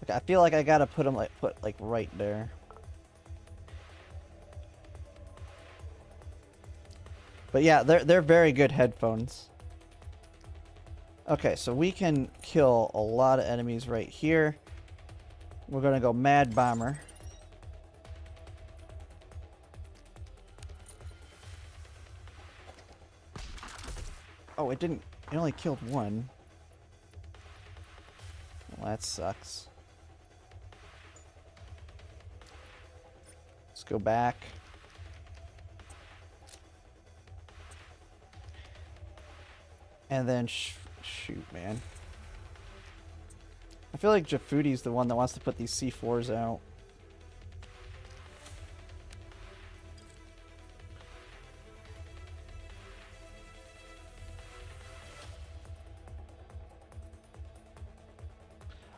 Okay, I feel like I gotta put them like right there. But yeah, they're very good headphones. Okay, so we can kill a lot of enemies right here. We're gonna go Mad Bomber. Oh, it didn't. It only killed one. Well, that sucks. Let's go back. And then shoot, man. I feel like Jafuti's the one that wants to put these C4s out.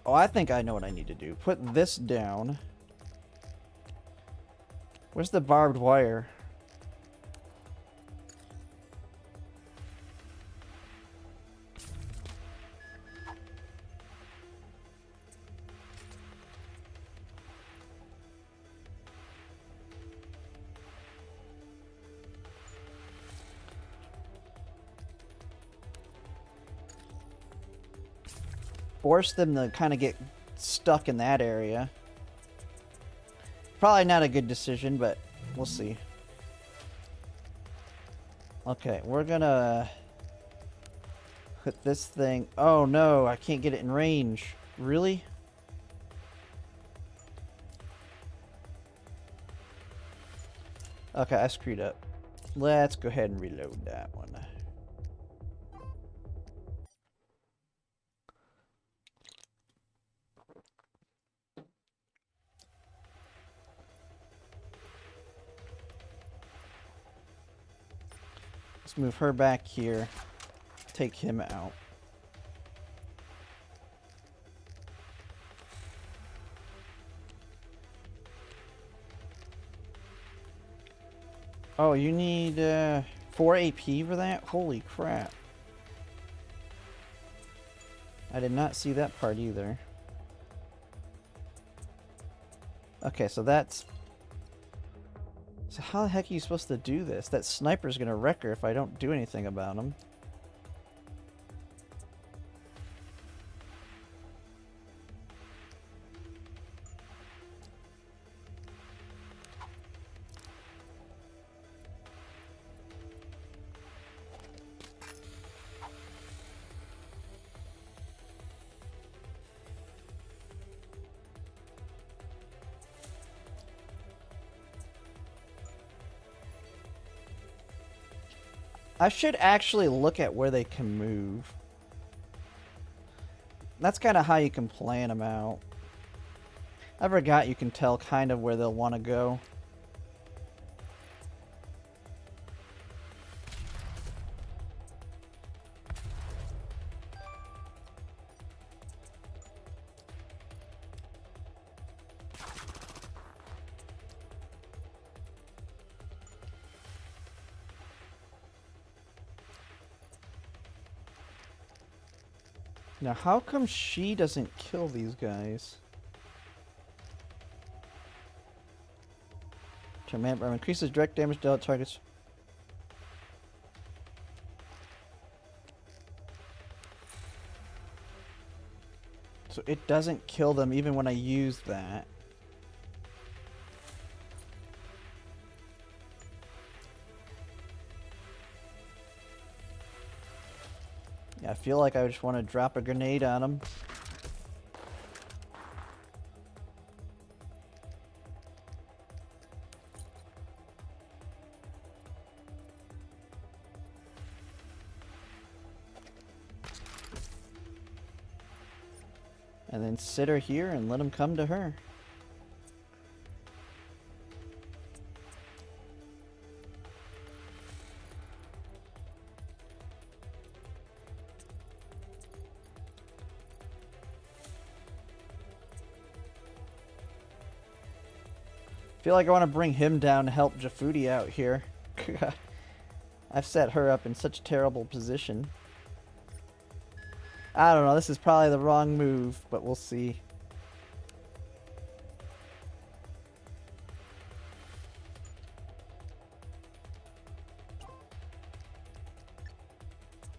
Oh, I think I know what I need to do. Put this down. Where's the barbed wire? Force them to kind of get stuck in that area. Probably not a good decision, but we'll see. Okay, we're gonna put this thing... Oh no, I can't get it in range. Really? Okay, I screwed up. Let's go ahead and reload that one. Let's move her back here. Take him out. Oh, you need 4 AP for that? Holy crap. I did not see that part either. Okay, so that's... So how the heck are you supposed to do this? That sniper's gonna wreck her if I don't do anything about him. I should actually look at where they can move. That's kind of how you can plan them out. I forgot you can tell kind of where they'll want to go. Now, how come she doesn't kill these guys? Command increases direct damage dealt targets. So it doesn't kill them even when I use that. Yeah, I feel like I just want to drop a grenade on them. And then sit her here and let them come to her. I feel like I want to bring him down to help Jafudi out here. I've set her up in such a terrible position. I don't know, this is probably the wrong move, but we'll see.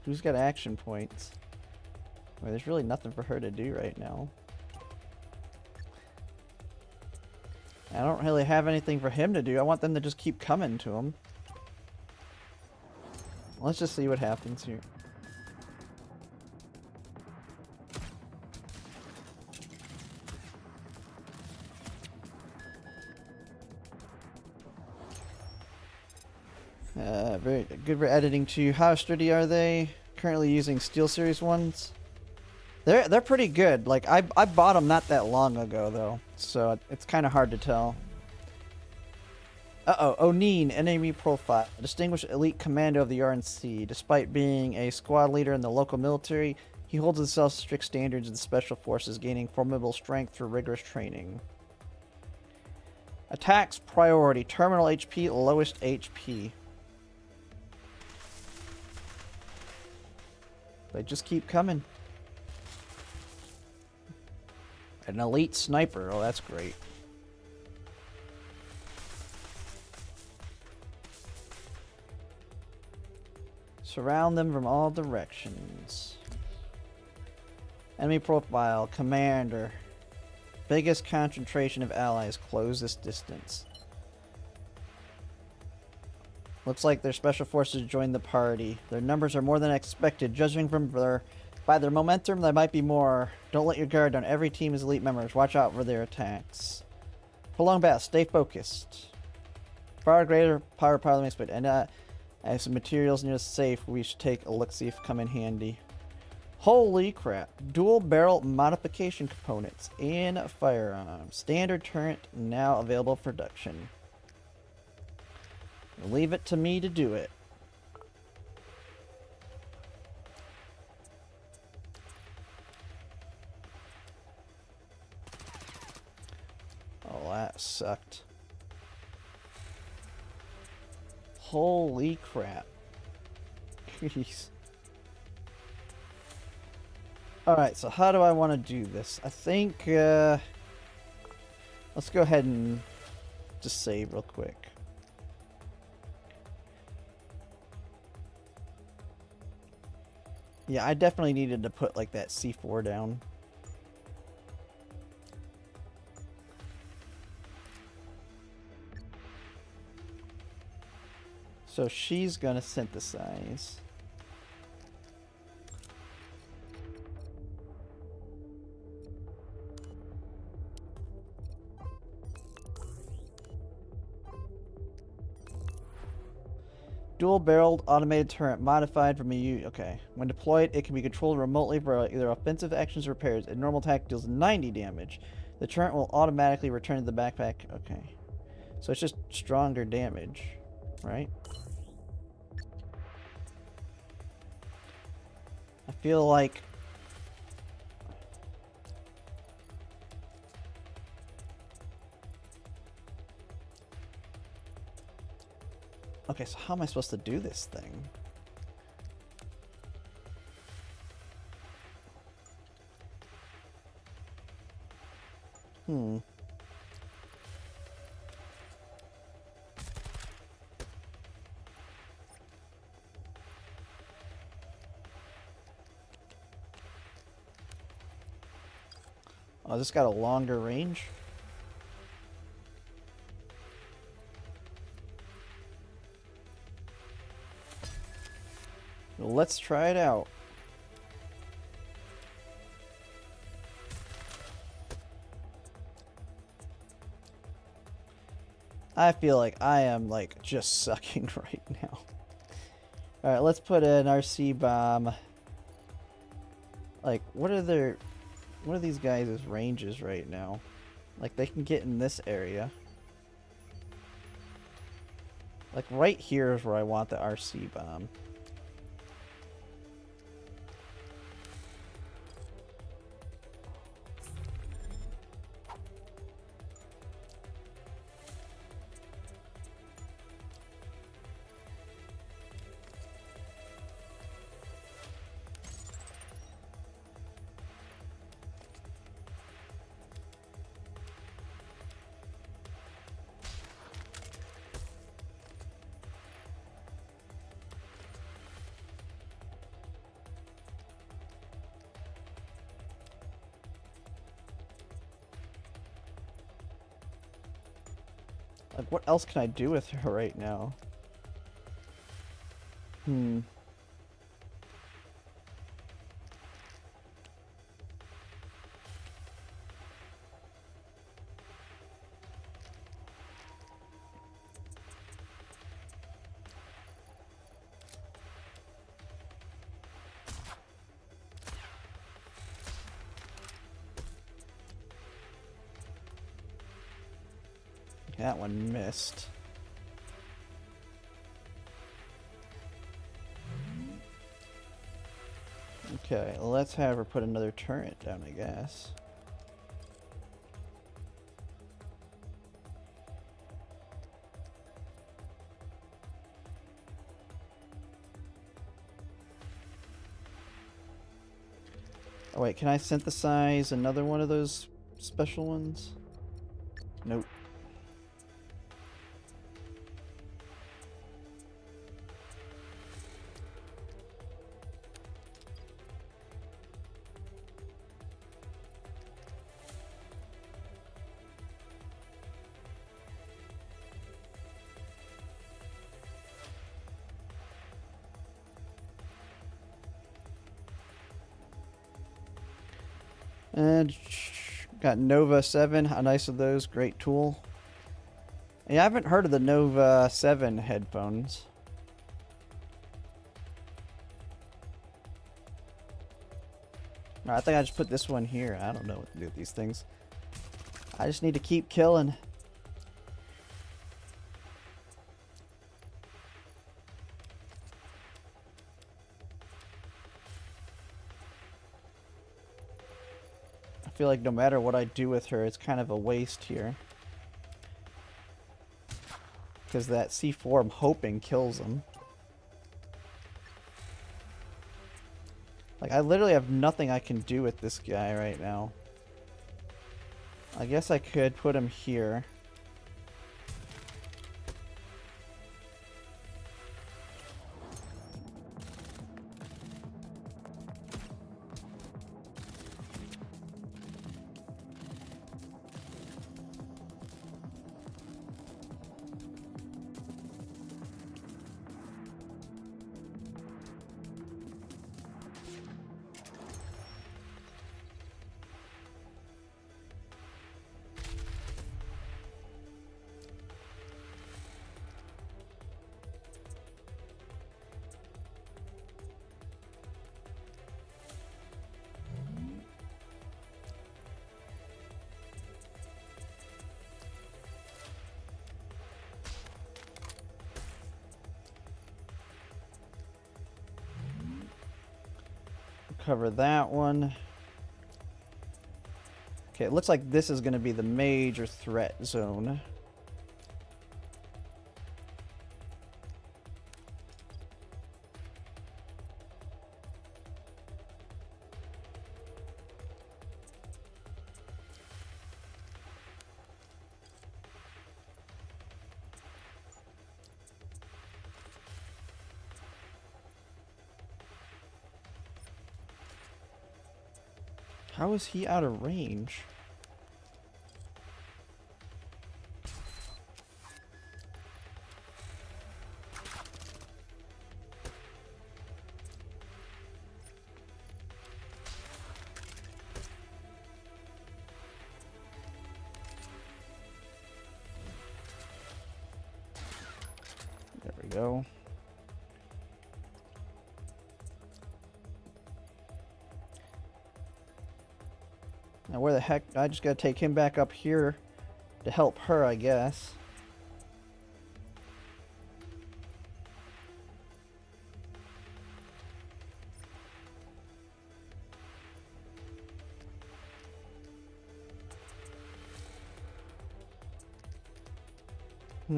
Who's got action points? Well, there's really nothing for her to do right now. I don't really have anything for him to do. I want them to just keep coming to him. Let's just see what happens here. Very good for editing too. How sturdy are they? Currently using Steel Series ones. They're pretty good. Like I bought them not that long ago though, so it's kind of hard to tell. O'Neill, enemy profile, a distinguished elite commando of the RNC. Despite being a squad leader in the local military, he holds himself to strict standards of the special forces, gaining formidable strength through rigorous training. Attacks priority, terminal HP, lowest HP. They just keep coming. An elite sniper. Oh, that's great. Surround them from all directions. Enemy profile. Commander. Biggest concentration of allies. Closest distance. Looks like their special forces joined the party. Their numbers are more than expected. Judging from by their momentum, there might be more. Don't let your guard down. Every team is elite members. Watch out for their attacks. Prolonged battle. Stay focused. Far greater power than expected. And I have some materials near the safe. We should take a look-see if come in handy. Holy crap. Dual barrel modification components in firearms. Standard turret now available for production. Leave it to me to do it. Oh, that sucked. Holy crap. Jeez. Alright, so how do I want to do this? I think, let's go ahead and just save real quick. Yeah, I definitely needed to put like that C4 down. So she's gonna synthesize. Dual-barreled automated turret modified from okay. When deployed, it can be controlled remotely for either offensive actions or repairs. A normal attack deals 90 damage. The turret will automatically return to the backpack. Okay. So it's just stronger damage, right? I feel like... Okay, so how am I supposed to do this thing? Hmm. Oh, this got a longer range? Well, let's try it out. I feel like I am, like, just sucking right now. Alright, let's put an RC bomb. Like, what are these guys' ranges right now? Like, they can get in this area. Like, right here is where I want the RC bomb. Like, what else can I do with her right now? Hmm. That one missed. Okay, let's have her put another turret down, I guess. Oh wait, can I synthesize another one of those special ones? Nope. And got Nova 7, how nice of those, great tool. Yeah, I haven't heard of the Nova 7 headphones. I think I just put this one here. I don't know what to do with these things. I just need to keep killing. I feel like no matter what I do with her, it's kind of a waste here. Because that C4, I'm hoping, kills him. Like, I literally have nothing I can do with this guy right now. I guess I could put him here. Cover that one. Okay, it looks like this is going to be the major threat zone. How is he out of range? There we go. Now where the heck? I just gotta take him back up here to help her, I guess. I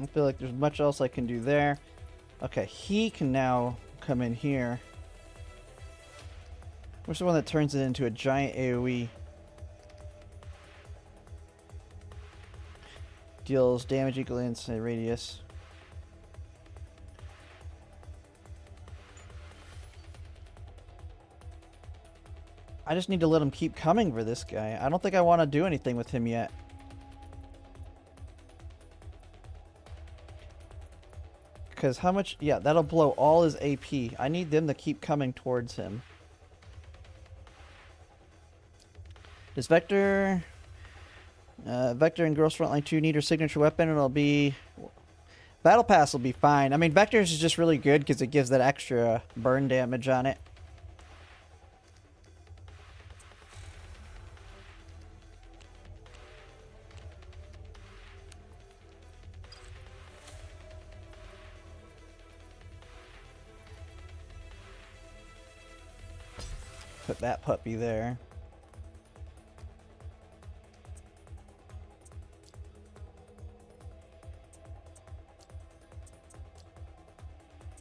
don't feel like there's much else I can do there. Okay, he can now come in here. Where's the one that turns it into a giant AoE? Deals damage equal to radius. I just need to let him keep coming for this guy. I don't think I want to do anything with him yet. Because how much... Yeah, that'll blow all his AP. I need them to keep coming towards him. Does Vector... Vector and Girls Frontline 2 need her signature weapon? It'll be... Battle Pass will be fine. I mean, Vector's is just really good because it gives that extra burn damage on it. Put that puppy there.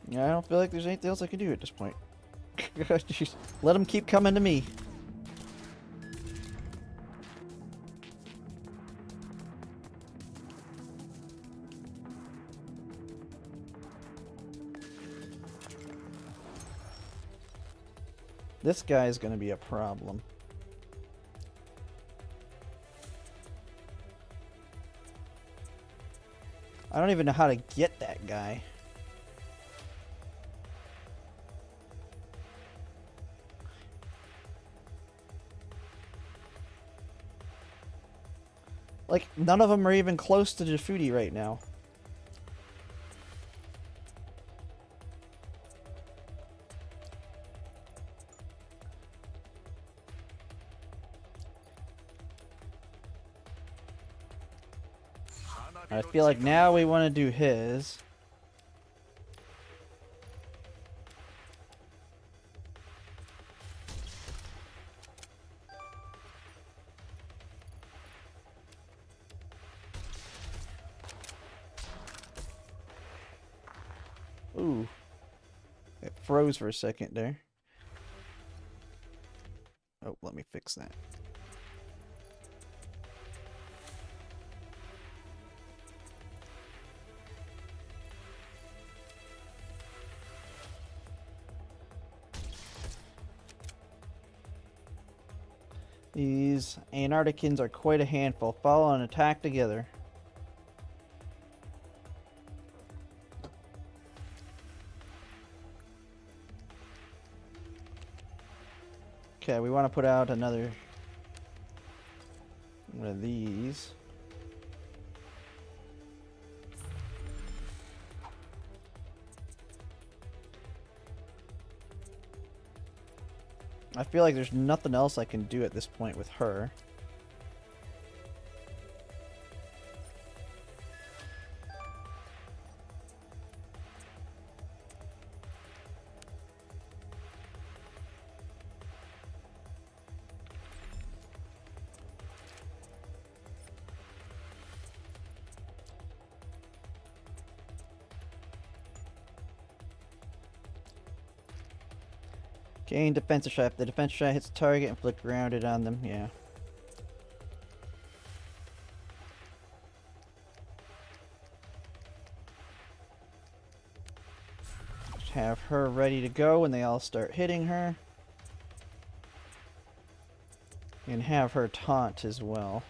Yeah, I don't feel like there's anything else I can do at this point. Just let them keep coming to me. This guy is going to be a problem. I don't even know how to get that guy. Like, none of them are even close to Jafudi right now. I feel like now we want to do his. Ooh. It froze for a second there. Oh, let me fix that. These Antarcticans are quite a handful. Follow and attack together. Okay, we want to put out another one of these. I feel like there's nothing else I can do at this point with her. Gain defensive shot. If the defensive shot hits the target, inflict grounded on them. Yeah. Just have her ready to go when they all start hitting her. And have her taunt as well.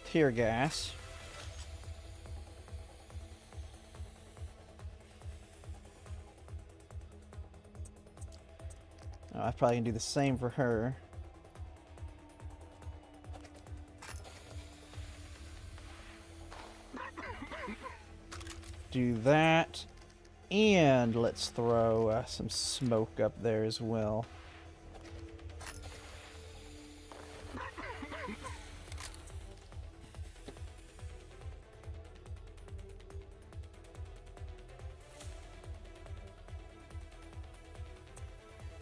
Tear gas. Oh, I probably can do the same for her. Do that. And let's throw some smoke up there as well.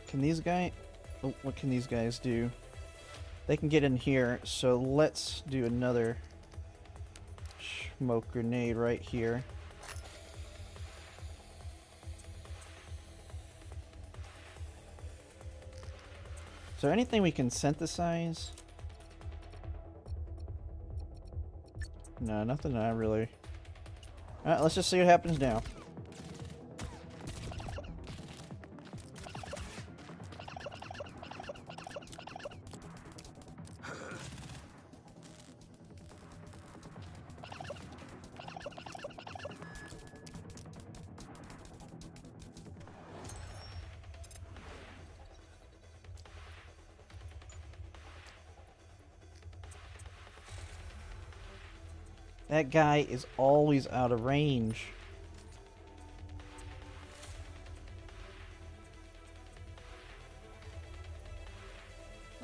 Can these guys... Oh, what can these guys do? They can get in here, so let's do another smoke grenade right here. Is there anything we can synthesize? No, nothing I really... Alright, let's just see what happens now. That guy is always out of range.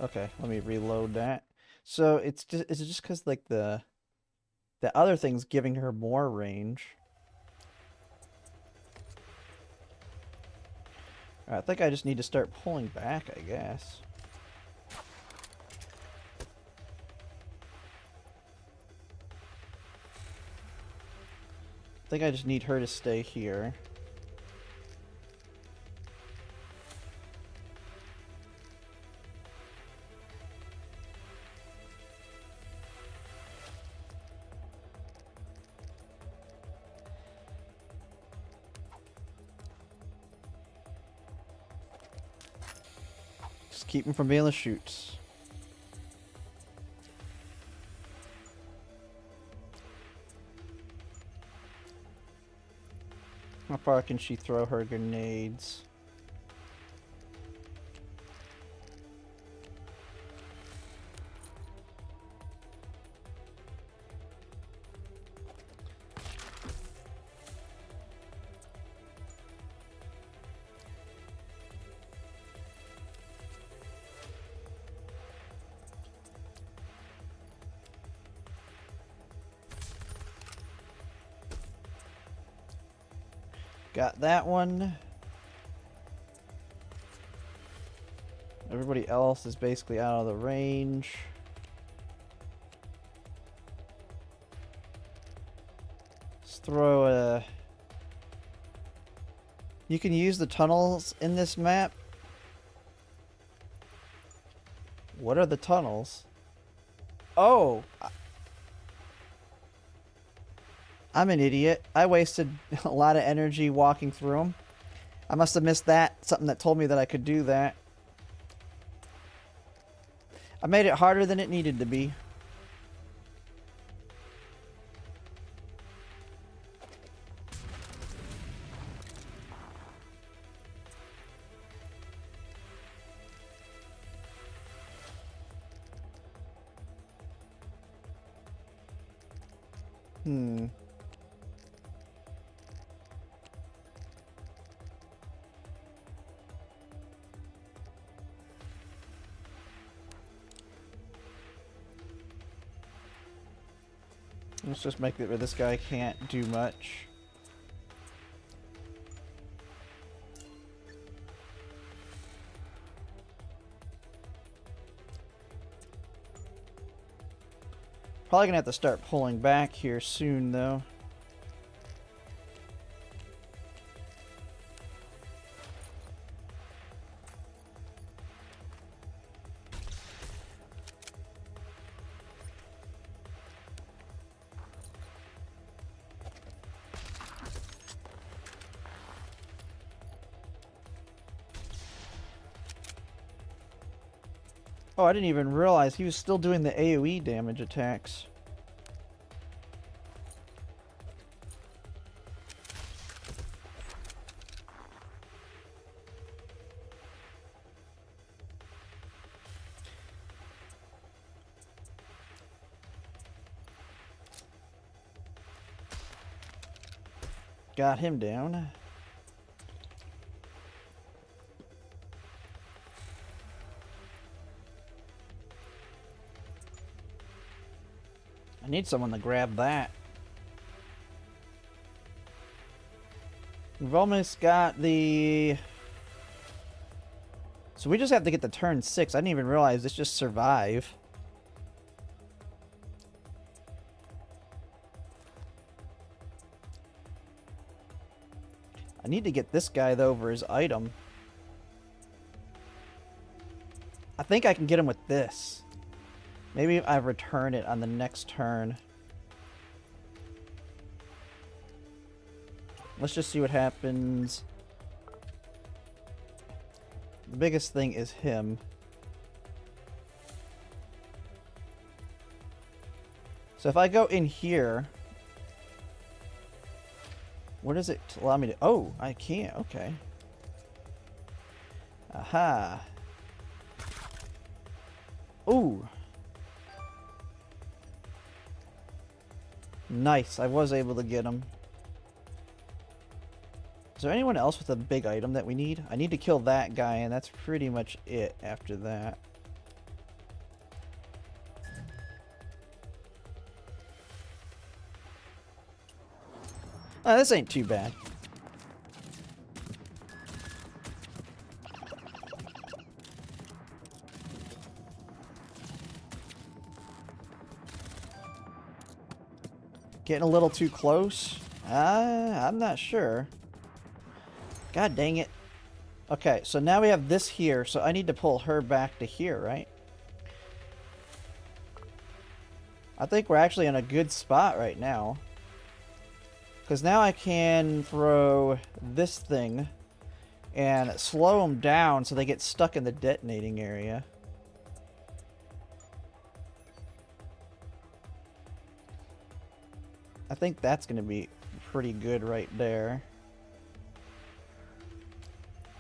Okay, let me reload that. So it's just because like the other thing's giving her more range. I think I just need to start pulling back, I guess. I think I just need her to stay here. Just keep him from being able to shoot. How far can she throw her grenades? Got that one. Everybody else is basically out of the range. Let's throw a... You can use the tunnels in this map. What are the tunnels? Oh! I'm an idiot. I wasted a lot of energy walking through them. I must have missed that. Something that told me that I could do that. I made it harder than it needed to be. Let's just make it where this guy can't do much. Probably gonna have to start pulling back here soon, though. Oh, I didn't even realize he was still doing the AoE damage attacks. Got him down. I need someone to grab that. We've almost got the... So we just have to get the turn 6. I didn't even realize it's just survive. I need to get this guy, though, over his item. I think I can get him with this. Maybe I return it on the next turn. Let's just see what happens. The biggest thing is him. So if I go in here... What does it allow me to... Oh, I can't. Okay. Aha. Ooh. Nice. I was able to get him. Is there anyone else with a big item that we need? I need to kill that guy, and that's pretty much it after that. Oh, this ain't too bad. Getting a little too close? I'm not sure. God dang it. Okay, so now we have this here, so I need to pull her back to here, right? I think we're actually in a good spot right now. Because now I can throw this thing and slow them down so they get stuck in the detonating area. I think that's going to be pretty good right there.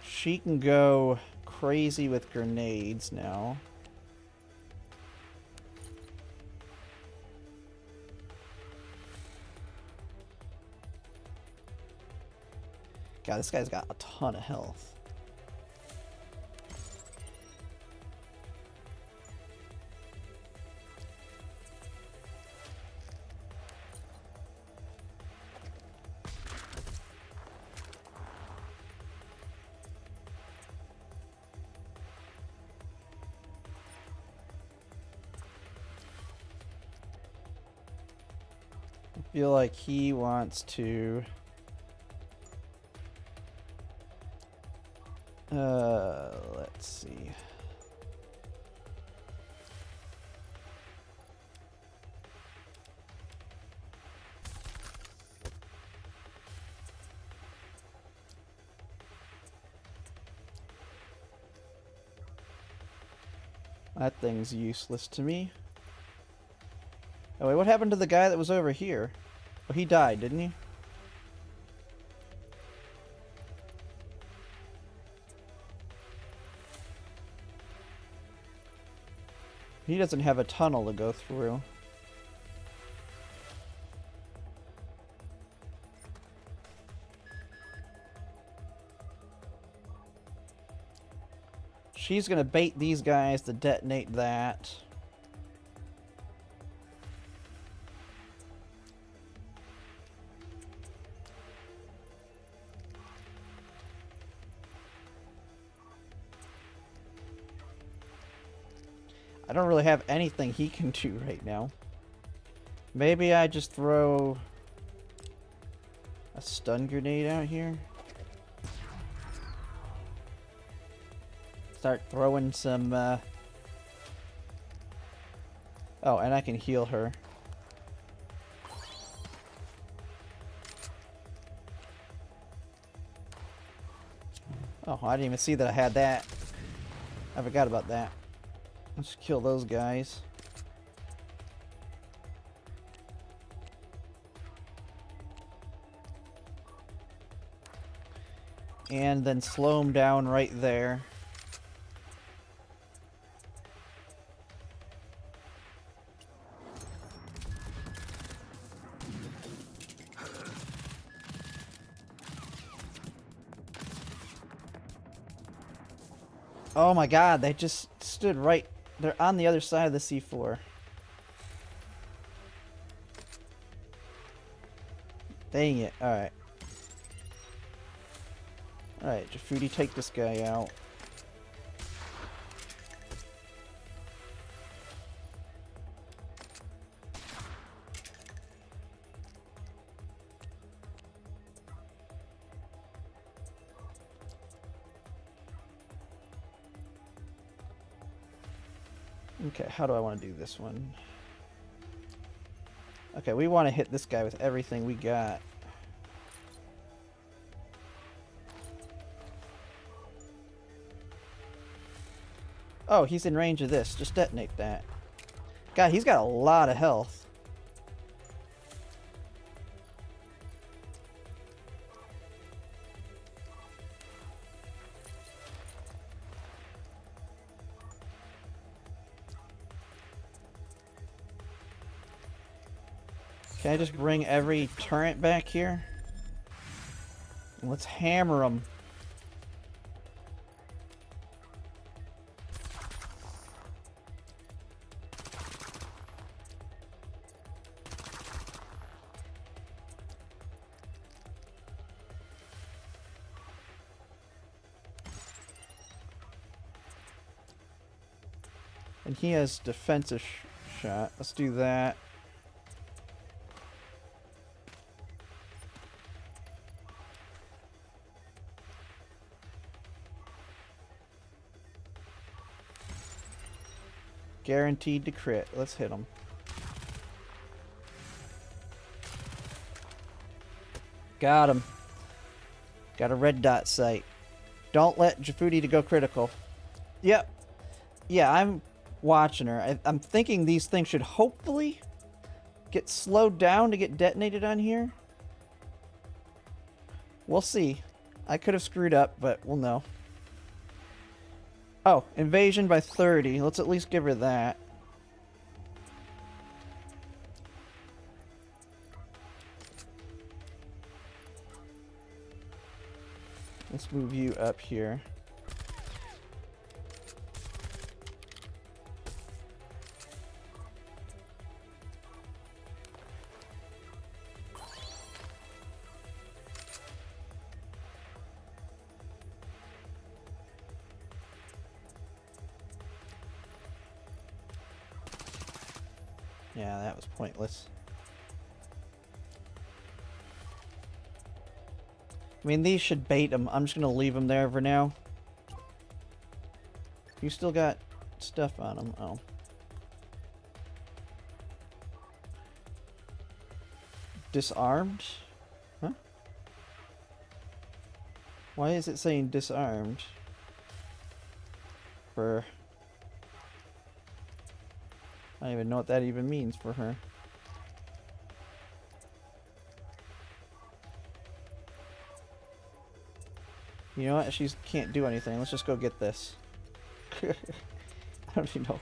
She can go crazy with grenades now. God, this guy's got a ton of health. I feel like he wants to... let's see. That thing's useless to me. Oh wait, what happened to the guy that was over here? Oh, he died, didn't he? He doesn't have a tunnel to go through. She's gonna bait these guys to detonate that. I don't really have anything he can do right now. Maybe I just throw a stun grenade out here. Start throwing some, Oh, and I can heal her. Oh, I didn't even see that I had that. I forgot about that. Let's kill those guys. And then slow them down right there. Oh my god, they just stood right... They're on the other side of the C4. Dang it. Alright. Alright, Jafuti, take this guy out. Okay, how do I want to do this one? Okay, we want to hit this guy with everything we got. Oh, he's in range of this. Just detonate that. God, he's got a lot of health. Can I just bring every turret back here? Let's hammer them. And he has defensive shot. Let's do that. Guaranteed to crit. Let's hit him. Got him. Got a red dot sight. Don't let Jafuti to go critical. Yep. Yeah, I'm watching her. I'm thinking these things should hopefully get slowed down to get detonated on here. We'll see. I could have screwed up, but we'll know. Oh, invasion by 30. Let's at least give her that. Let's move you up here. Yeah, that was pointless. I mean, these should bait them. I'm just going to leave them there for now. You still got stuff on them. Oh. Disarmed? Huh? Why is it saying disarmed? For... I don't even know what that even means for her. You know what? She can't do anything. Let's just go get this. I don't even know.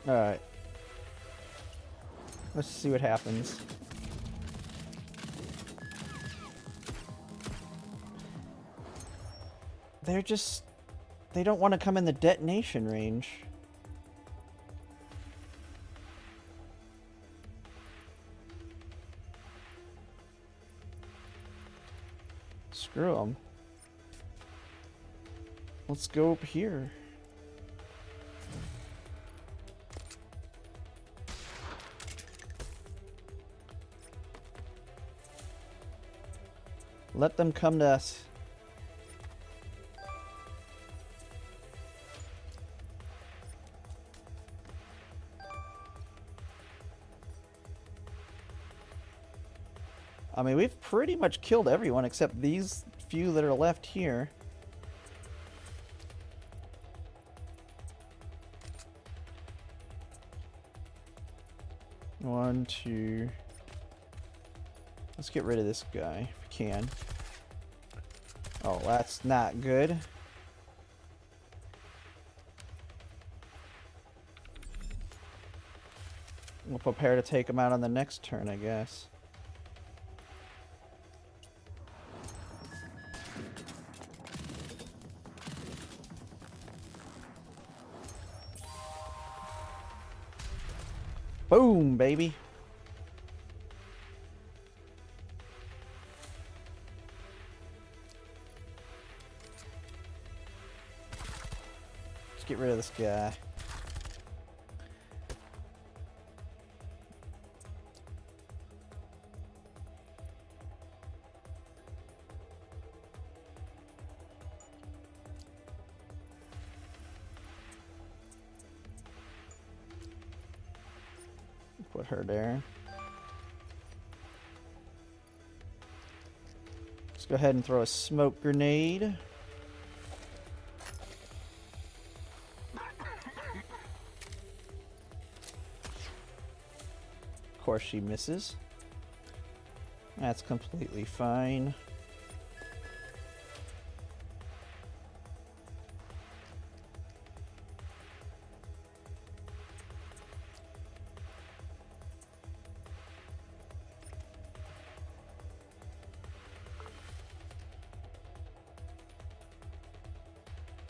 Alright. Let's see what happens. They're just... They don't want to come in the detonation range. Screw them. Let's go up here. Let them come to us. I mean, we've pretty much killed everyone except these few that are left here. One, two. Let's get rid of this guy if we can. Oh, that's not good. We'll prepare to take him out on the next turn, I guess. Boom, baby. Let's get rid of this guy. Put her there. Let's go ahead and throw a smoke grenade. Of course she misses. That's completely fine.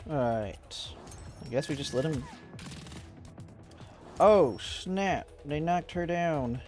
Alright. I guess we just let him... Oh, snap. They knocked her down.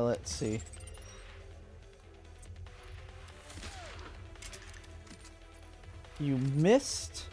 Let's see. You missed?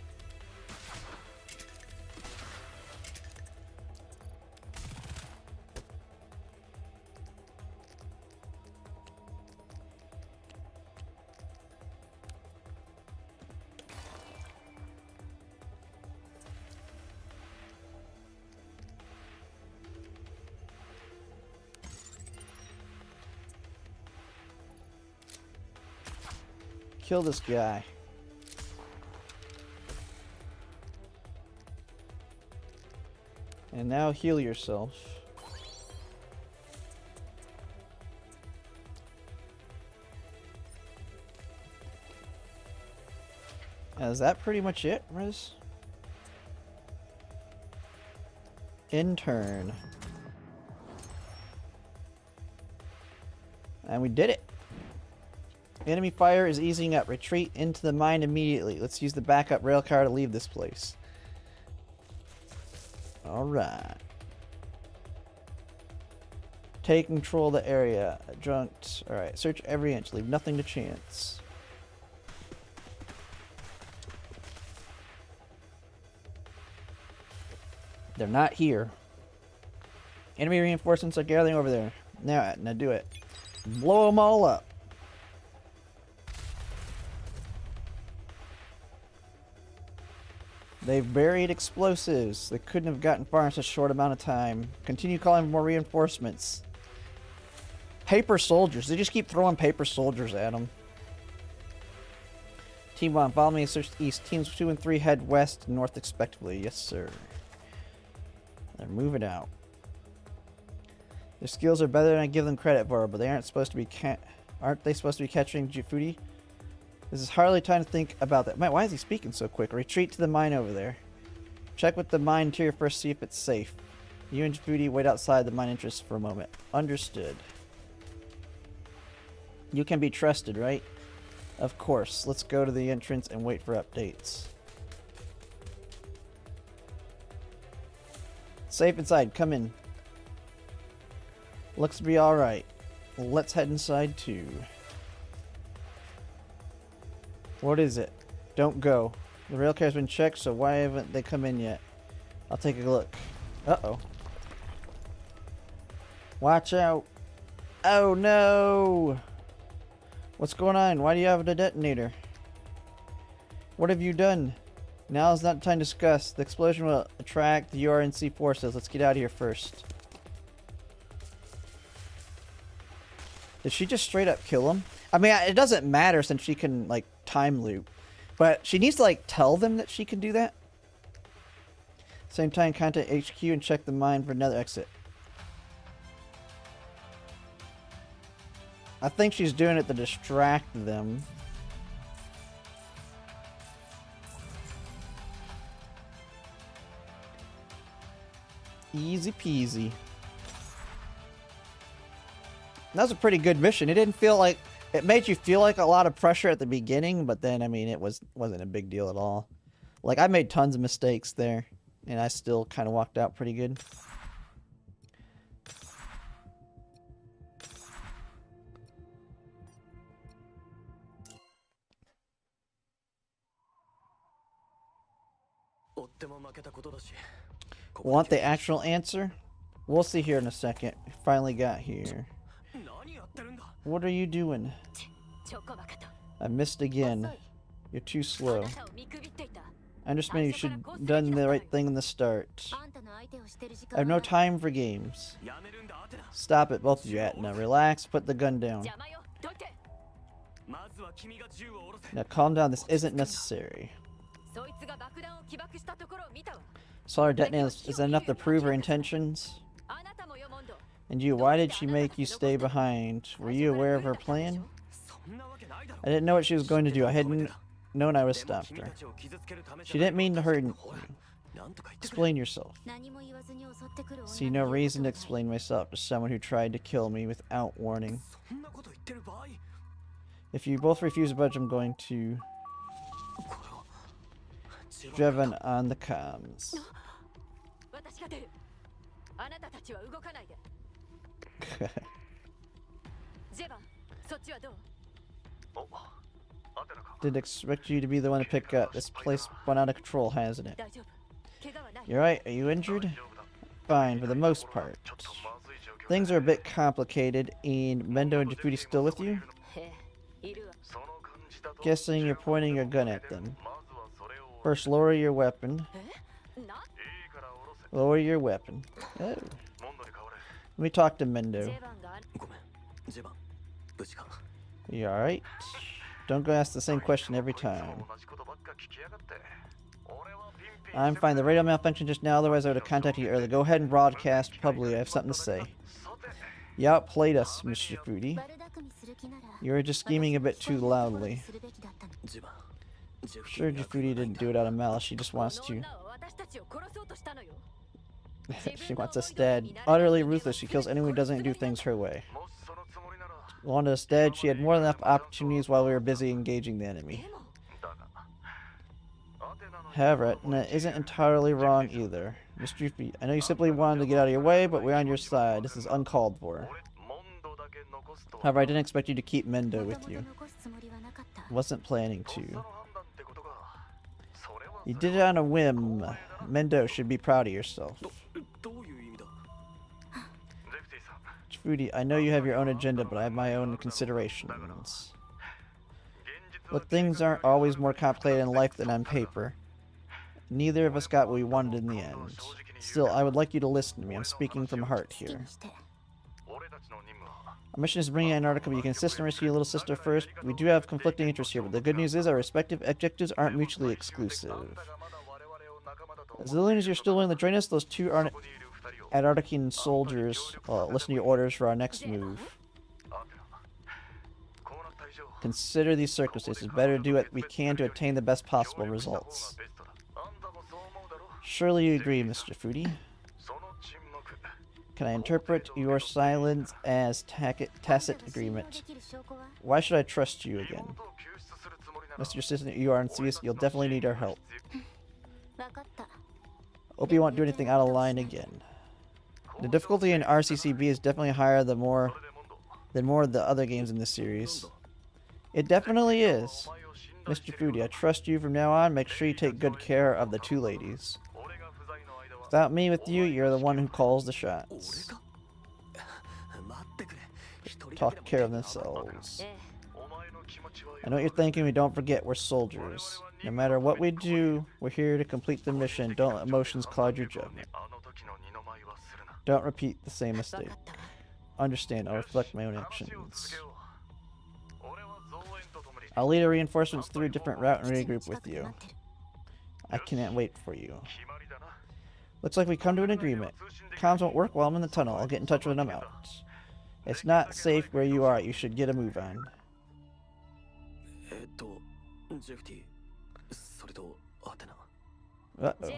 Kill this guy. And now heal yourself. Is that pretty much it, Riz? Intern. And we did it. Enemy fire is easing up. Retreat into the mine immediately. Let's use the backup rail car to leave this place. Alright. Take control of the area. Adjunct. Alright. Search every inch. Leave nothing to chance. They're not here. Enemy reinforcements are gathering over there. Now do it. Blow them all up. They've buried explosives. They couldn't have gotten far in such a short amount of time. Continue calling for more reinforcements. Paper soldiers. They just keep throwing paper soldiers at them. Team 1, follow me and search east. Teams 2 and 3 head west and north respectively. Yes, sir. They're moving out. Their skills are better than I give them credit for, but they aren't supposed to be aren't they supposed to be capturing Jifudi? This is hardly time to think about that. Man, why is he speaking so quick? Retreat to the mine over there. Check with the mine interior first, see if it's safe. You and Jifudi wait outside the mine entrance for a moment. Understood. You can be trusted, right? Of course. Let's go to the entrance and wait for updates. Safe inside. Come in. Looks to be alright. Let's head inside too. What is it? Don't go. The rail car's been checked, so why haven't they come in yet? I'll take a look. Uh-oh. Watch out. Oh no! What's going on? Why do you have the detonator? What have you done? Now is not the time to discuss. The explosion will attract the URNC forces. Let's get out of here first. Did she just straight up kill him? I mean, it doesn't matter since she can, like, time loop. But she needs to, like, tell them that she can do that. Same time, contact HQ and check the mine for another exit. I think she's doing it to distract them. Easy peasy. That was a pretty good mission. It didn't feel like... It made you feel like a lot of pressure at the beginning, but then, I mean, it wasn't a big deal at all. Like, I made tons of mistakes there, and I still kind of walked out pretty good. Want the actual answer? We'll see here in a second. We finally got here. What are you doing? I missed again. You're too slow. I understand you should have done the right thing in the start. I have no time for games. Stop it, both of you. Now relax, put the gun down. Now calm down, this isn't necessary. Solar detonator is enough to prove her intentions. And you, why did she make you stay behind? Were you aware of her plan? I didn't know what she was going to do. I hadn't known I would stop her. She didn't mean to hurt you. Explain yourself. See no reason to explain myself to someone who tried to kill me without warning. If you both refuse to budge, I'm going to... Driven on the comms. Didn't expect you to be the one to pick up. This place went out of control, hasn't it? You're right. Are you injured? Fine, for the most part. Things are a bit complicated. And Mendo and Jafudi still with you? Guessing you're pointing your gun at them. First, lower your weapon. Lower your weapon. Oh. Let me talk to Mendo. You alright? Don't go ask the same question every time. I'm fine. The radio malfunctioned just now, otherwise I would have contacted you earlier. Go ahead and broadcast publicly. I have something to say. You outplayed us, Mr. Foodie. You were just scheming a bit too loudly. Sure, Jafudi didn't do it out of malice. She just wants to... She wants us dead. Utterly ruthless. She kills anyone who doesn't do things her way. Wanted us dead. She had more than enough opportunities while we were busy engaging the enemy. However, that isn't entirely wrong either. Mr. Jafudi, I know you simply wanted to get out of your way, but we're on your side. This is uncalled for. However, I didn't expect you to keep Mendo with you. Wasn't planning to. You did it on a whim. Mendo should be proud of yourself. Jafudi, I know you have your own agenda, but I have my own considerations. Look, things aren't always more complicated in life than on paper. Neither of us got what we wanted in the end. Still, I would like you to listen to me. I'm speaking from heart here. Our mission is to bring you Antarctica, but you can assist and rescue your little sister first. We do have conflicting interests here, but the good news is our respective objectives aren't mutually exclusive. As long as you're still willing to join us, those two Antarctican soldiers listen to your orders for our next move. Consider these circumstances. Better do what we can to attain the best possible results. Surely you agree, Mr. Foodie. Can I interpret your silence as tacit agreement? Why should I trust you again? Mr. Assistant, you are in CS. You'll definitely need our help. Hope you won't do anything out of line again. The difficulty in RCCB is definitely higher than more of the other games in this series. It definitely is. Mr. Foodie, I trust you from now on. Make sure you take good care of the two ladies. Without me with you, you're the one who calls the shots. Take care of themselves. I know what you're thinking. We don't forget we're soldiers. No matter what we do, we're here to complete the mission. Don't let emotions cloud your judgment. Don't repeat the same mistake. Understand, I'll reflect my own actions. I'll lead our reinforcements through a different route and regroup with you. I cannot wait for you. Looks like we come to an agreement. Comms won't work while I'm in the tunnel. I'll get in touch when I'm out. It's not safe where you are. You should get a move on. Uh-oh.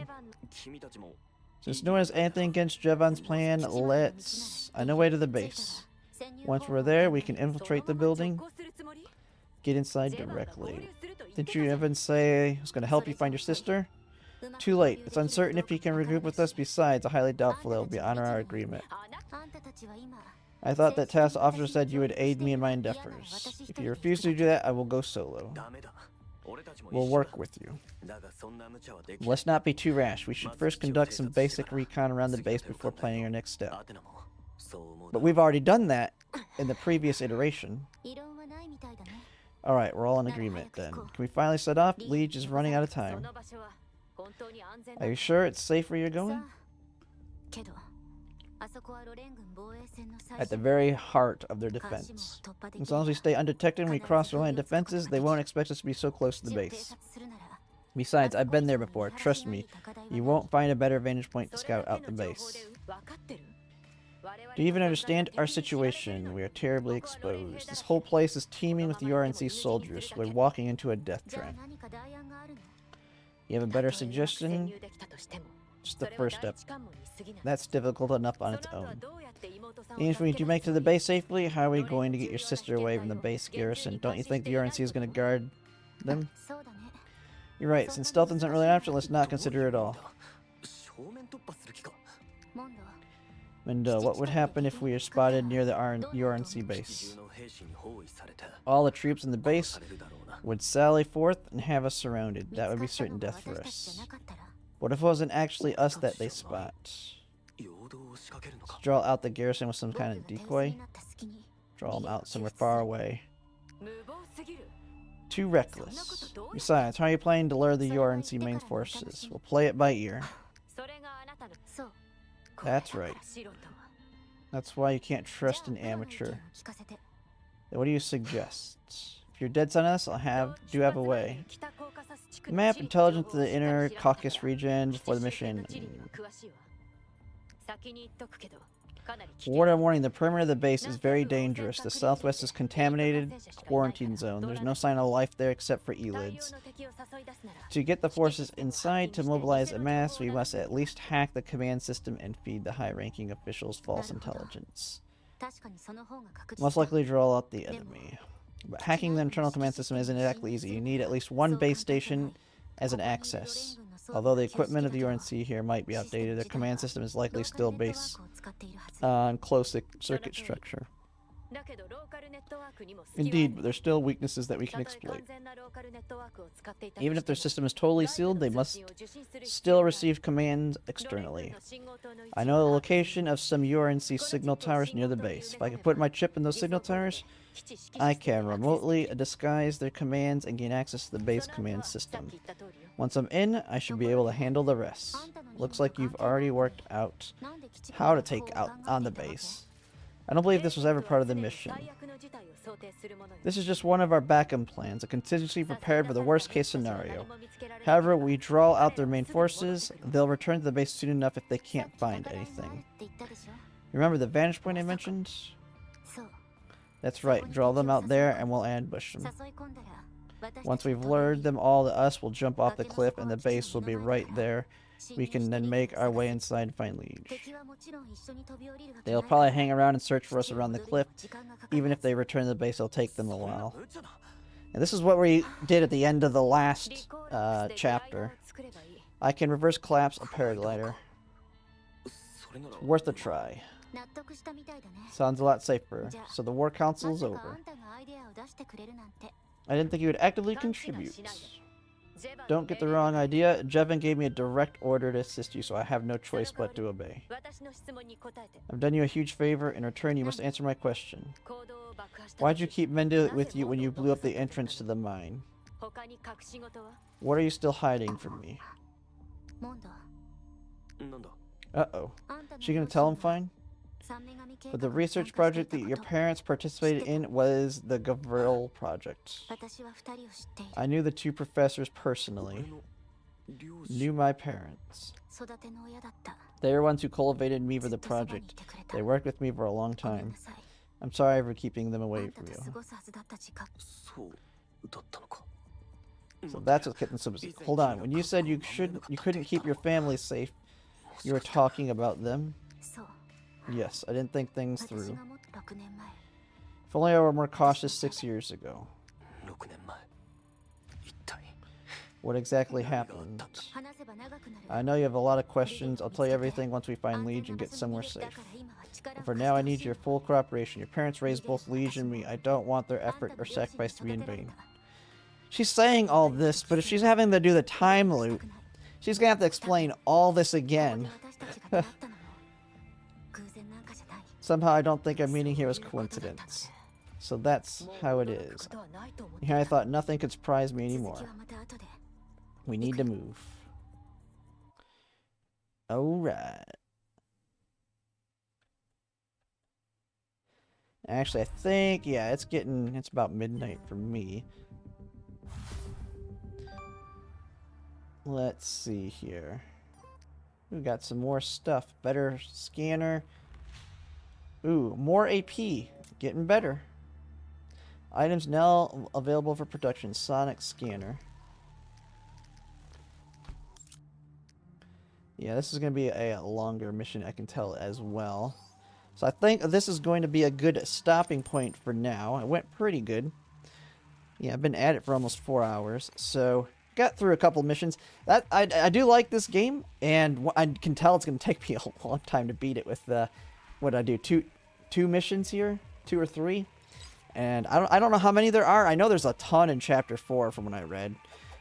Since no one has anything against Jevon's plan, let's... I know way to the base. Once we're there, we can infiltrate the building. Get inside directly. Didn't you even say I was going to help you find your sister? Too late. It's uncertain if he can regroup with us. Besides, I highly doubtful it will be honor our agreement. I thought that TASA officer said you would aid me in my endeavors. If you refuse to do that, I will go solo. We'll work with you. Let's not be too rash. We should first conduct some basic recon around the base before planning our next step. But we've already done that in the previous iteration. Alright, we're all in agreement then. Can we finally set off? Liege is running out of time. Are you sure it's safe where you're going? At the very heart of their defense. As long as we stay undetected when we cross their line of defenses, they won't expect us to be so close to the base. Besides, I've been there before. Trust me, you won't find a better vantage point to scout out the base. Do you even understand our situation? We are terribly exposed. This whole place is teeming with URNC soldiers. We're walking into a death trap. You have a better suggestion? Just the first step. That's difficult enough on its own. Even if we do make it to the base safely, how are we going to get your sister away from the base garrison? Don't you think the URNC is going to guard them? You're right. Since stealth isn't really an option, let's not consider it all. Mendo, what would happen if we are spotted near the URNC base? All the troops in the base would sally forth and have us surrounded. That would be certain death for us. What if it wasn't actually us that they spot? Let's draw out the garrison with some kind of decoy. Draw them out somewhere far away. Too reckless. Besides, how are you planning to lure the URNC main forces? We'll play it by ear. That's right. That's why you can't trust an amateur. What do you suggest? If you're dead set on us, I'll have a way. Map intelligence to the inner Caucasus region before the mission. Word of warning, the perimeter of the base is very dangerous. The southwest is contaminated quarantine zone. There's no sign of life there except for elids. To get the forces inside to mobilize en masse, we must at least hack the command system and feed the high-ranking officials false intelligence. Most likely draw out the enemy. But hacking the internal command system isn't exactly easy. You need at least one base station as an access. Although the equipment of the URNC here might be outdated, their command system is likely still based on closed circuit structure. Indeed, but there's still weaknesses that we can exploit. Even if their system is totally sealed, they must still receive commands externally. I know the location of some URNC signal towers near the base. If I can put my chip in those signal towers, I can remotely disguise their commands and gain access to the base command system. Once I'm in, I should be able to handle the rest. Looks like you've already worked out how to take out on the base. I don't believe this was ever part of the mission. This is just one of our backup plans, a contingency prepared for the worst case scenario. However, we draw out their main forces, they'll return to the base soon enough if they can't find anything. Remember the vantage point I mentioned? That's right, draw them out there and we'll ambush them. Once we've lured them all to us, we'll jump off the cliff and the base will be right there. We can then make our way inside and find Liege. They'll probably hang around and search for us around the cliff. Even if they return to the base, it'll take them a while. And this is what we did at the end of the last chapter. I can reverse collapse a paraglider. It's worth a try. Sounds a lot safer. So the war council is over. I didn't think you would actively contribute. Don't get the wrong idea. Jevon gave me a direct order to assist you, so I have no choice but to obey. I've done you a huge favor. In return, you must answer my question. Why'd you keep Menda with you when you blew up the entrance to the mine? What are you still hiding from me? Uh-oh. She gonna tell him fine? But the research project that your parents participated in was the Gavril project. I knew the two professors personally. Knew my parents. They were ones who cultivated me for the project. They worked with me for a long time. I'm sorry for keeping them away from you. So that's what kept them so busy. Hold on. When you said you couldn't keep your family safe, you were talking about them? Yes, I didn't think things through. If only I were more cautious 6 years ago. What exactly happened? I know you have a lot of questions. I'll tell you everything once we find Liege and get somewhere safe. But for now, I need your full cooperation. Your parents raised both Liege and me. I don't want their effort or sacrifice to be in vain. She's saying all this, but if she's having to do the time loop, she's gonna have to explain all this again. Somehow I don't think our meeting here was coincidence. So that's how it is. Here I thought nothing could surprise me anymore. We need to move. Alright. Actually, I think, yeah, it's about midnight for me. Let's see here. We got some more stuff. Better scanner. Ooh, more AP. Getting better. Items now available for production. Sonic scanner. Yeah, this is going to be a longer mission, I can tell as well. So I think this is going to be a good stopping point for now. It went pretty good. Yeah, I've been at it for almost 4 hours. So, got through a couple missions. I do like this game, and I can tell it's going to take me a long time to beat it with what I do, two missions here, 2 or 3. And I don't know how many there are. I know there's a ton in Chapter 4 from what I read.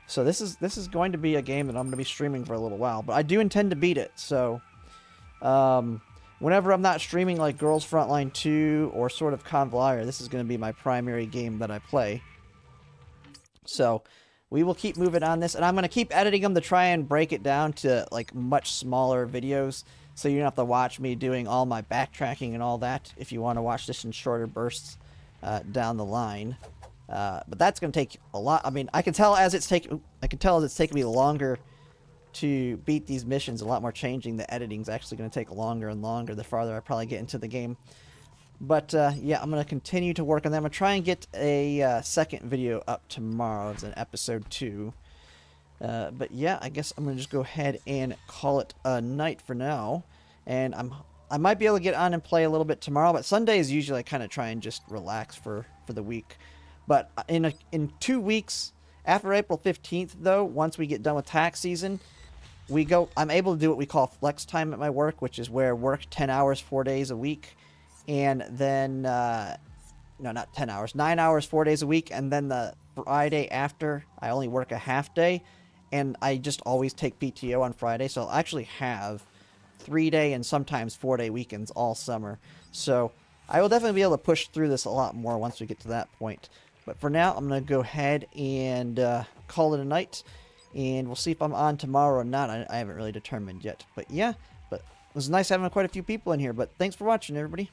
So this is going to be a game that I'm going to be streaming for a little while, but I do intend to beat it. So whenever I'm not streaming like Girls Frontline 2 or Sword of Convalire, this is going to be my primary game that I play. So we will keep moving on this, and I'm going to keep editing them to try and break it down to like much smaller videos, so you don't have to watch me doing all my backtracking and all that if you want to watch this in shorter bursts down the line. But that's going to take a lot. I mean, I can tell as it's taking me longer to beat these missions, a lot more changing. The editing's actually going to take longer and longer the farther I probably get into the game. But yeah, I'm going to continue to work on that. I'm going to try and get a second video up tomorrow. It's an episode 2. But yeah, I guess I'm going to just go ahead and call it a night for now. And I might be able to get on and play a little bit tomorrow, but Sundays usually I kind of try and just relax for the week. But in 2 weeks, after April 15th, though, once we get done with tax season, I'm able to do what we call flex time at my work, which is where I work 10 hours, 4 days a week. And then, no, not 10 hours, 9 hours, 4 days a week. And then the Friday after, I only work a half day. And I just always take PTO on Friday. So I'll actually have 3-day and sometimes 4-day weekends all summer. So I will definitely be able to push through this a lot more once we get to that point. But for now, I'm going to go ahead and call it a night. And we'll see if I'm on tomorrow or not. I haven't really determined yet. But yeah, but it was nice having quite a few people in here. But thanks for watching, everybody.